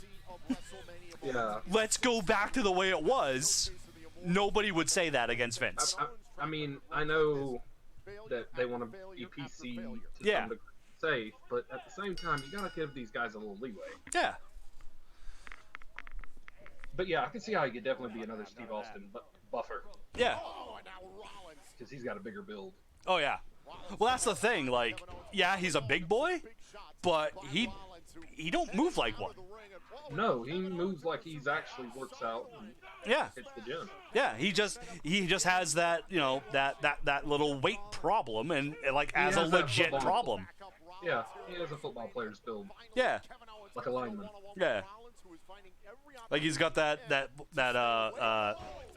Yeah. Let's go back to the way it was. Nobody would say that against Vince. I mean, I know that they want to be PC to some degree safe, but at the same time, you gotta give these guys a little leeway. Yeah. But yeah, I can see how he could definitely be another Steve Austin, but buffer. Yeah. Because he's got a bigger build. Oh yeah. Well, that's the thing. Like, yeah, he's a big boy, but he don't move like one. No, he moves like he's actually works out. And hits the gym. Yeah, he just has that, you know, that little weight problem, and like He as a has that legit football- problem. Yeah, he has a football player's build. Yeah. Like a lineman. Yeah. Like he's got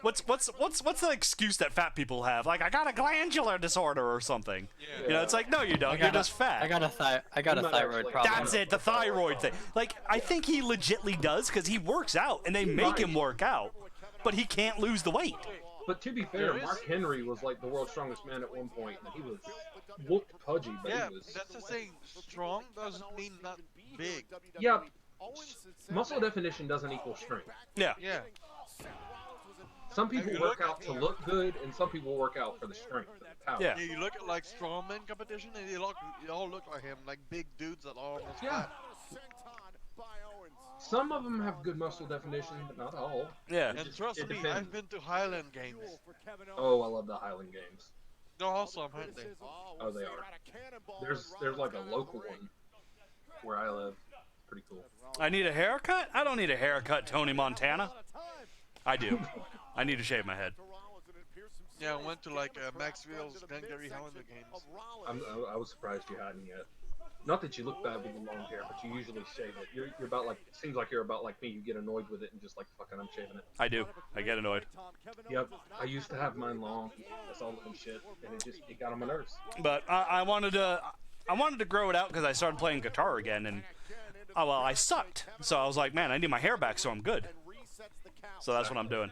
what's the excuse that fat people have? Like, I got a glandular disorder or something. Yeah. You know, it's like, no, you don't. You're just fat. I got a thyroid problem. That's it, the thyroid thing. Like, I think he legitly does because he works out and they make him work out, but he can't lose the weight. But to be fair, Mark Henry was like the world's strongest man at one point, and he was whooped pudgy, but he was. That's the thing. Strong doesn't mean not big. Yeah. Muscle definition doesn't equal strength. Yeah. Yeah. Some people work out to look good, and some people work out for the strength and the power. Yeah. You look at like strongman competition, and you all look like him, like big dudes that are almost Yeah. fat. Some of them have good muscle definition, but not all. Yeah. And trust me, I've been to Highland Games. Oh, I love the Highland Games. They're awesome, aren't they? Oh, they are. There's like a local one where I live. Pretty cool. I need a haircut? I don't need a haircut, Tony Montana. I do. I need to shave my head. Yeah, I went to like Maxville's Glengarry Highlander Games. I was surprised you hadn't yet. Not that you look bad with the long hair, but you usually shave it. You're about like, it seems like you're about like me. You get annoyed with it and just like, fucking, I'm shaving it. I do. I get annoyed. Yep. I used to have mine long. That's all looking shit, and it got on my nerves. But I wanted to grow it out because I started playing guitar again, and I sucked. So I was like, man, I need my hair back, so I'm good. So that's what I'm doing.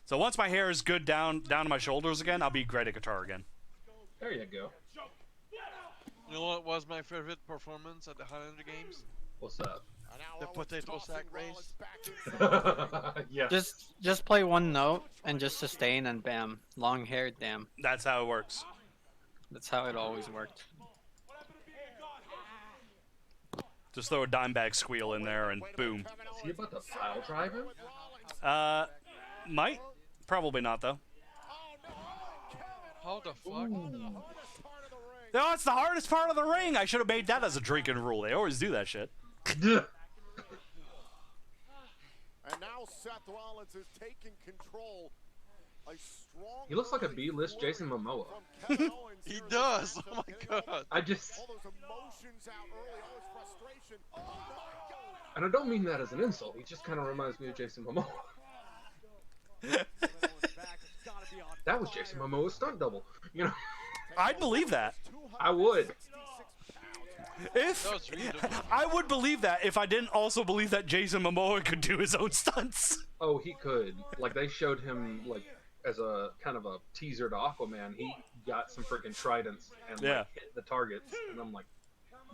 So once my hair is good down to my shoulders again, I'll be great at guitar again. There you go. You know what was my favorite performance at the Highlander Games? What's that? The potato sack race. Yeah. Just play one note and just sustain and bam, long hair, damn. That's how it works. That's how it always worked. Just throw a dime bag squeal in there and boom. Is he about to pile drive him? Might. Probably not though. How the fuck? No, it's the hardest part of the ring. I should have made that as a drinking rule. They always do that shit. And now Seth Rollins is taking control He looks like a B-list Jason Momoa. He does. Oh my god. I just. And I don't mean that as an insult. He just kind of reminds me of Jason Momoa. That was Jason Momoa's stunt double. You know. I'd believe that. I would. I would believe that if I didn't also believe that Jason Momoa could do his own stunts. Oh, he could. Like, they showed him, like, as a kind of a teaser to Aquaman. He got some freaking tridents and like, hit the targets. And I'm like,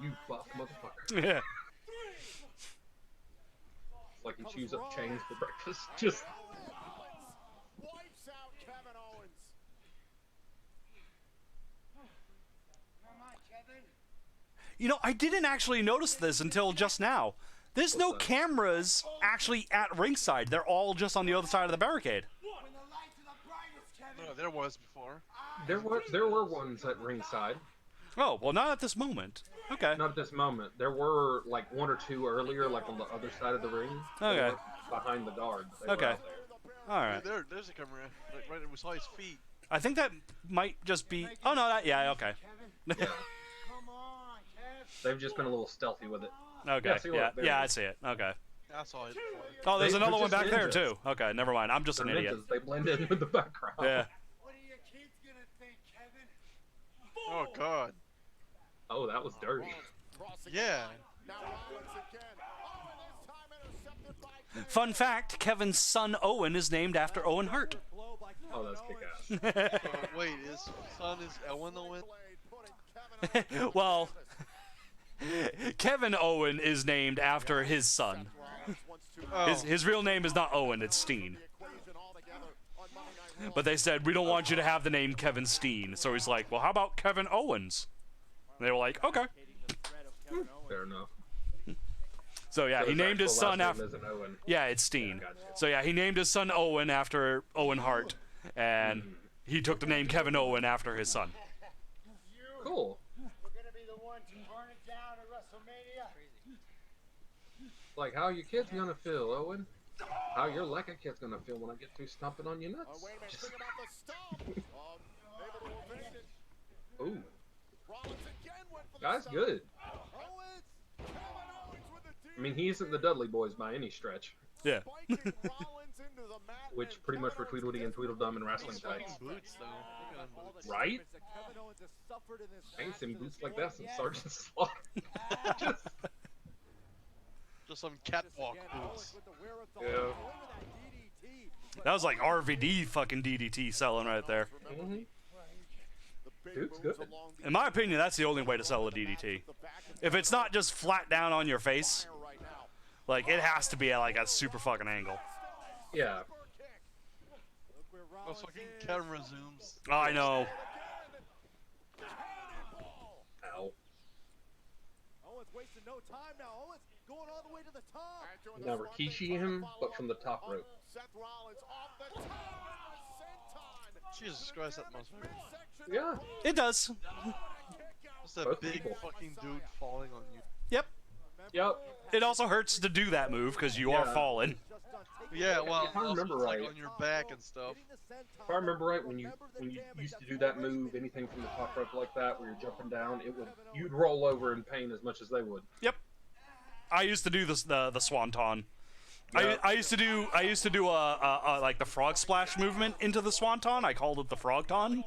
you buff motherfucker. Yeah. It's like he chews up chains for breakfast. Just. You know, I didn't actually notice this until just now. There's no cameras actually at ringside. They're all just on the other side of the barricade. No, there was before. There were ones at ringside. Oh, well, not at this moment. Okay. Not at this moment. There were like one or two earlier, like on the other side of the ring. Okay. Behind the guard. They Okay. were out there. All right. There's a camera. Right, we saw his feet. I think that might just be. Oh no, yeah, okay. Yeah. They've just been a little stealthy with it. Okay. Yeah, Yeah, I see it. Okay. I saw it. Oh, there's They're another one just back there ninjas. too. Okay, never mind. I'm just an They're idiot. ninjas. They blend in with the background. Yeah. Oh god. Oh, that was dirty. Yeah. Fun fact: Kevin's son Owen is named after Owen Hart. Oh, that's kick-ass. Wait, his son is Owen Owen? Well, Kevin Owen is named after his son. His real name is not Owen, it's Steen. But they said, we don't want you to have the name Kevin Steen. So he's like, well, how about Kevin Owens? And they were like, okay. Fair enough. So yeah, So he his named his actual son last after. name isn't Owen. Yeah, it's Steen. Yeah, gotcha. So yeah, he named his son Owen after Owen Hart, and he took the name Kevin Owen after his son. Cool. Like, how your kids gonna feel, Owen? How your Lekka kid's gonna feel when I get through stomping on your nuts? Just... Ooh. Guy's good. I mean, he isn't the Dudley Boys by any stretch. Yeah. Which pretty much were Tweedledee and Tweedledum in wrestling tights. Boots though. Look at them boots. Right? I ain't seen boots like that since Sergeant Slaughter. Just some catwalk boots. Yeah. That was like RVD fucking DDT selling right there. Mm-hmm. Dude's good. In my opinion, that's the only way to sell a DDT. If it's not just flat down on your face, like it has to be at like a super fucking angle. Yeah. Those fucking camera zooms. Oh, I know. Ow. Owen's wasting no time now. Owen's going all the way to the top. Now Rikishi him, but from the top rope. Seth Rollins off the top. Jesus Christ, that must hurt. Yeah. It does. Just a Both big people. fucking dude falling on you. Yep. Yep. It also hurts to do that move because you are Yeah. falling. Yeah, well, If I remember also, it's right- like on your back and stuff. If I remember right, when you used to do that move, anything from the top rope like that, where you're jumping down, you'd roll over in pain as much as they would. Yep. I used to do the swanton. Yeah. I used to do a like the frog splash movement into the swanton. I called it the frogton.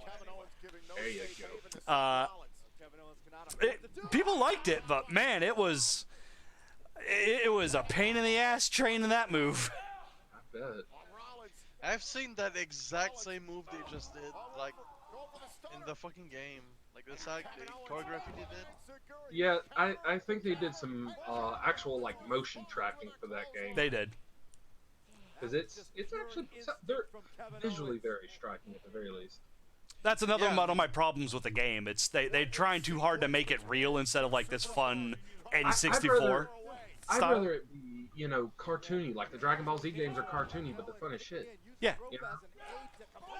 There you go. People liked it, but man, it was a pain in the ass training that move. I bet. I've seen that exact same move they just did, like, in the fucking game. Like, the choreography they did. Yeah, I think they did some actual like motion tracking for that game. They did. Because it's actually they're visually very striking at the very least. That's another one of my problems with the game. It's they're trying too hard to make it real instead of like this fun N64 I'd style. rather it be, you know, cartoony. Like the Dragon Ball Z games are cartoony, but they're fun as shit. Yeah. You know?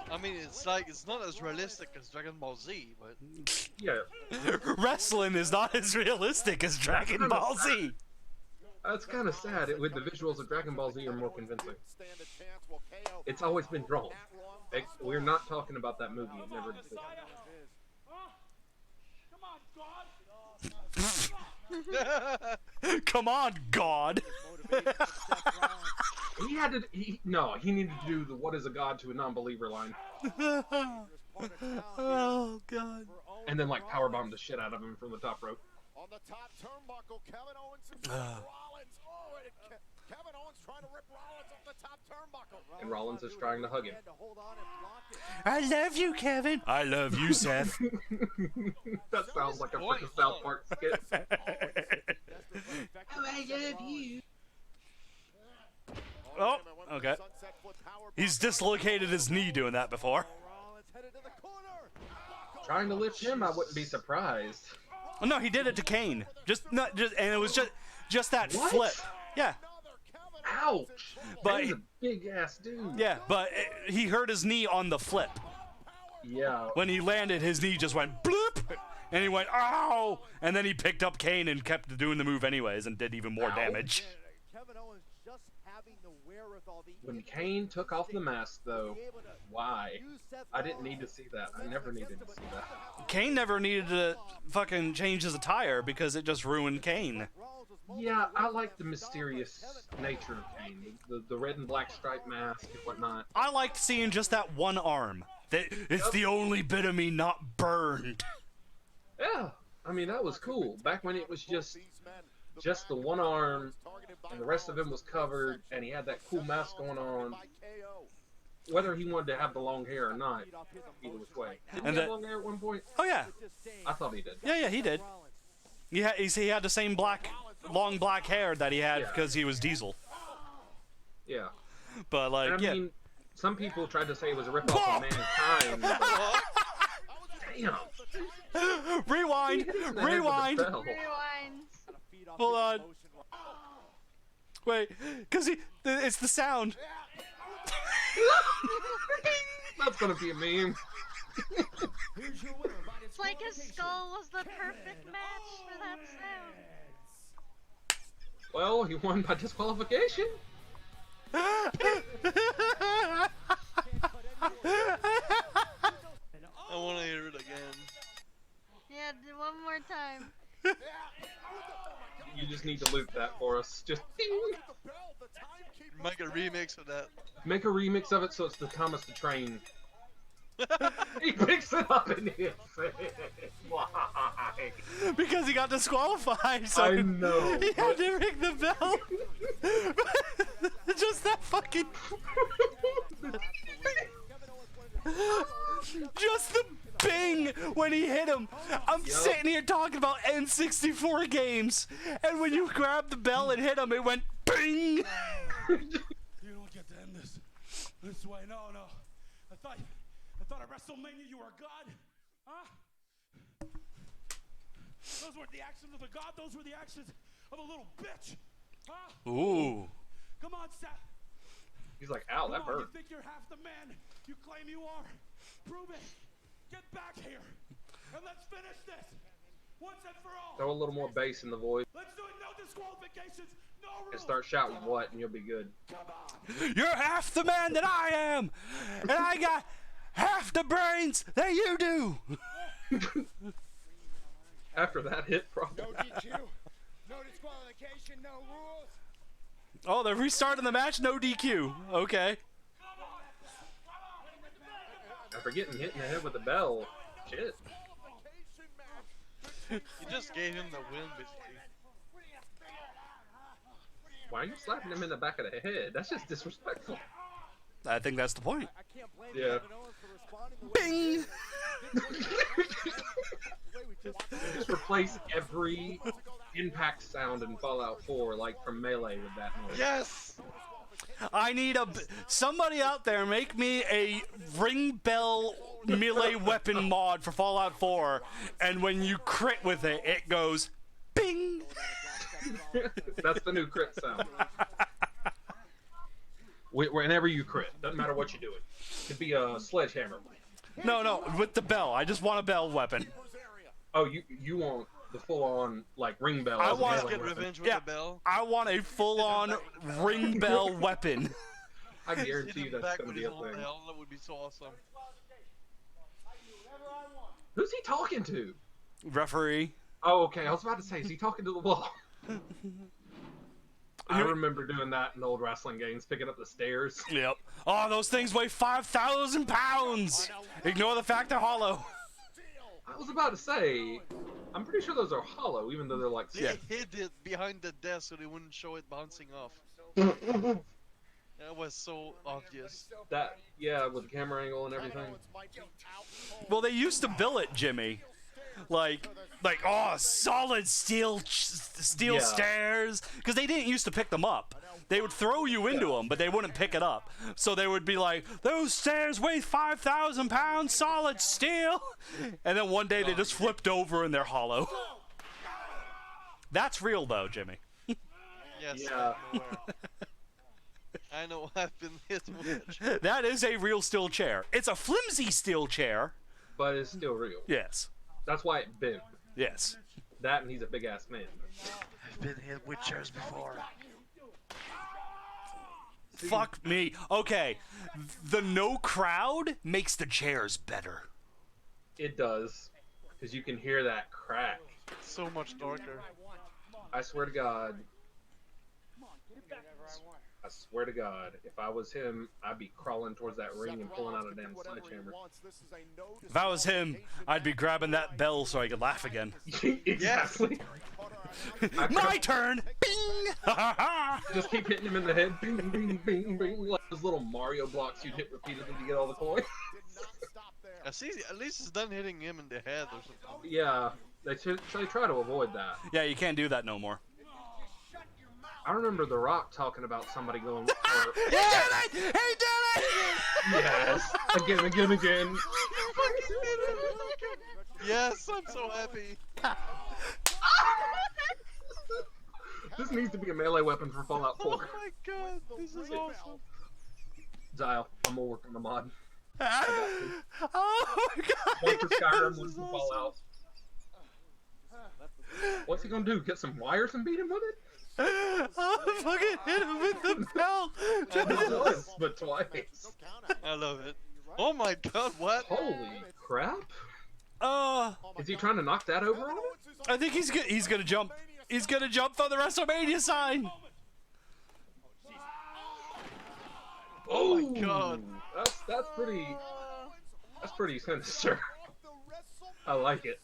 I mean, it's not as realistic as Dragon Ball Z, but Yeah. Wrestling is not as realistic as Dragon Ball Z. It's kind of sad. With the visuals of Dragon Ball Z are more convincing. It's always been drawn. We're not talking about that movie. It never existed. Come on, God. He had to. He needed to do the "What is a god" to a non-believer line. Oh God. And then like powerbomb the shit out of him from the top rope. On the top turnbuckle, Kevin Owens and Rollins. Oh, and Kevin Owens trying to rip Rollins off the top turnbuckle. And Rollins is trying to hug him. I love you, Kevin. I love you, Seth. That sounds like a freaking South Park skit. I love you. Oh, okay. He's dislocated his knee doing that before. Trying to lift him, I wouldn't be surprised. Oh, no, he did it to Kane. And it was just that flip. Yeah. Ouch! But he's a big ass dude. Yeah, but he hurt his knee on the flip. Yeah. When he landed, his knee just went bloop, and he went ow, and then he picked up Kane and kept doing the move anyways, and did even more damage. When Kane took off the mask, though, why? I didn't need to see that. I never needed to see that. Kane never needed to fucking change his attire because it just ruined Kane. Yeah, I like the mysterious nature of Kane. The red and black striped mask and whatnot. I liked seeing just that one arm. It's the only bit of me not burned. Yeah, I mean, that was cool. Back when it was just the one arm, and the rest of him was covered, and he had that cool mask going on. Whether he wanted to have the long hair or not, either which way. Did he have long hair at one point? Oh yeah. I thought he did. Yeah, he did. He had the same long black hair that he had because he was Diesel. Yeah. But like, and I mean, some people tried to say it was a ripoff of Mankind. Damn. Rewind. Hold on. Wait, because it's the sound. That's gonna be a meme. It's like his skull was the perfect match for that sound. Well, he won by disqualification. I want to hear it again. Yeah, do one more time. You just need to loop that for us. Just make a remix of that. Make a remix of it so it's the Thomas the Train. He picks it up and hits it. Why? Because he got disqualified, so I know. He had to ring the bell. Just that fucking. Just the bing when he hit him. I'm sitting here talking about N64 games, and when you grabbed the bell and hit him, it went bing. You don't get to end this way. No. I thought at WrestleMania you were a god. Huh? Those weren't the actions of a god. Those were the actions of a little bitch. Huh? Ooh. Come on, Seth. He's like, ow, that hurt. You think you're half the man you claim you are? Prove it. Get back here, and let's finish this once and for all. Throw a little more bass in the voice. Let's do it. No disqualifications. No rules. And start shouting what, and you'll be good. You're half the man that I am, and I got half the brains that you do. After that hit, probably. No DQ, no disqualification, no rules. Oh, they're restarting the match. No DQ. Okay. After getting hit in the head with a bell, shit. You just gave him the win, basically. Why are you slapping him in the back of the head? That's just disrespectful. I think that's the point. Yeah. Bing! Just replace every impact sound in Fallout 4, like from Melee, with that noise. Yes! I need somebody out there make me a ring bell melee weapon mod for Fallout 4, and when you crit with it, it goes bing. That's the new crit sound. Whenever you crit, doesn't matter what you're doing. It could be a sledgehammer. No, with the bell. I just want a bell weapon. Oh, you want the full-on like ring bell? I want to get revenge with the bell. I want a full-on ring bell weapon. I guarantee you Hit him that's back going to with be his a own thing. bell, that would be so awesome. Who's he talking to? Referee. Oh, okay. I was about to say, is he talking to the wall? I remember doing that in old wrestling games, picking up the stairs. Yep. Oh, those things weigh 5,000 pounds. Ignore the fact they're hollow. I was about to say, I'm pretty sure those are hollow, even though they're like. They hid it behind the desk so they wouldn't show it bouncing off. That was so obvious. That, yeah, with the camera angle and everything. Well, they used to bill it, Jimmy. Like, oh, solid steel Yeah. stairs, because they didn't used to pick them up. They would throw you into them, but they wouldn't pick it up. So they would be like, those stairs weigh 5,000 pounds, solid steel. And then one day they just flipped over and they're hollow. That's real, though, Jimmy. Yes, Yeah. I'm aware. I know I've been hit with it. That is a real steel chair. It's a flimsy steel chair. But it's still real. Yes. That's why it bent. Yes. That and he's a big ass man. I've been hit with chairs before. Fuck me. Okay, the no crowd makes the chairs better. It does. Because you can hear that crack. So much darker. I swear to God. I swear to God, if I was him, I'd be crawling towards that ring and pulling out a damn sledgehammer. If I was him, I'd be grabbing that bell so I could laugh again. Exactly. My turn! Bing! Just keep hitting him in the head. Bing, bing, bing, bing. Like those little Mario blocks you'd hit repeatedly to get all the coins. At least it's done hitting him in the head or something. Yeah, they try to avoid that. Yeah, you can't do that no more. I remember The Rock talking about somebody going. He did it! He did it! Yes. Again. Yes, I'm so happy. This needs to be a melee weapon for Fallout 4. Oh my god, this is awesome. Zyle, I'm gonna work on the mod. Oh my god! One for Skyrim, one for Fallout. What's he gonna do? Get some wires and beat him with it? Oh, fucking hit him with the bell! Not once, but twice. I love it. Oh my god, what? Holy crap! Is he trying to knock that over on him? I think he's gonna jump. He's gonna jump for the WrestleMania sign. Oh my god! That's pretty sinister. I like it.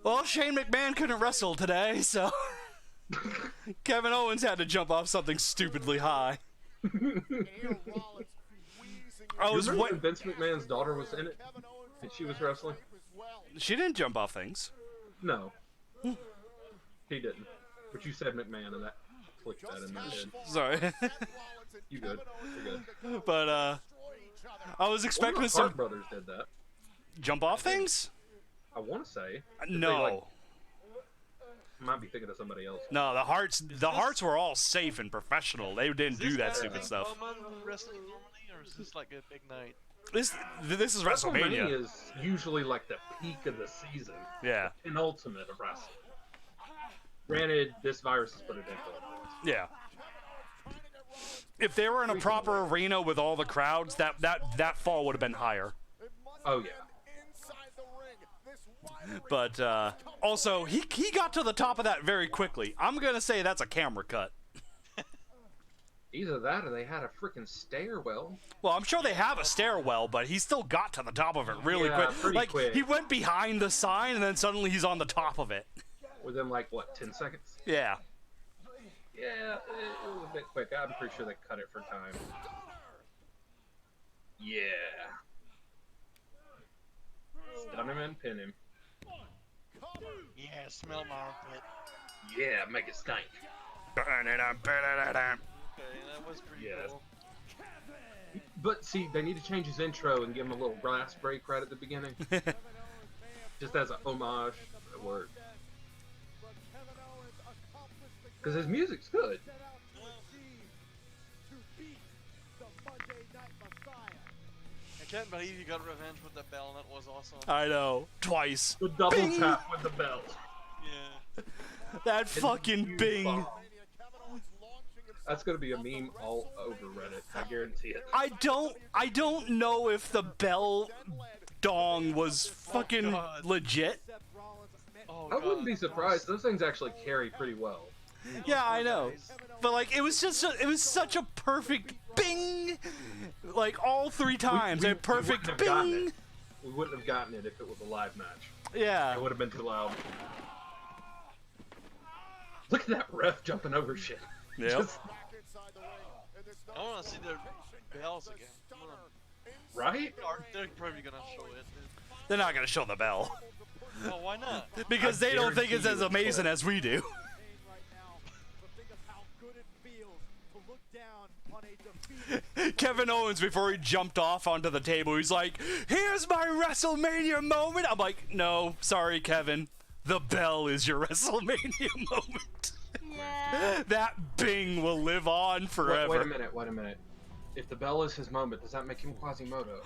Well, Shane McMahon couldn't wrestle today, so Kevin Owens had to jump off something stupidly high. I was when Vince McMahon's daughter was in it, and she was wrestling. She didn't jump off things. No, he didn't. But you said McMahon, and that clicked that in my head. Sorry. You good? You're good. But I was expecting some. Hart brothers did that. Jump off things? I want to say. No. Might be thinking of somebody else. No, the Hearts were all safe and professional. They didn't do that stupid stuff. Wrestling normally, or is this like a big night? This is WrestleMania. Is usually like the peak of the season. Yeah. The penultimate of wrestling. Granted, this virus has put it into it. Yeah. If they were in a proper arena with all the crowds, that fall would have been higher. Oh yeah. But also, he got to the top of that very quickly. I'm gonna say that's a camera cut. Either that or they had a freaking stairwell. Well, I'm sure they have a stairwell, but he still got to the top of it really quick. Pretty Like quick. he went behind the sign and then suddenly he's on the top of it. Within like what, 10 seconds? Yeah. Yeah, it was a bit quick. I'm pretty sure they cut it for time. Yeah. Stun him and pin him. Yeah, smell my armpit. Yeah, make it stink. Okay, that was pretty cool. But see, they need to change his intro and give him a little glass break right at the beginning. Just as a homage. It worked. Because his music's good. I can't believe you got revenge with the bell. That was awesome. I know. Twice. The double Bing! tap with the bell. Yeah. That fucking bing. That's gonna be a meme all over Reddit. I guarantee it. I don't know if the bell dong was fucking legit. Oh, I wouldn't be surprised. Those things actually carry pretty well. Yeah, I know. But like, it was such a perfect bing, like all three times, a perfect bing. We wouldn't have gotten it if it was a live match. Yeah. It would have been too loud. Look at that ref jumping over shit. Yep. Just- I want to see their bells again. Right? They're probably gonna show it. They're not gonna show the bell. Oh, why not? Because they don't think it's as amazing as we do. Kevin Owens, before he jumped off onto the table, he's like, "Here's my WrestleMania moment." I'm like, "No, sorry, Kevin. The bell is your WrestleMania moment." Yeah. That bing will live on forever. Wait a minute. If the bell is his moment, does that make him Quasimodo?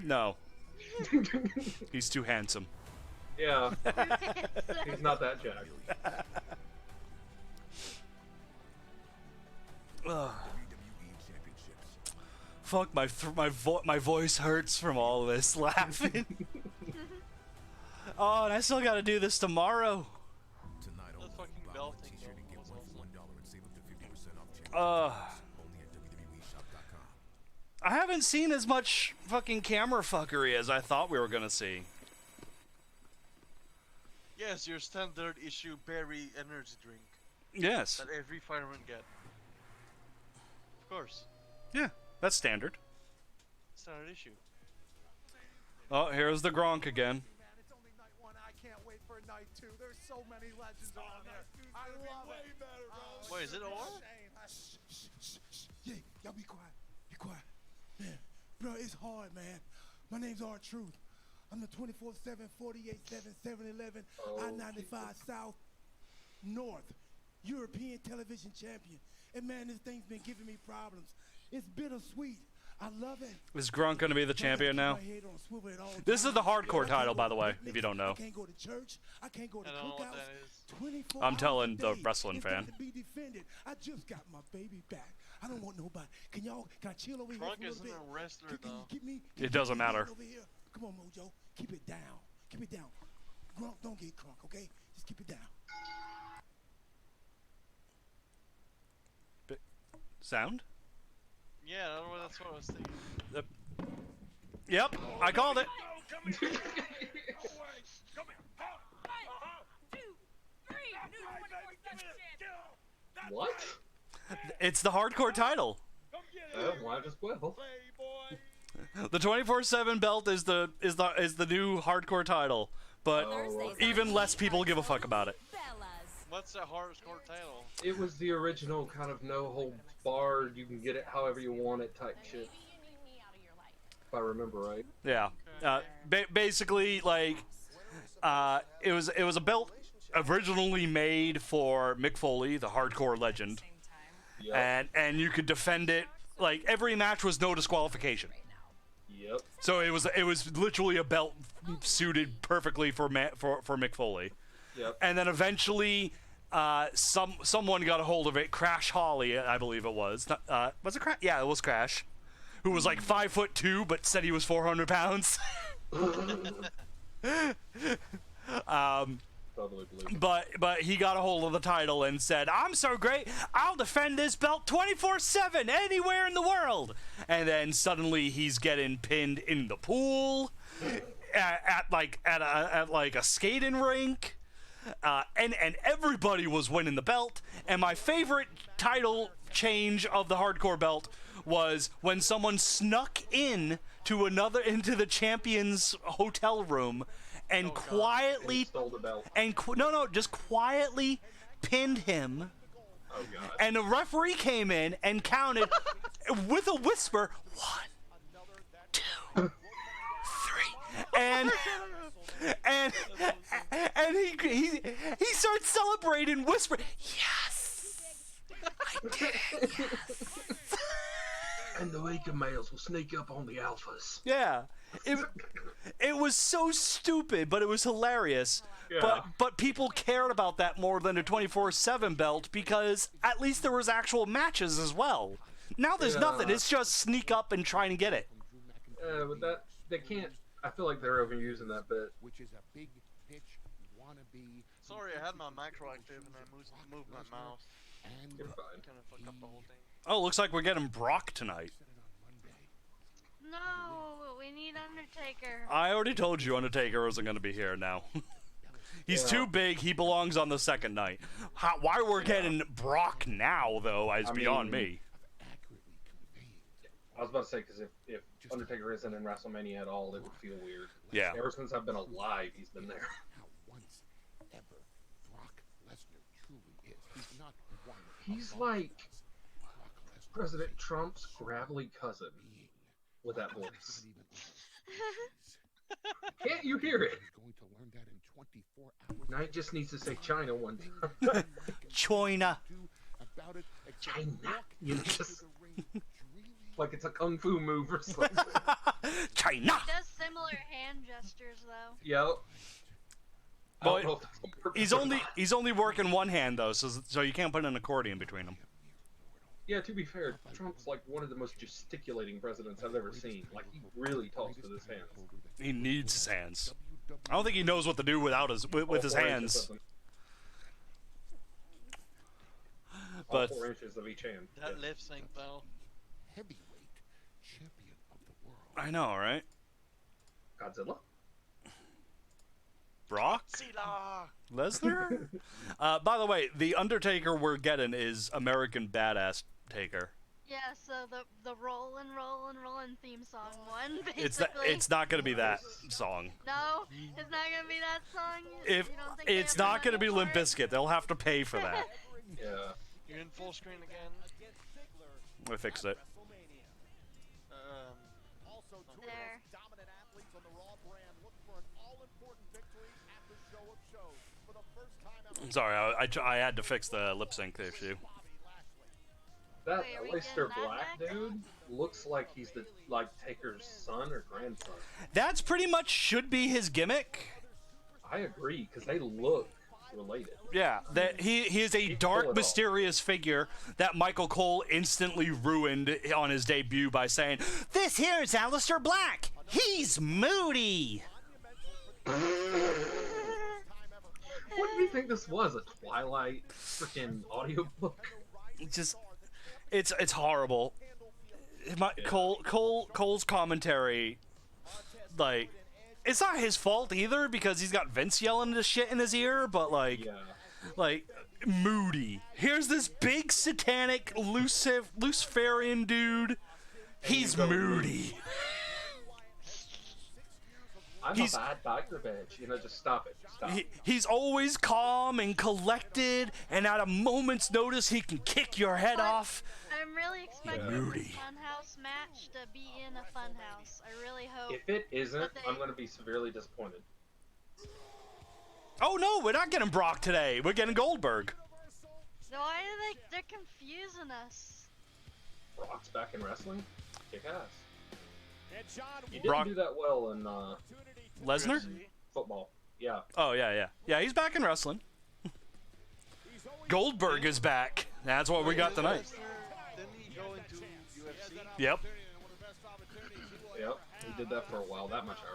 No. He's too handsome. Yeah. He's not that jacked. Ugh. Fuck, my voice hurts from all this laughing. Oh, and I still gotta do this tomorrow. The fucking bell thing. I haven't seen as much fucking camera fuckery as I thought we were gonna see. Yes, your standard issue berry energy drink. Yes. That every fireman get. Of course. Yeah, that's standard. Standard issue. Oh, here's the Gronk again. I can't wait for night 2. There's so many legends around there. I love it. Wait, is it over? Yeah, y'all be quiet. Be quiet. Man, bro, it's hard, man. My name's R-Truth. I'm the 24/7, 48/7, 7-Eleven, I-95 South, North, European television champion. And man, this thing's been giving me problems. It's bittersweet. I love it. Is Gronk gonna be the champion now? This is the hardcore title, by the way, if you don't know. I can't go to church. I can't go to cookouts. I'm telling the wrestling fan. I just got my baby back. I don't want nobody. Can I chill over here for a little bit? A wrestler, though. It doesn't matter. Over here? Come on, Mojo. Keep it down. Keep it down. Gronk, don't get crunk, okay? Just keep it down. Sound? Yeah, that's what I was thinking. Yep, I called it. What? It's the hardcore title. Might as well. The 24/7 belt is the new hardcore title, but even less people give a fuck about it. What's the hardcore title? It was the original kind of no holds barred, you can get it however you want it type shit. If I remember right. Yeah. Basically, like, it was a belt originally made for Mick Foley, the hardcore legend, and you could defend it. Like, every match was no disqualification. Yep. So it was literally a belt suited perfectly for Mick Foley. Yep. And then eventually, someone got a hold of it. Crash Holly, I believe it was. Was it Crash? Yeah, it was Crash, who was like 5'2", but said he was 400 pounds. Totally believe it. But he got a hold of the title and said, "I'm so great, I'll defend this belt 24/7 anywhere in the world." And then suddenly he's getting pinned in the pool, at a skating rink. And everybody was winning the belt. And my favorite title change of the hardcore belt was when someone snuck into the champion's hotel room and quietly just quietly pinned him. Oh god. And the referee came in and counted with a whisper, 1, 2, 3, and he starts celebrating, whispering, "Yes, I did it, yes." And the weaker males will sneak up on the alphas. Yeah, it was so stupid, but it was hilarious. Yeah. But people cared about that more than a 24/7 belt because at least there was actual matches as well. Now there's nothing. It's just sneak up and try and get it. But that they can't. I feel like they're overusing that bit. Which is a big pitch wannabe. Sorry, I had my macro active and I moved my mouse. You're fine. Kind of fuck up the whole thing. Oh, looks like we're getting Brock tonight. No, we need Undertaker. I already told you Undertaker isn't going to be here now. He's too big. He belongs on the second night. Why we're getting Brock now, though, is beyond me. I was about to say, because if Undertaker isn't in WrestleMania at all, it would feel weird. Yeah. Ever since I've been alive, he's been there. Once ever, Brock Lesnar truly is. He's not one. He's like President Trump's gravelly cousin with that voice. Can't you hear it? Going to learn that in 24 hours. Knight just needs to say China one time. China. China. You know, just like it's a kung fu move or something. China. He does similar hand gestures though. Yep. Well, he's only working one hand though, so you can't put an accordion between them. Yeah, to be fair, Trump's like one of the most gesticulating presidents I've ever seen. Like, he really talks with his hands. He needs his hands. I don't think he knows what to do without with his hands. But 4 inches of each hand. That lip sync though. Heavyweight champion of the world. I know, right? Godzilla? Brock? Lesnar? By the way, the Undertaker we're getting is American Badass Taker. Yeah, so the rollin' theme song one, basically. It's not going to be that song. No, it's not gonna be that song. If You don't think it's they have not going to be money Limp for it? Bizkit, they'll have to pay for that. Yeah. You're in full screen again. I fixed it. Also, two of the There. most dominant athletes on the Raw brand look for an all-important victory at the show of shows. For the first time ever. Sorry, I had to fix the lip sync issue. That Wait, are we Aleister getting that Black next? dude looks like he's the Taker's son or grandson. That's pretty much should be his gimmick. I agree, because they look related. Yeah, that he is a pull it dark, off. mysterious figure that Michael Cole instantly ruined on his debut by saying, "This here is Aleister Black. He's moody." What do you think this was? A Twilight freaking audiobook? It's horrible. Cole's commentary, like, it's not his fault either because he's got Vince yelling this shit in his ear, but like moody. Here's this big satanic Luciferian dude. He's moody. I'm a bad biker bitch. You know, just stop it. Stop. He's always calm and collected, and at a moment's notice, he can kick your head off. I'm really expecting Moody. the Funhouse match to be in a Funhouse. I really hope. If it isn't, that they- I'm going to be severely disappointed. Oh no, we're not getting Brock today. We're getting Goldberg. Why are they're confusing us? Brock's back in wrestling? Kick ass. And John He didn't Brock- do that well in Lesnar? football. Yeah. Oh yeah. Yeah, he's back in wrestling. Goldberg is back. That's what we got tonight. Didn't he go into UFC? Yep. Yep. He did that for a while. That much I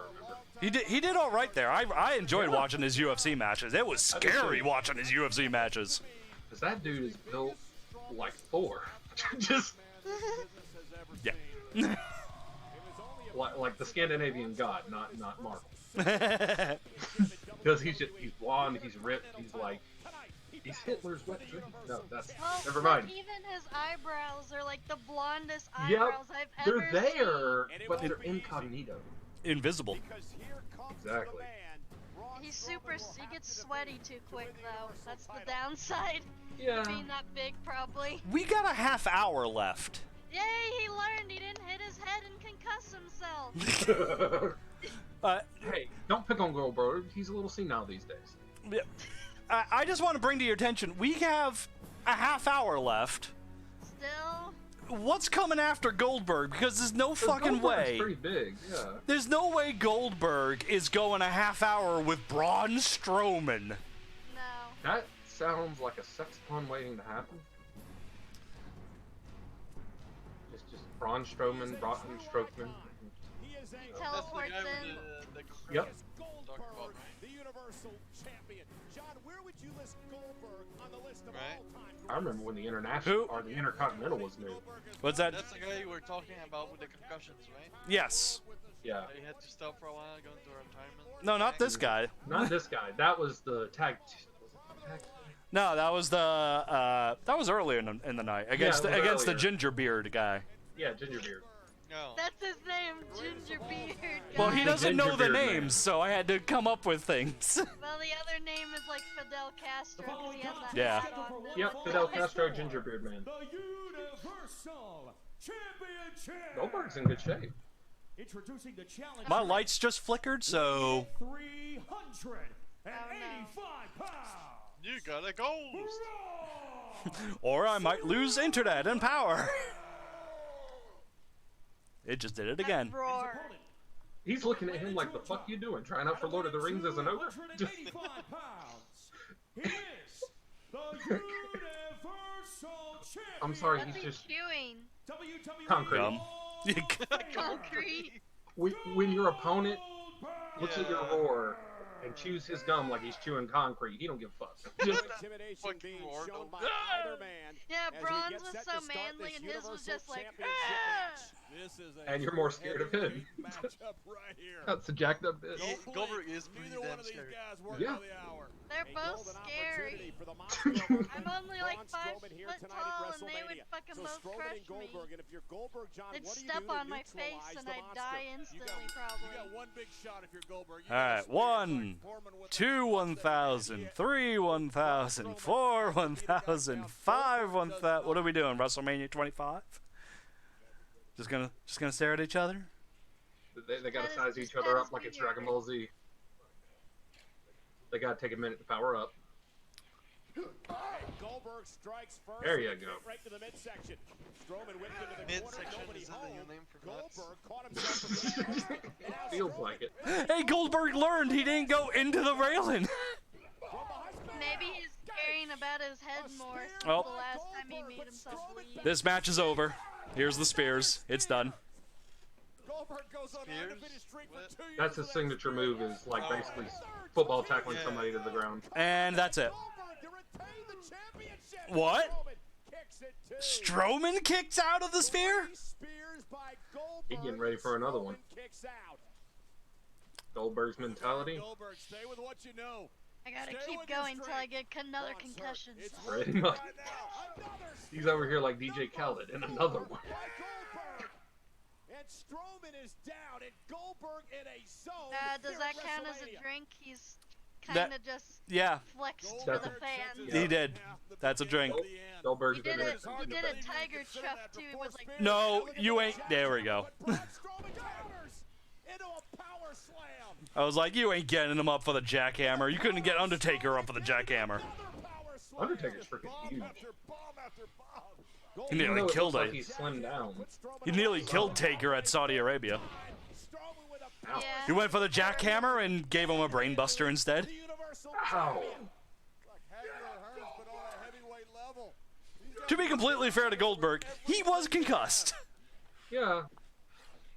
remember. He did all right there. I enjoyed watching his UFC matches. It was scary watching his UFC matches. Because that dude is built like Thor. Just yeah. like the Scandinavian god, not Marvel. Because he's blonde, he's ripped, he's Hitler's wet dream. No, that's never mind. Even his eyebrows are like the blondest Yep, eyebrows I've ever they're there, seen. but they're incognito. Invisible. Exactly. He gets sweaty too quick though. That's the downside. Yeah. Being that big probably. We got a half hour left. Yay, he learned he didn't hit his head and concuss himself. Hey, don't pick on Goldberg. He's a little senile these days. Yeah. I just want to bring to your attention, we have a half hour left. Still? what's coming after Goldberg? Because there's no fucking Goldberg's way. pretty big, yeah. There's no way Goldberg is going a half hour with Braun Strowman. No. That sounds like a sex pun waiting to happen. Just Braun Strowman, Braun Strowman. He teleports in. Yep. Goldberg, the Universal Champion. John, where would you list Goldberg on the list of all-time? I remember when the international or the Intercontinental was new. What's that? That's the guy you were talking about with the concussions, right? Yes. Yeah. He had to stop for a while, go into retirement. No, not this guy. Not this guy. That was the tag. No, that was the that was earlier in the night against it was against the earlier. ginger beard guy. Yeah, Gingerbeard. No. That's his name, Gingerbeard. Well, he doesn't know the Gingerbeard man. names, so I had to come up with things. Well, the other name is like Fidel Castro because he has that Yeah. hat on. Yep, Fidel Castro, Gingerbeard man. The Universal Championship. Goldberg's in good shape. Introducing the challenge. My lights just flickered, so 385 pounds. You got a ghost. or I might lose internet and power. It just did it again. Roar. He's looking at him like, the fuck you doing? Trying out for Lord of the Rings as an ogre? 185 pounds. He is the Universal Champion. I'm sorry, What's he's he just chewing? concrete. Gum. Concrete. When your opponent looks at your roar and chews his gum like he's chewing concrete, he don't give a fuck. Just Intimidation being shown by either man. Yeah, as we Braun's get was set so to start manly, this and his was Universal just like, Championship match. This is a and you're more scared of him. matchup right here. That's a jacked up bitch. Goldberg is pretty Neither one damn of these scary. guys work Yeah. by the hour. They're A both golden scary. opportunity for the Monster I'm only like Braun 5 Strowman here foot tonight at tall, and they would WrestleMania. fucking So both Strowman crush and Goldberg, me. and if you're Goldberg, John, They'd what do you step do to on my face neutralize and the I'd monster? die instantly, probably. You got one big shot if you're Goldberg. You All right, 1, 2, 1,000, 3, 1,000, 4, 1,000, 5, 1,000. What are we doing? WrestleMania 25? Just gonna stare at each other? They gotta size each other up like it's Dragon Ball Z. They gotta take a minute to power up. Goldberg strikes first. There you go. Right to the midsection. Strowman whipped into the corner. Midsection Nobody is the home. new name for nuts. Goldberg caught himself. And now Feels Strowman like it. Hey, Goldberg learned he didn't go into the railing. Maybe he's caring about his head more since Well. the last time he made himself bleed. This match is over. Here's the spears. It's done. Goldberg goes on an undefeated streak for 2 years. That's his signature move, is like basically football tackling somebody to the ground. And that's it. Goldberg to retain the championship. What? Strowman kicks it too. Strowman kicks out of the spear? Spears by Goldberg. He's getting ready for another one. Strowman kicks out. Goldberg's mentality. Goldberg, stay with what you know. I gotta Stay keep with your going till I strength. get another Braun's hurt. concussion. It's Pretty working much. right now. Another He's over here like DJ Khaled in another one. by Goldberg. And Strowman is down, and Goldberg in a zone. Does here that at count as a WrestleMania. drink? He's That- kinda just Yeah, flexed for That's the a- fans. he did. That's a drink. Goldberg's He been did there. it. He did a tiger chuff too. It was like No, you ain't. There we go. Braun Strowman counters into a power slam. I was like, you ain't getting him up for the jackhammer. You couldn't get Undertaker up for the jackhammer. Another power slam. Undertaker's freaking Bomb huge. after bomb after bomb. He Even nearly though it killed looks like it. he's slimmed down. He nearly killed Taker at Saudi Arabia. Strowman with a Ow. yeah. He went for the jackhammer and gave him a brainbuster instead. universal Ow. like Hagler Hearns, but on a heavyweight level. To be completely fair to Goldberg, he was concussed. Yeah.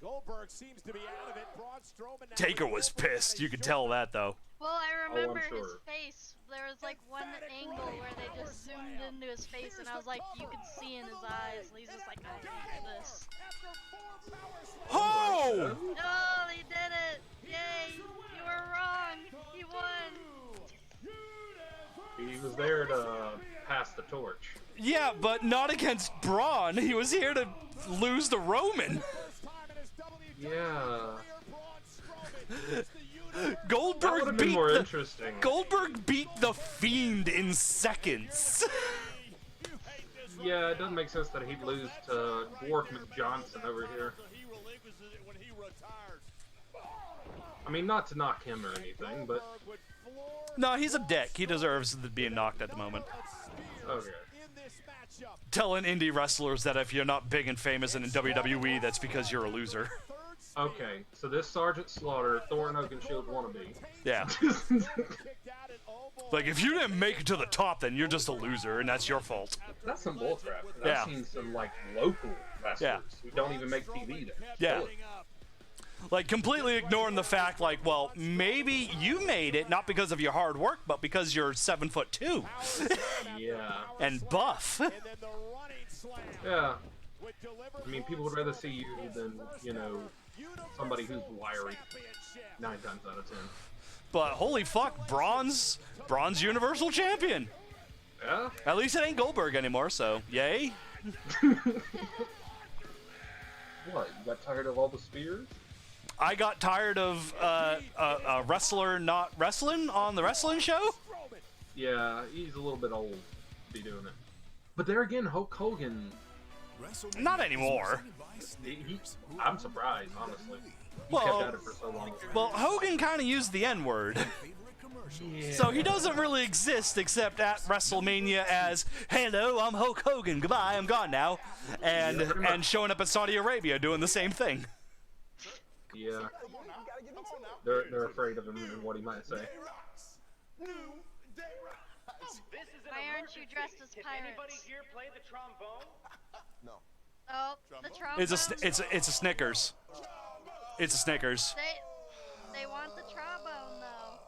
Goldberg seems to be out of it. Braun Strowman now Taker with was Goldberg on pissed. a You could shirt. tell that, though. Well, I remember his sure. face. There was like one angle where they just zoomed into his face, and I was like, you could see in his eyes. And he's just like, I hate this. After 4 power slams. Oh! Oh, he did it! Yay! You were wrong. He won. He was there to pass the torch. Yeah, but not against Braun. He was here to lose to Roman. Yeah. That would Goldberg have been beat more the interesting. Goldberg beat the Fiend in seconds. Yeah, it doesn't make sense that he'd lose to Dwarf McJohnson over here. He relinquishes it when he retires. I mean, not to knock him or anything, but Would floor No, he's a dick. He deserves being knocked at the moment. okay. in this match telling indie wrestlers that if you're not big and famous and in WWE, that's because you're a loser. Okay, so this Sergeant Slaughter, Thorn Oakenshield wannabe. Yeah. Like, if you didn't make it to the top, then you're just a loser, and that's your fault. That's some bullcrap. Yeah. I've seen some, like, local wrestlers who don't even make TV there. Yeah. Like, completely ignoring the fact, like, well, maybe you made it not because of your hard work, but because you're 7'2". Yeah. And buff. Yeah. I mean, people would rather see you than, you know, somebody who's wiry 9 times out of 10. But holy fuck, bronze Universal Champion. Yeah. At least it ain't Goldberg anymore, so yay. What? You got tired of all the spears? I got tired of a wrestler not wrestling on the wrestling show. Yeah, he's a little bit old to be doing it. But there again, Hulk Hogan. Not anymore. I'm surprised, honestly. He Well, kept at it for so long. Well, Hogan kind of used the N-word. Yeah. So he doesn't really exist except at WrestleMania as, hello, I'm Hulk Hogan, goodbye, I'm gone now. And showing up at Saudi Arabia doing the same thing. Yeah. They're afraid of him and what he might say. Why aren't you dressed as pirates? Anybody here play the trombone? No. Oh, the trombone. It's a Snickers. It's a Snickers. They want the trombone though.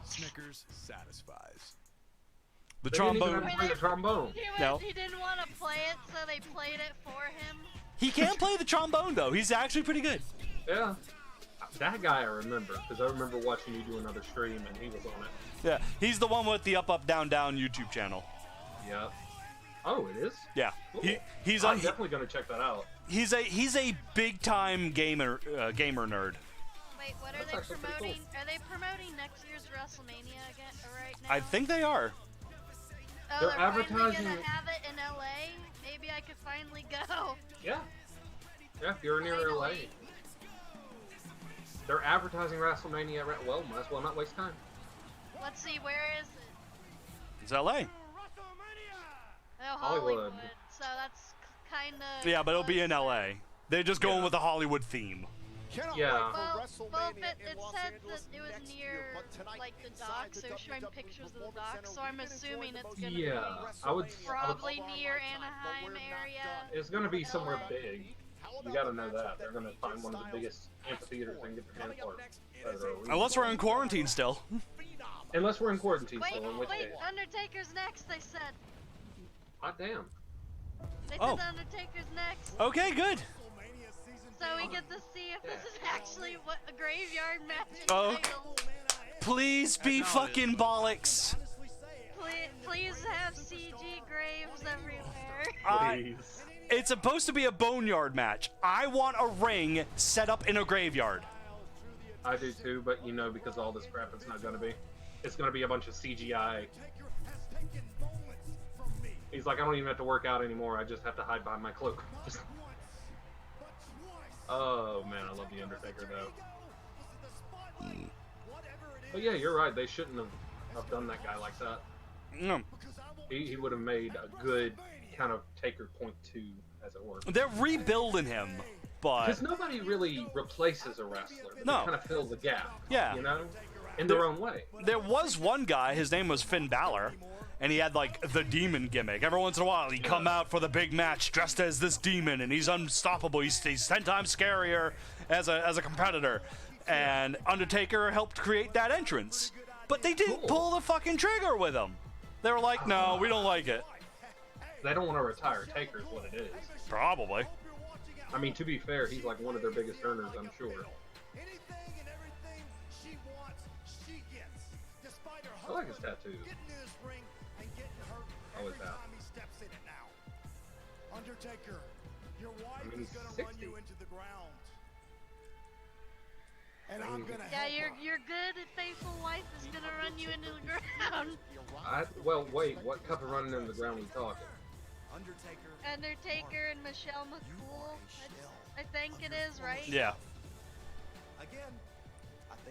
Snickers satisfies. The They didn't even trombone. have to play the trombone. No. He didn't want to play it, so they played it for him. He can play the trombone though. He's actually pretty good. Yeah. That guy I remember, because I remember watching you do another stream and he was on it. Yeah, he's the one with the up up down down YouTube channel. Yeah. Oh, it is? Yeah. Cool. He's I'm definitely gonna check that out. He's a big time gamer nerd. Wait, what are That's they actually pretty promoting? Are they promoting next year's WrestleMania again right now? I think they are. Oh, They're finally advertising gonna it. have it in LA. Maybe I could finally go. Yeah. Yeah, if you're near LA. They're advertising WrestleMania. Well, might as well not waste time. Let's see, where is it? It's LA. Oh, Hollywood. So that's kind of. Yeah, but it'll be in LA. They're just going with the Hollywood theme. Yeah. Well, it said that it was near like the docks. They were showing pictures of the docks, so I'm assuming it's gonna be I would probably near Anaheim area. It's gonna be somewhere big. You gotta know that. They're gonna find one of the biggest amphitheaters and get their hands on it. Unless we're in quarantine still. Unless we're in quarantine Wait, still, in which wait, case. Undertaker's next. They said. Hot damn. They said Oh. Undertaker's next. Okay, good. So we get to see if this is actually what a graveyard match is. Oh, please be fucking bollocks. Please have CG graves everywhere. It's supposed to be a Boneyard match. I want a ring set up in a graveyard. I do too, but you know, because all this crap, it's not gonna be. It's gonna be a bunch of CGI. He's like, I don't even have to work out anymore. I just have to hide behind my cloak. Oh man, I love the Undertaker though. But yeah, you're right. They shouldn't have done that guy like that. No. He would have made a good kind of Taker point two, as it were. They're rebuilding him, but Because nobody really replaces a wrestler. They No. kind of fill the gap. Yeah. You know, in their own way. there was one guy, his name was Finn Balor, and he had like the demon gimmick. Every once in a while, he'd come out for the big match dressed as this demon, and he's unstoppable. He's 10 times scarier as a competitor. And Undertaker helped create that entrance. But they didn't pull the fucking trigger with him. They were like, no, we don't like it. They don't want to retire Taker, is what it is. Probably. I mean, to be fair, he's like one of their biggest earners, I'm sure. I like his tattoos. Always have. Undertaker, your wife I mean, is he's gonna 60. run you into the ground. And I'm gonna Yeah, help your good and faithful wife is gonna run you into the ground. Well, wait, what cup of running in the ground we talking? Undertaker and Michelle McCool, I think it is, right? Yeah.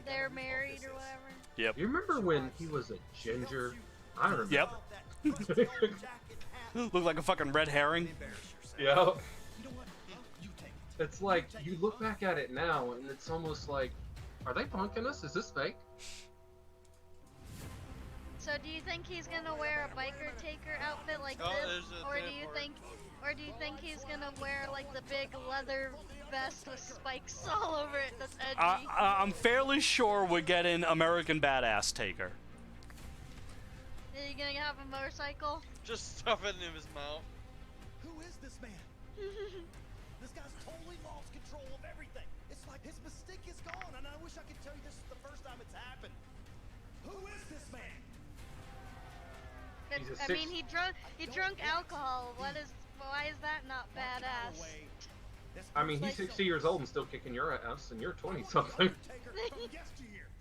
They're married or whatever. Yep. You remember when he was a ginger I remember. Yep. Look like a fucking red herring. Yeah. It's like, you look back at it now, and it's almost like, are they punking us? Is this fake? So do you think he's gonna wear a biker taker outfit like this, or do you think he's gonna wear like the big leather vest with spikes all over it that's edgy? I'm fairly sure we're getting American Badass Taker. Are you gonna have a motorcycle? Just stuff it in his mouth. Who is this man? This guy's totally lost control of everything. It's like his mystique is gone, and I wish I could tell you this is the first time it's happened. Who is this man? I mean, he drunk alcohol. Why is that not badass? I mean, he's 60 years old and still kicking your ass, and you're 20-something.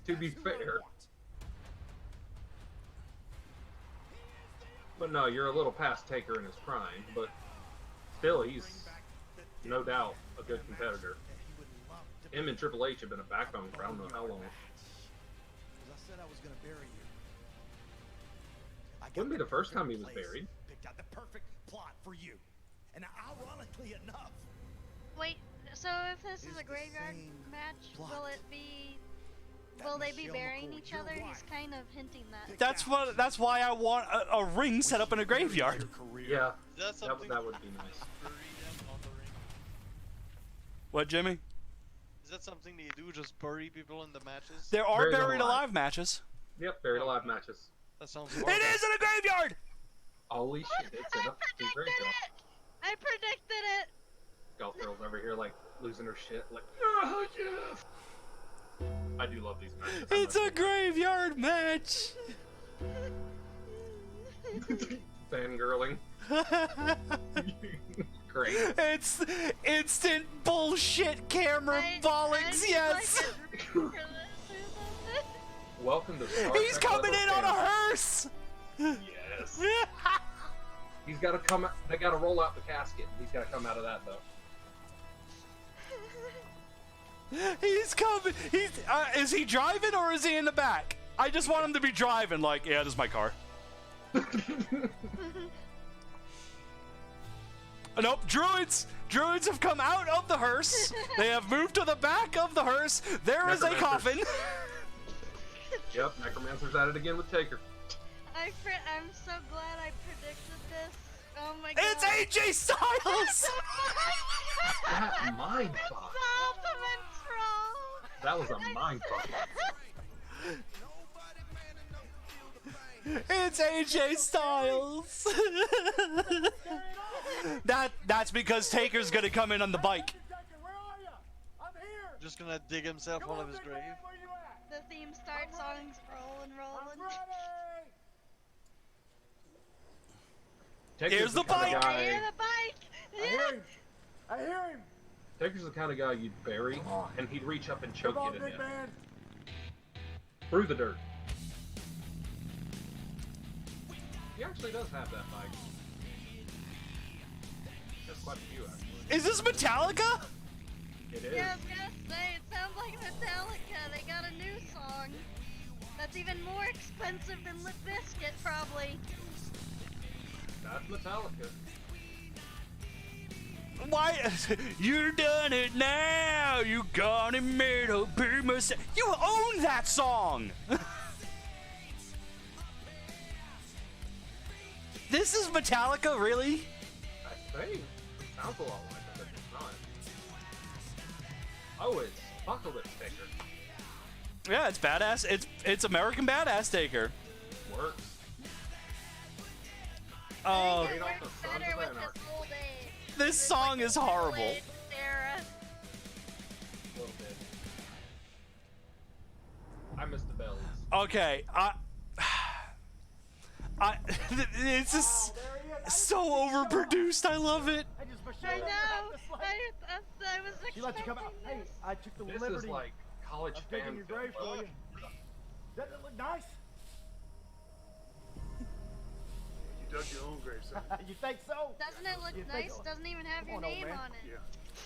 To be fair. But no, you're a little past Taker in his prime, but still, he's no doubt a good competitor. Him and Triple H have been a backbone for I don't know how long. I said I was gonna bury you. Wouldn't be the first time he was buried. Picked out the perfect plot for you. And ironically enough, Wait, so if this is a graveyard match, will they be burying each other? He's kind of hinting that. That's why I want a ring set up in a graveyard. Yeah, that would be nice. What, Jimmy? Is that something that you do? Just bury people in the matches? There are buried alive matches. Yep, buried alive matches. That sounds. It is in a graveyard. Holy shit! It's in a fucking graveyard. I predicted it. Golf girls over here like losing her shit. Like, oh yes. I do love these matches. It's a graveyard match. Fangirling. Great. It's instant bullshit camera bollocks. Yes. Welcome to Star He's Trek coming level in on a fans. hearse. Yes. He's got to come. They got to roll out the casket. He's got to come out of that though. He's coming. Is he driving or is he in the back? I just want him to be driving. Like, yeah, this is my car. Nope, druids have come out of the hearse. They have moved to the back of the hearse. There is a coffin. Yep, Necromancer's at it again with Taker. I'm so glad I predicted this. Oh my god. It's AJ Styles. That mind fuck. That was a mind fuck. It's AJ Styles. That's because Taker's gonna come in on the bike. Just gonna dig himself out of his grave. The theme starts, songs rolling. Here's the bike. Here's the bike. I hear him. Taker's the kind of guy you'd bury, and he'd reach up and choke you to death. Through the dirt. He actually does have that bike. There's quite a few, actually. Is this Metallica? It is. Yeah, I was gonna say, it sounds like Metallica. They got a new song that's even more expensive than Limp Bizkit, probably. That's Metallica. Why? You done it now. You gone and made a big mistake. You own that song. This is Metallica, really? I think. It sounds a lot like it, but it's not. Oh, it's Apocalypse Taker. Yeah, it's badass. It's American Badass Taker. Works. Oh, Better with this old age. this song is horrible. Sarah. A little bit. I miss the bells. Okay, it's just so overproduced. I love it. I know. I was expecting She let you come out. Hey, I took the This liberty is like college of digging fan your grave for you. Doesn't it look nice? You dug your own grave, son. You think so? Doesn't it look You think nice? so? Doesn't even have Come your on, old name man. on it.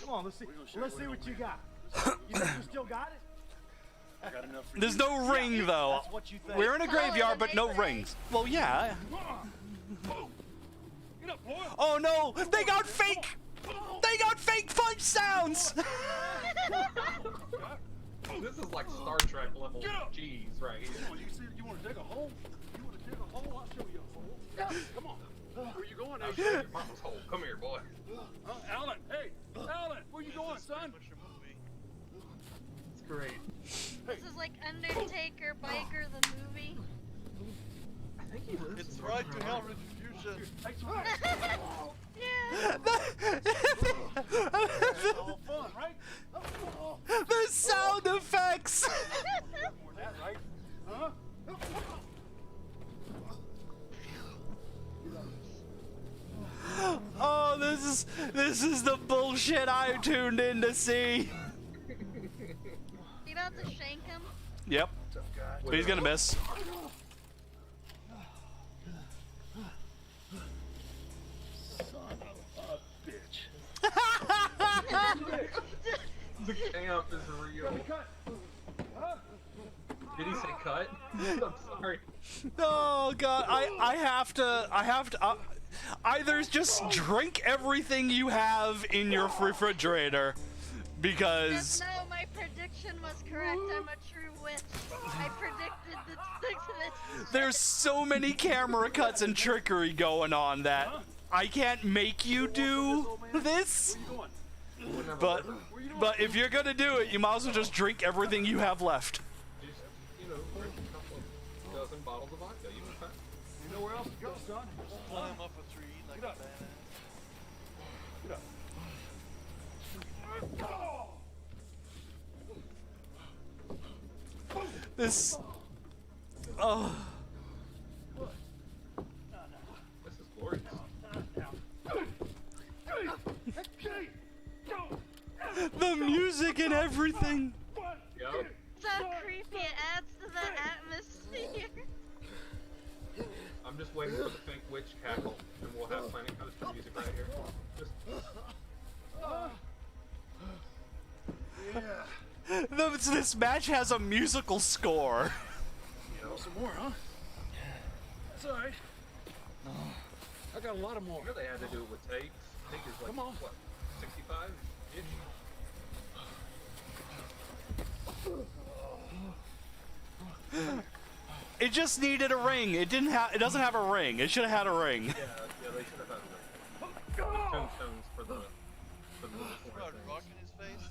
Come on, let's see. Let's see what you got. You think you still got it? I got a There's no ring though. We're in a graveyard, but no rings. Well, yeah. Oh no! They got fake! They got fake punch sounds! This is like Star Trek level cheese right here. You want to dig a hole? You want to dig a hole? I'll show you a hole. Come on. Where you going, I'll AJ? show you your mama's hole. Come here, boy. Alan, hey, Alan, where you going, son? It's great. This is like Undertaker Biker the movie. I think he lives. It's right to hell retribution. Yeah. All fun, right? The sound effects! That right? Huh? Oh, this is the bullshit I tuned in to see. You about to shank him? Yep. He's gonna miss. The camp is real. Did he say cut? I'm sorry. Oh god, I have to either just drink everything you have in your refrigerator because Just know my prediction was correct. I'm a true witch. I predicted this. there's so many camera cuts and trickery going on that I can't make you do this. But if you're gonna do it, you might as well just drink everything you have left. Just, drink a couple of dozen bottles of vodka. You can find. You know where else to go, son? Climb up a tree like a badass. This. Oh. This is glorious. The music and everything. Yo. So creepy. It adds to the atmosphere. I'm just waiting for the fake witch cackle, and we'll have Planet Coaster music right here. Just. This match has a musical score. Some more, huh? That's all right. I got a lot of more. You know they had to do it with tapes. Tape is like, Come on. what, 65-ish? It just needed a ring. It didn't have. It doesn't have a ring. It should have had a ring. Yeah, they should have had a ring. Tombstones for the little Rock in his face.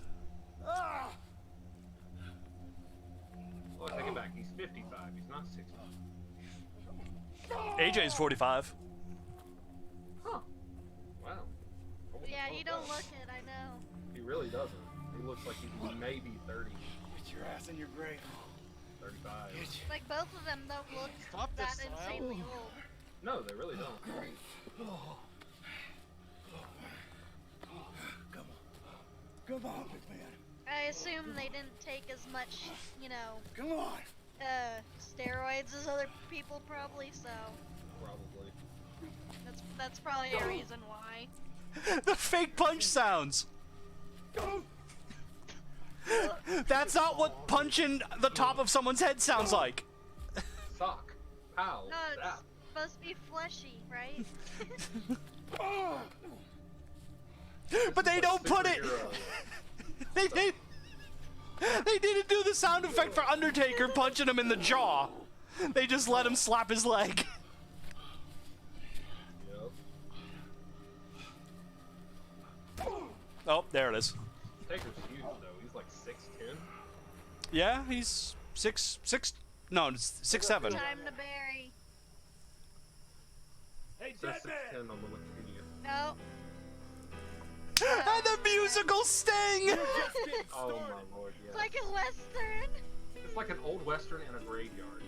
Well, I take it back. He's 55. He's not 60. AJ's 45. Huh. Wow. Yeah, you don't look it. I know. He really doesn't. He looks like he's maybe 30. Get your ass in your grave. 35. Like both of them don't look that insanely old. No, they really don't. Come on, big man. I assume they didn't take as much, Come on. Steroids as other people probably. So Probably. that's probably a reason why. The fake punch sounds. That's not what punching the top of someone's head sounds like. Sock. Pow. No, it's Zap. supposed to be fleshy, right? But they don't put it. They didn't do the sound effect for Undertaker punching him in the jaw. They just let him slap his leg. Yep. Oh, there it is. Taker's huge though. He's like 6'10". Yeah, he's 6'7". Time to bury. Hey, Says 6'10" on the Wikipedia. No. And the musical sting. Oh my lord, It's yeah. like a western. It's like an old western in a graveyard.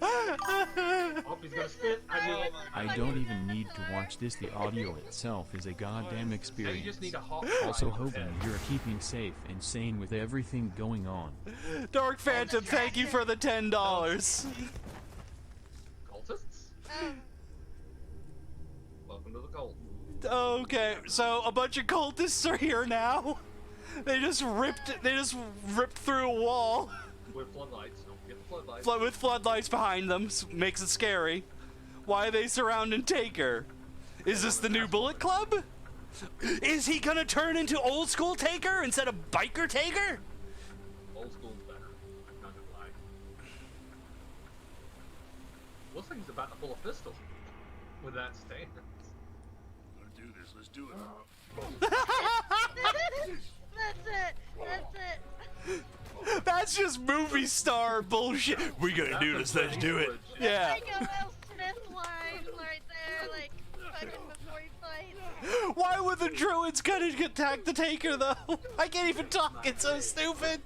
Oh, he's gonna spit. I knew it. I don't even need to watch this. The audio itself is a goddamn experience. You just need a hot Also ride on hoping head. you're keeping safe and sane with everything going on. Dark Phantom, thank you for the $10. Cultists? Welcome to the cult. Okay, so a bunch of cultists are here now. They just ripped through a wall. With floodlights. Don't forget the floodlights. With floodlights behind them, makes it scary. Why are they surrounding Taker? Is this the new Bullet Club? Is he gonna turn into old school Taker instead of biker Taker? Old school's better. I'm not gonna lie. Looks like he's about to pull a pistol with that stance. Let's do this. Let's do it. That's it. That's it. That's just movie star bullshit. We gotta do this. Let's do it. Yeah. Like a Will Smith line right there, like fucking before he fights. Why would the druids gonna attack the Taker though? I can't even talk. It's so stupid.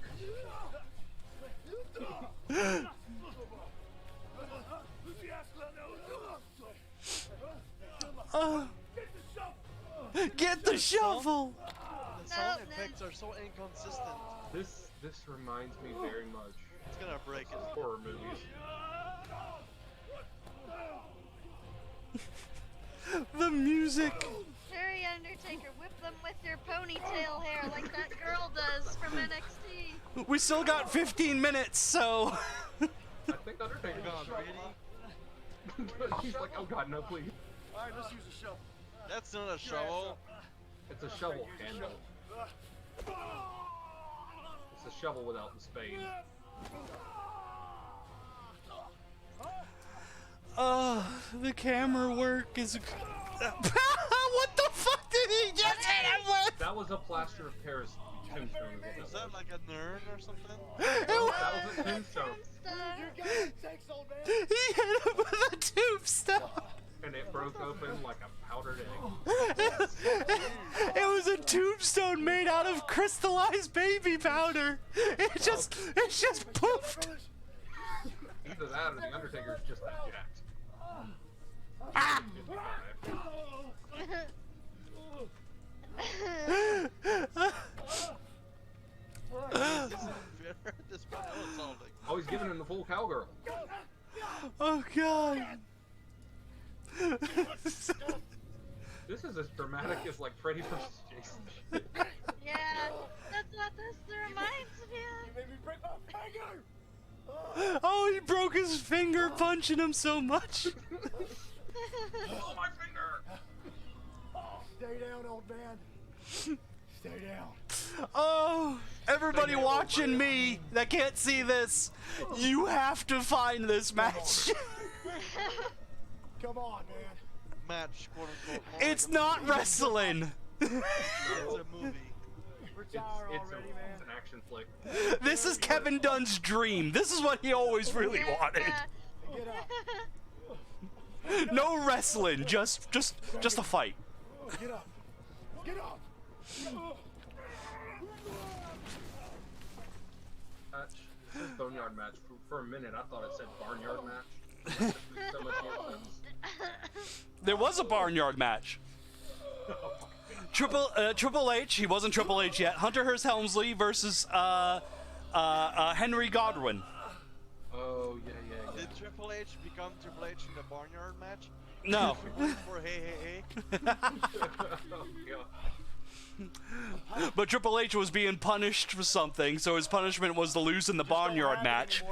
Get the shovel. The sound effects are so inconsistent. This reminds me very much. It's gonna break it. Horror movies. The music. Hurry, Undertaker, whip them with your ponytail hair like that girl does from NXT. We still got 15 minutes, so. I think Undertaker got really. He's like, oh god, no, please. Alright, let's use a shovel. That's not a shovel. It's a shovel handle. It's a shovel without the spade. The camera work is. What the fuck did he just hit him with? That was a plaster of Paris tombstone. Is that like a nerd or something? That was a tombstone. He hit him with a tombstone. And it broke open like a powdered egg. It was a tombstone made out of crystallized baby powder. It just poofed. Either that or the Undertaker's just that jacked. Oh, he's giving him the full cowgirl. Oh god. This is as dramatic as like Freddy vs. Jason. Yeah, that's what this reminds me of. You made me break my finger. Oh, he broke his finger punching him so much. Oh, my finger! Stay down, old man. Stay down. Oh, everybody watching me that can't see this, you have to find this match. Come on, man. Match, quote unquote. It's not wrestling. It's a movie. Retire already, man. It's an action flick. This is Kevin Dunn's dream. This is what he always really wanted. Get up. No wrestling, just a fight. Get up. Get up. Match. It says Boneyard match. For a minute, I thought it said Barnyard match. So much more sense. There was a barnyard match. Triple H, he wasn't Triple H yet. Hunter Hearst Helmsley versus Henry Godwin. Oh yeah. Did Triple H become Triple H in the Barnyard match? No. For hey. But Triple H was being punished for something, so his punishment was to lose in the barnyard match.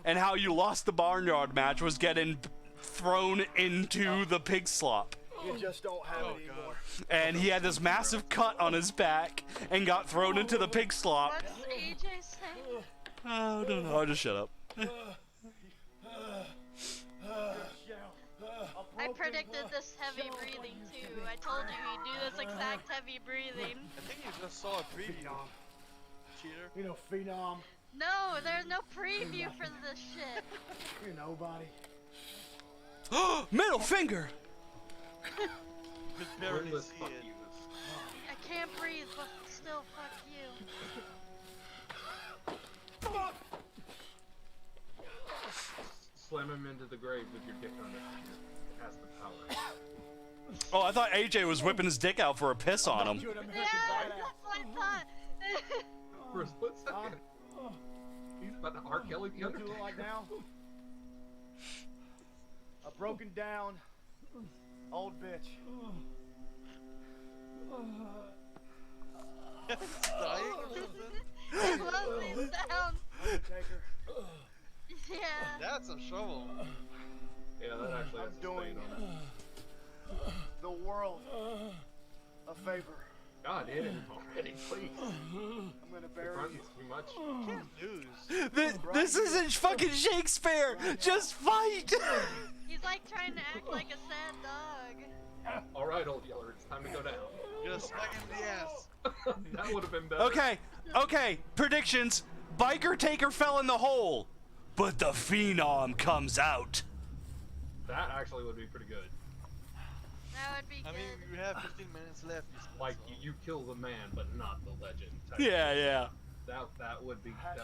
And how you lost the barnyard match was getting thrown into the pig slop. You just don't have it anymore. And he had this massive cut on his back and got thrown into the pig slop. What's AJ saying? Oh, I don't know. I'll just shut up. I predicted this heavy breathing too. I told you he'd do this exact heavy breathing. I think you just saw a preview. Cheater. You know, Phenom. No, there's no preview for this shit. You're nobody. Middle finger! You could barely see it. I can't breathe, but still, fuck you. Slam him into the grave with your dick on it. It has the power. Oh, I thought AJ was whipping his dick out for a piss on him. Yeah, that's what I thought. For a split second. He's about to R. Kelly the Undertaker. You look like now? A broken down old bitch. It's dying or something? I love these sounds. Undertaker. Yeah. That's a shovel. Yeah, that actually has I'm a doing stain on it. the world a favor. God, hit him already, please. I'm gonna bury you. Too much. Can't lose. This isn't fucking Shakespeare. Just fight. He's like trying to act like a sad dog. All right, old Yeller, it's time to go down. Just smack him in the ass. That would have been better. Okay. Predictions. Biker Taker fell in the hole, but the Phenom comes out. That actually would be pretty good. That would be good. I mean, you have 15 minutes left. Like you kill the man, but not the legend. Yeah. That'd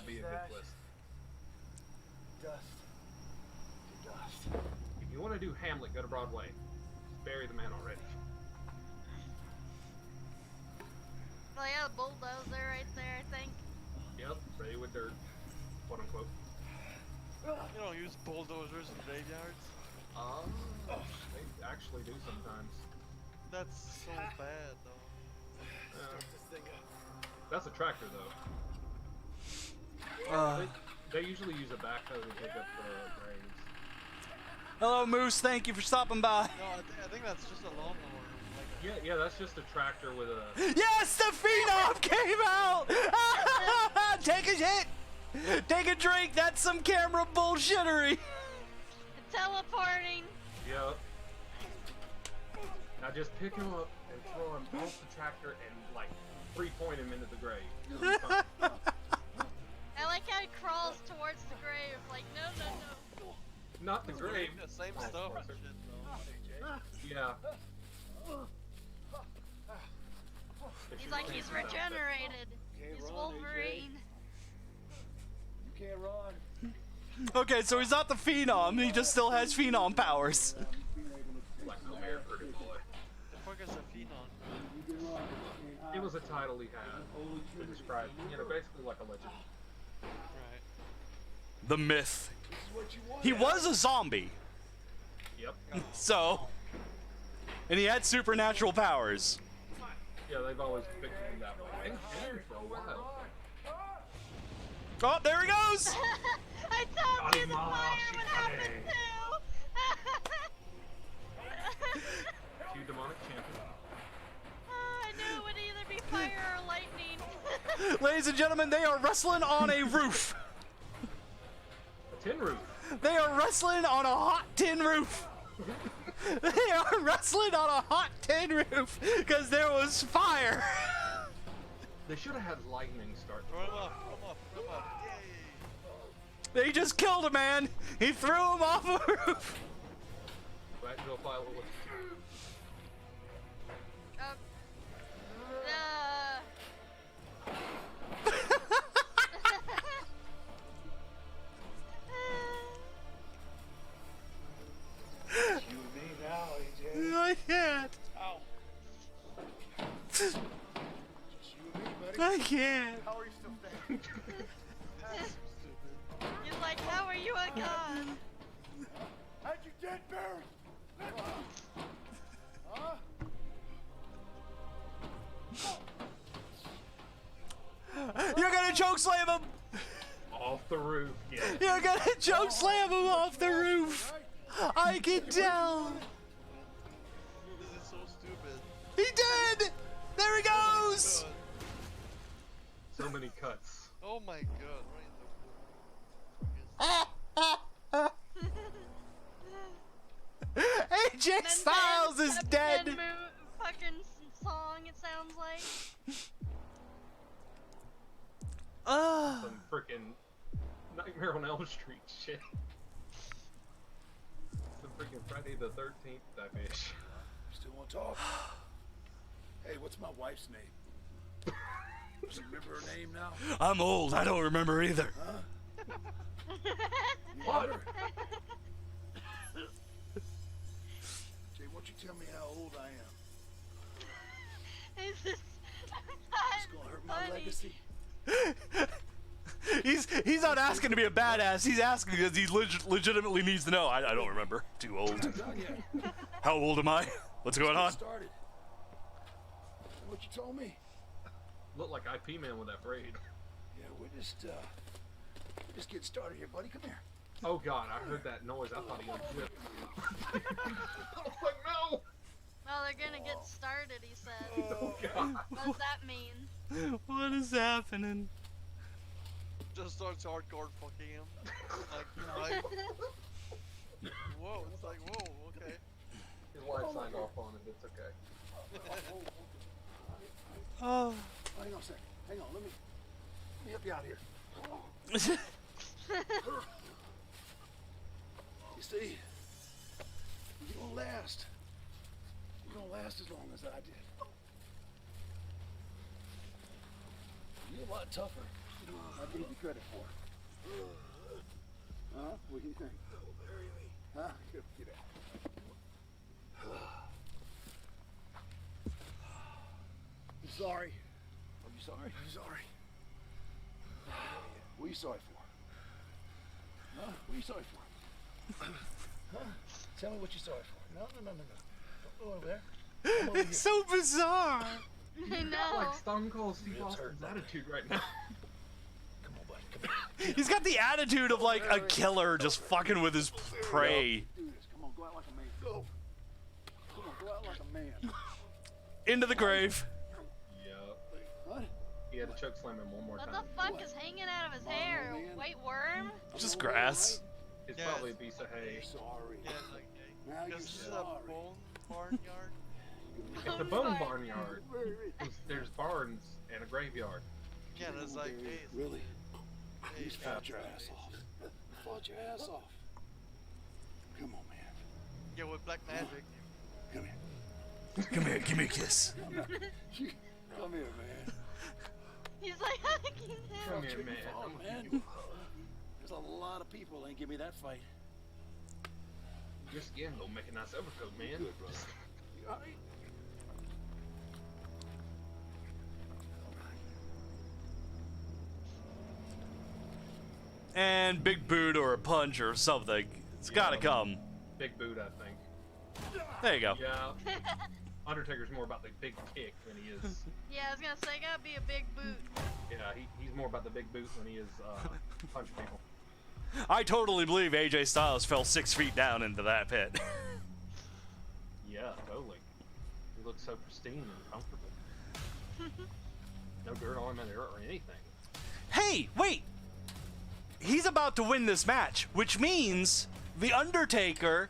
be a good twist. Dust to dust. If you want to do Hamlet, go to Broadway. Just bury the man already. Well, yeah, the bulldozer right there, I think. Yep, ready with dirt, quote unquote. You don't use bulldozers in graveyards. They actually do sometimes. That's so bad, though. That's a tractor, though. They usually use a backhoe to dig up the graves. Hello, Moose. Thank you for stopping by. No, I think that's just a lawnmower. Yeah, that's just a tractor with a... Yes, the Phenom came out! Take a hit! Take a drink, that's some camera bullshittery! Teleporting! Yep. Now just pick him up and throw him off the tractor and, like, 3-point him into the grave. I like how he crawls towards the grave, like, no. Not the grave. The same stuff and shit, though. Yeah. He's like, he's regenerated. He's Wolverine. You can't run. Okay, so he's not the Phenom, he just still has Phenom powers. Like the mayor, pretty boy. The fuck is a Phenom? It was a title he had to describe, basically like a legend. Right. The myth. He was a zombie. Yep. So, and he had supernatural powers. Yeah, they've always picked him that way. And for a while. Oh, there he goes! I told you the fire would happen too! Cue demonic champion. I knew it would either be fire or lightning. Ladies and gentlemen, they are wrestling on a roof. A tin roof. They are wrestling on a hot tin roof. They are wrestling on a hot tin roof because there was fire. They should have had lightning start. Throw him up, throw him up. Yay! They just killed a man. He threw him off a roof. Right into a pile of wood. You and me now, AJ. I can't. Ow. Just you and me, buddy. I can't. How are you still standing? He's like, how are you a god? How'd you get buried? Huh? You're gonna choke slam him. Off the roof, yeah. You're gonna choke slam him off the roof. I can tell. This is so stupid. He did. There he goes. So many cuts. Oh my god, right in the AJ Styles is dead. Fucking song, it sounds like. Some freaking Nightmare on Elm Street shit. Some freaking Friday the 13th type ish. Still want to talk? Hey, what's my wife's name? Do you remember her name now? I'm old. I don't remember either. Huh? What? Jay, won't you tell me how old I am? Is this It's gonna hurt my legacy. He's not asking to be a badass. He's asking because he legitimately needs to know. I don't remember. Too old. How old am I? What's going on? Started. What you told me? Look like IP Man with that braid. Yeah, we're just getting started here, buddy. Come here. Oh god, I heard that noise. I thought he unzipped. I was like, no! Oh, they're gonna get started, he said. Oh god. What does that mean? What is happening? Just starts hardcore fucking him. Like, whoa, it's like, whoa, okay. His wife signed off on it, it's okay. Oh. Hang on a second. Hang on, let me help you out here. You see, you're gonna last. You're gonna last as long as I did. You're a lot tougher than I gave you credit for. Huh? What do you think? Huh? Get out. You sorry? Are you sorry? Are you sorry? What are you sorry for? Huh? What are you sorry for? Huh? Tell me what you're sorry for. No. Don't go over there. Come over here. It's so bizarre. I He's got know. like Stone Cold Steve Austin's attitude right now. Come on, buddy. Come here. He's got the attitude of like a killer just fucking with his prey. Do this. Come on, go out like a man. Go. Come on, go out like a man. Into the grave. What? He had to choke slam him one more What time. the fuck is hanging out of his hair? White worm? Just grass. It's Yeah. probably a piece of hay. Sorry. Yeah, like, Now you're because this is a sorry. bone barnyard. It's a bone barnyard. There's barns and a graveyard. Yeah, that's like, hey, Really? hey, You fought your ass off. You fought your ass off. Come on, man. yeah, with black magic. Come here. Come here, give me a kiss. Come here, man. He's like hugging him. Come here, man. Oh, man. There's a lot of people ain't give me that fight. Your skin don't make a nice overcoat, man. Good, brother. You alright? And big boot or a punch or something. It's gotta come. Big boot, I think. There you go. Yeah. Undertaker's more about the big kick than he is. Yeah, I was gonna say, gotta be a big boot. Yeah, he's more about the big boot than he is punch people. I totally believe AJ Styles fell 6 feet down into that pit. Yeah, totally. He looks so pristine and comfortable. No dirt on him or anything. Hey, wait! He's about to win this match, which means The Undertaker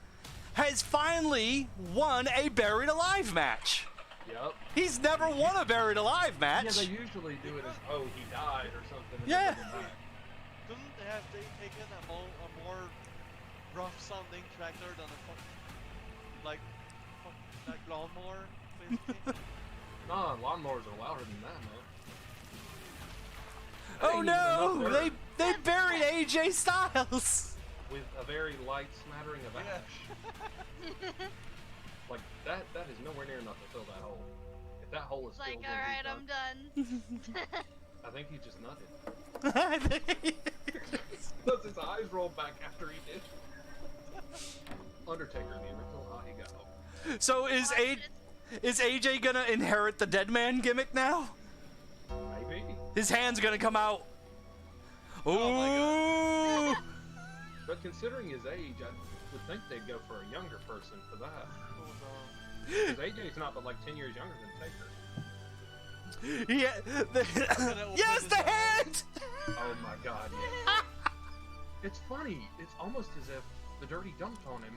has finally won a Buried Alive match. Yep. He's never won a Buried Alive match. Yeah, they usually do it as, oh, he died or something. and Yeah. then come back. Couldn't they have taken a more rough sounding tractor than a like lawnmower, basically? Nah, lawnmowers are louder than that, man. Oh Hey, no! enough They buried AJ Styles. with a very light smattering of ash. Like that is nowhere near enough to fill that hole. If that hole is It's like, filled, then he's alright, I'm done. I think he just nutted. Plus his eyes rolled back after he did. Undertaker, the original hottie guy. So is AJ gonna inherit the dead man gimmick now? Maybe. His hand's gonna come out. Ooh. Oh But considering his age, I would think they'd go for a younger person for that. Because AJ's not but like 10 years younger than Taker. Yeah. Yes, the hand. Oh my god, yeah. It's funny. It's almost as if the dirt he dumped on him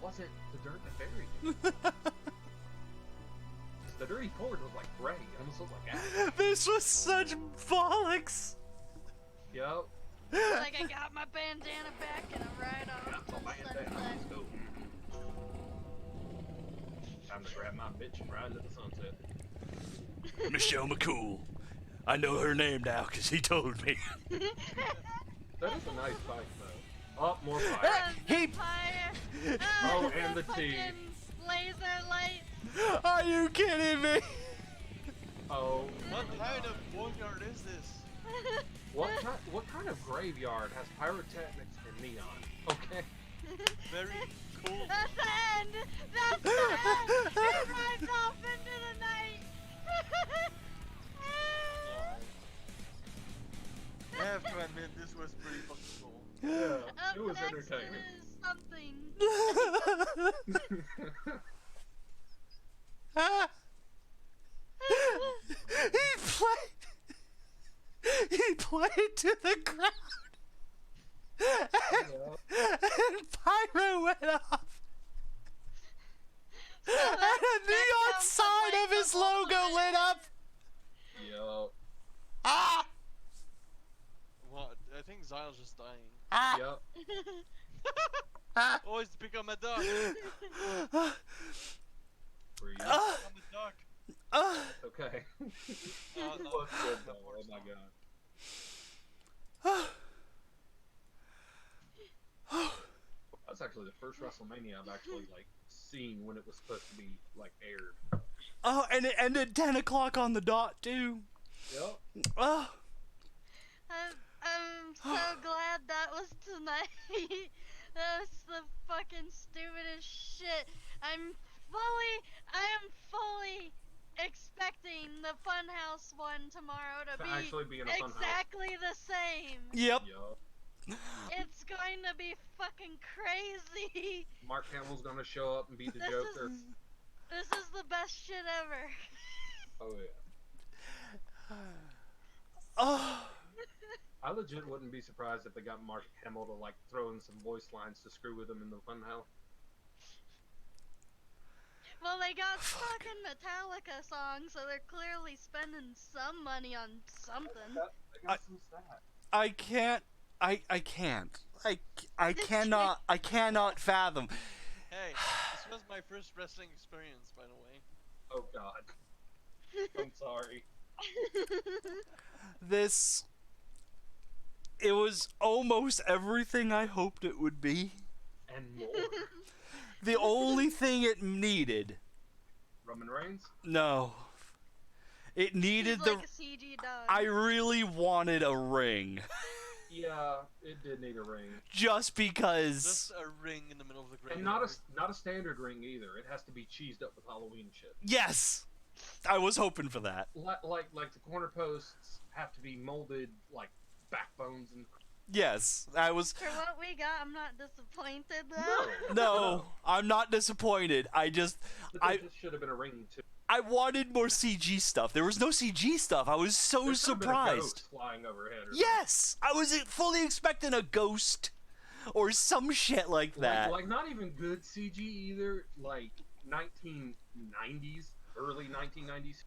wasn't the dirt that buried him. The dirt he poured was like gray. It almost looked like ash. This was such bollocks. Yep. It's like, I got my bandana back and I'm right off to the sunset. Let's go. Time to grab my bitch and ride into the sunset. Michelle McCool. I know her name now because he told me. That is a nice fight, though. Oh, more fire. Oh, and the tea. Laser light. Are you kidding me? Oh. What kind of boneyard is this? What kind of graveyard has pyrotechnics and neon? Okay. Very cool. That's the end! That's the end! It rides off into the night! I have to admit, this was pretty fucking cool. Yeah, it was entertaining. something. He played to the crowd. And pyro went off. And a neon sign of his logo lit up. Yo. Ah! What? I think Zion's just dying. Ah! Yep. Oh, he's become a duck. Were you? I'm a duck. Okay. Oh, no. Looks good though. Oh my god. That's actually the first WrestleMania I've actually like seen when it was supposed to be like aired. Oh, and it ended 10 o'clock on the dot too. Yep. Oh. I'm so glad that was tonight. That was the fucking stupidest shit. I am fully expecting the Funhouse one tomorrow to be actually be in a Funhouse. exactly the same. Yep. It's going to be fucking crazy. Mark Hamill's gonna show up and be the This Joker. This is the best shit ever. Oh yeah. Oh. I legit wouldn't be surprised if they got Mark Hamill to like throw in some voice lines to screw with him in the Funhouse. Well, they got fucking Metallica songs, so they're clearly spending some money on something. They got some stats. I can't. I cannot fathom. Hey, this was my first wrestling experience, by the way. Oh god. I'm sorry. It was almost everything I hoped it would be. And more. The only thing it needed. Roman Reigns? No. It needed He's like a CG dog. I really wanted a ring. Yeah, it did need a ring. Just because. Just a ring in the middle of the graveyard. And not a standard ring either. It has to be cheesed up with Halloween shit. Yes! I was hoping for that. Like the corner posts have to be molded like backbones and. Yes, I was. For what we got, I'm not disappointed though. No, I'm not disappointed. But there just should have been a ring too. I wanted more CG stuff. There was no CG stuff. I was so There should have been a surprised. ghost flying overhead. Or Yes, I was fully expecting a ghost or some shit like that. Like not even good CG either. Like 1990s, early 1990s.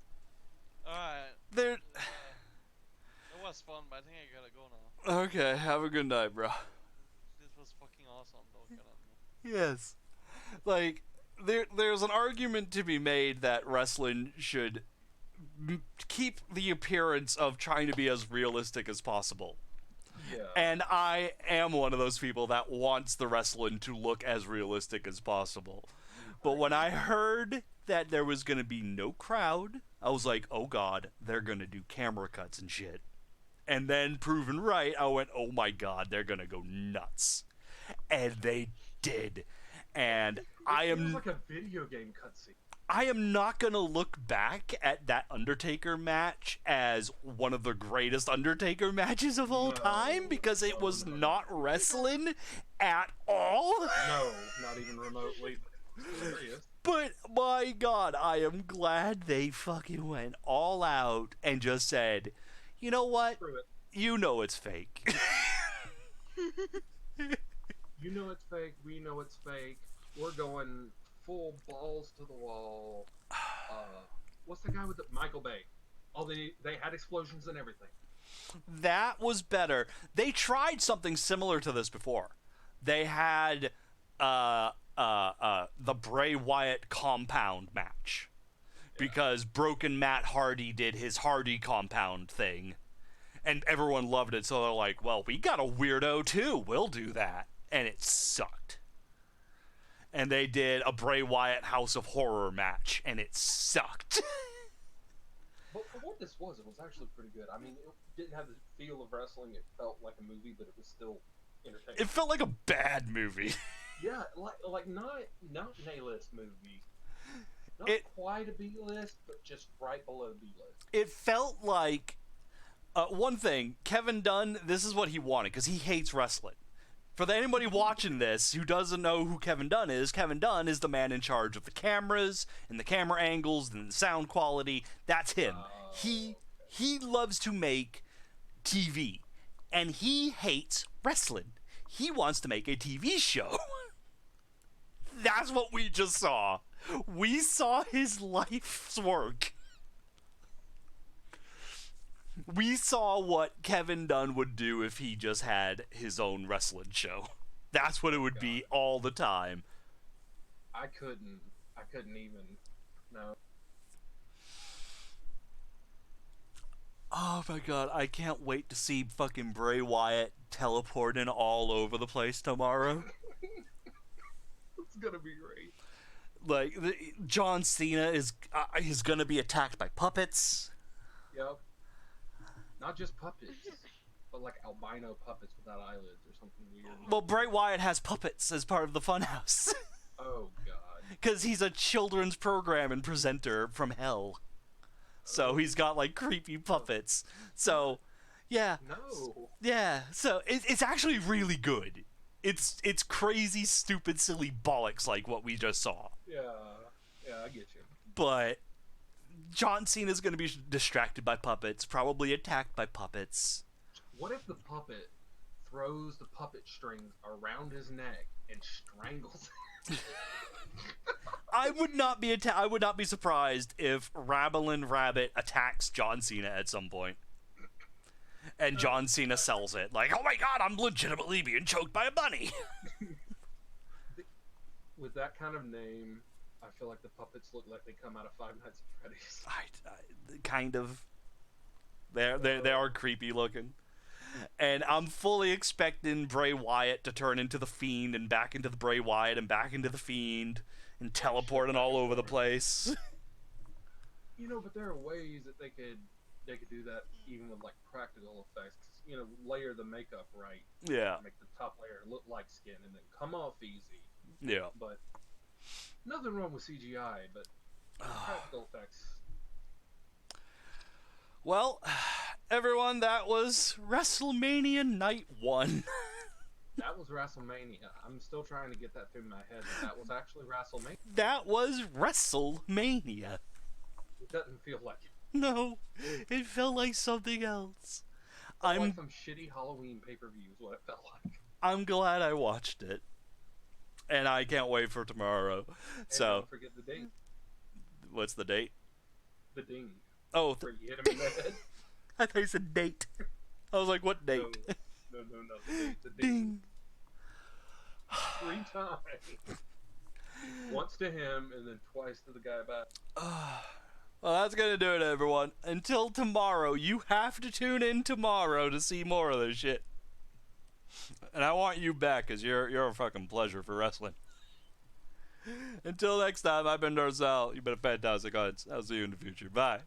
Alright. There. It was fun, but I think I gotta go now. Okay, have a good night, bro. This was fucking awesome, though. Yes. Like, there's an argument to be made that wrestling should keep the appearance of trying to be as realistic as possible. Yeah. And I am one of those people that wants the wrestling to look as realistic as possible. But when I heard that there was going to be no crowd, I was like, oh god, they're going to do camera cuts and shit. And then, proven right, I went, oh my god, they're going to go nuts. And they did. And It was like a video game cutscene. I am not going to look back at that Undertaker match as one of the greatest Undertaker matches of all time because it was not wrestling at all. No, not even remotely. Serious. But my god, I am glad they fucking went all out and just said, you know what? Screw it. You know it's fake. You know it's fake. We know it's fake. We're going full balls to the wall. What's the guy with the Michael Bay? Oh, they had explosions and everything. That was better. They tried something similar to this before. They had the Bray Wyatt compound match. Because Broken Matt Hardy did his Hardy compound thing. And everyone loved it, so they're like, well, we got a weirdo too. We'll do that. And it sucked. And they did a Bray Wyatt House of Horror match, and it sucked. But for what this was, it was actually pretty good. I mean, it didn't have the feel of wrestling. It felt like a movie, but it was still entertaining. It felt like a bad movie. Yeah, like not an A-list movie. Not quite a B-list, but just right below B-list. It felt like one thing. Kevin Dunn, this is what he wanted because he hates wrestling. For anybody watching this who doesn't know who Kevin Dunn is the man in charge of the cameras and the camera angles and the sound quality. That's him. He loves to make TV, and he hates wrestling. He wants to make a TV show. That's what we just saw. We saw his life's work. We saw what Kevin Dunn would do if he just had his own wrestling show. That's what it would be all the time. I couldn't even. No. Oh my god, I can't wait to see fucking Bray Wyatt teleporting all over the place tomorrow. It's gonna be great. Like, John Cena is gonna be attacked by puppets. Yep. Not just puppets, but like albino puppets without eyelids or something weird. Well, Bray Wyatt has puppets as part of the Funhouse. Oh god. Because he's a children's program and presenter from hell. So he's got like creepy puppets. So, yeah. No. Yeah. So it's actually really good. It's crazy, stupid, silly bollocks like what we just saw. Yeah. Yeah, I get you. But John Cena's going to be distracted by puppets, probably attacked by puppets. What if the puppet throws the puppet strings around his neck and strangles him? I would not be surprised if Rabelin Rabbit attacks John Cena at some point. And John Cena sells it. Like, oh my god, I'm legitimately being choked by a bunny. With that kind of name, I feel like the puppets look like they come out of Five Nights at Freddy's. Kind of. They are creepy looking. And I'm fully expecting Bray Wyatt to turn into the Fiend and back into the Bray Wyatt and back into the Fiend and teleporting all over the place. You know, but there are ways that they could do that even with like practical effects. You know, layer the makeup right. Yeah. Make the top layer look like skin and then come off easy. Yeah. But nothing wrong with CGI, but practical effects. Well, everyone, that was WrestleMania Night 1. That was WrestleMania. I'm still trying to get that through my head. That was actually WrestleMania. That was WrestleMania. It doesn't feel like it. No, it felt like something else. Like some shitty Halloween pay-per-view is what it felt like. I'm glad I watched it. And I can't wait for tomorrow. And So, don't forget the date. What's the date? The ding. Oh, where you hit him in the head. I thought you said date. I was like, what date? No. The ding. 3 times. Once to him, and then twice to the guy back. Well, that's going to do it, everyone. Until tomorrow, you have to tune in tomorrow to see more of this shit. And I want you back, because you're a fucking pleasure for wrestling. Until next time, I've been Darcel. You've been a fantastic audience. I'll see you in the future. Bye.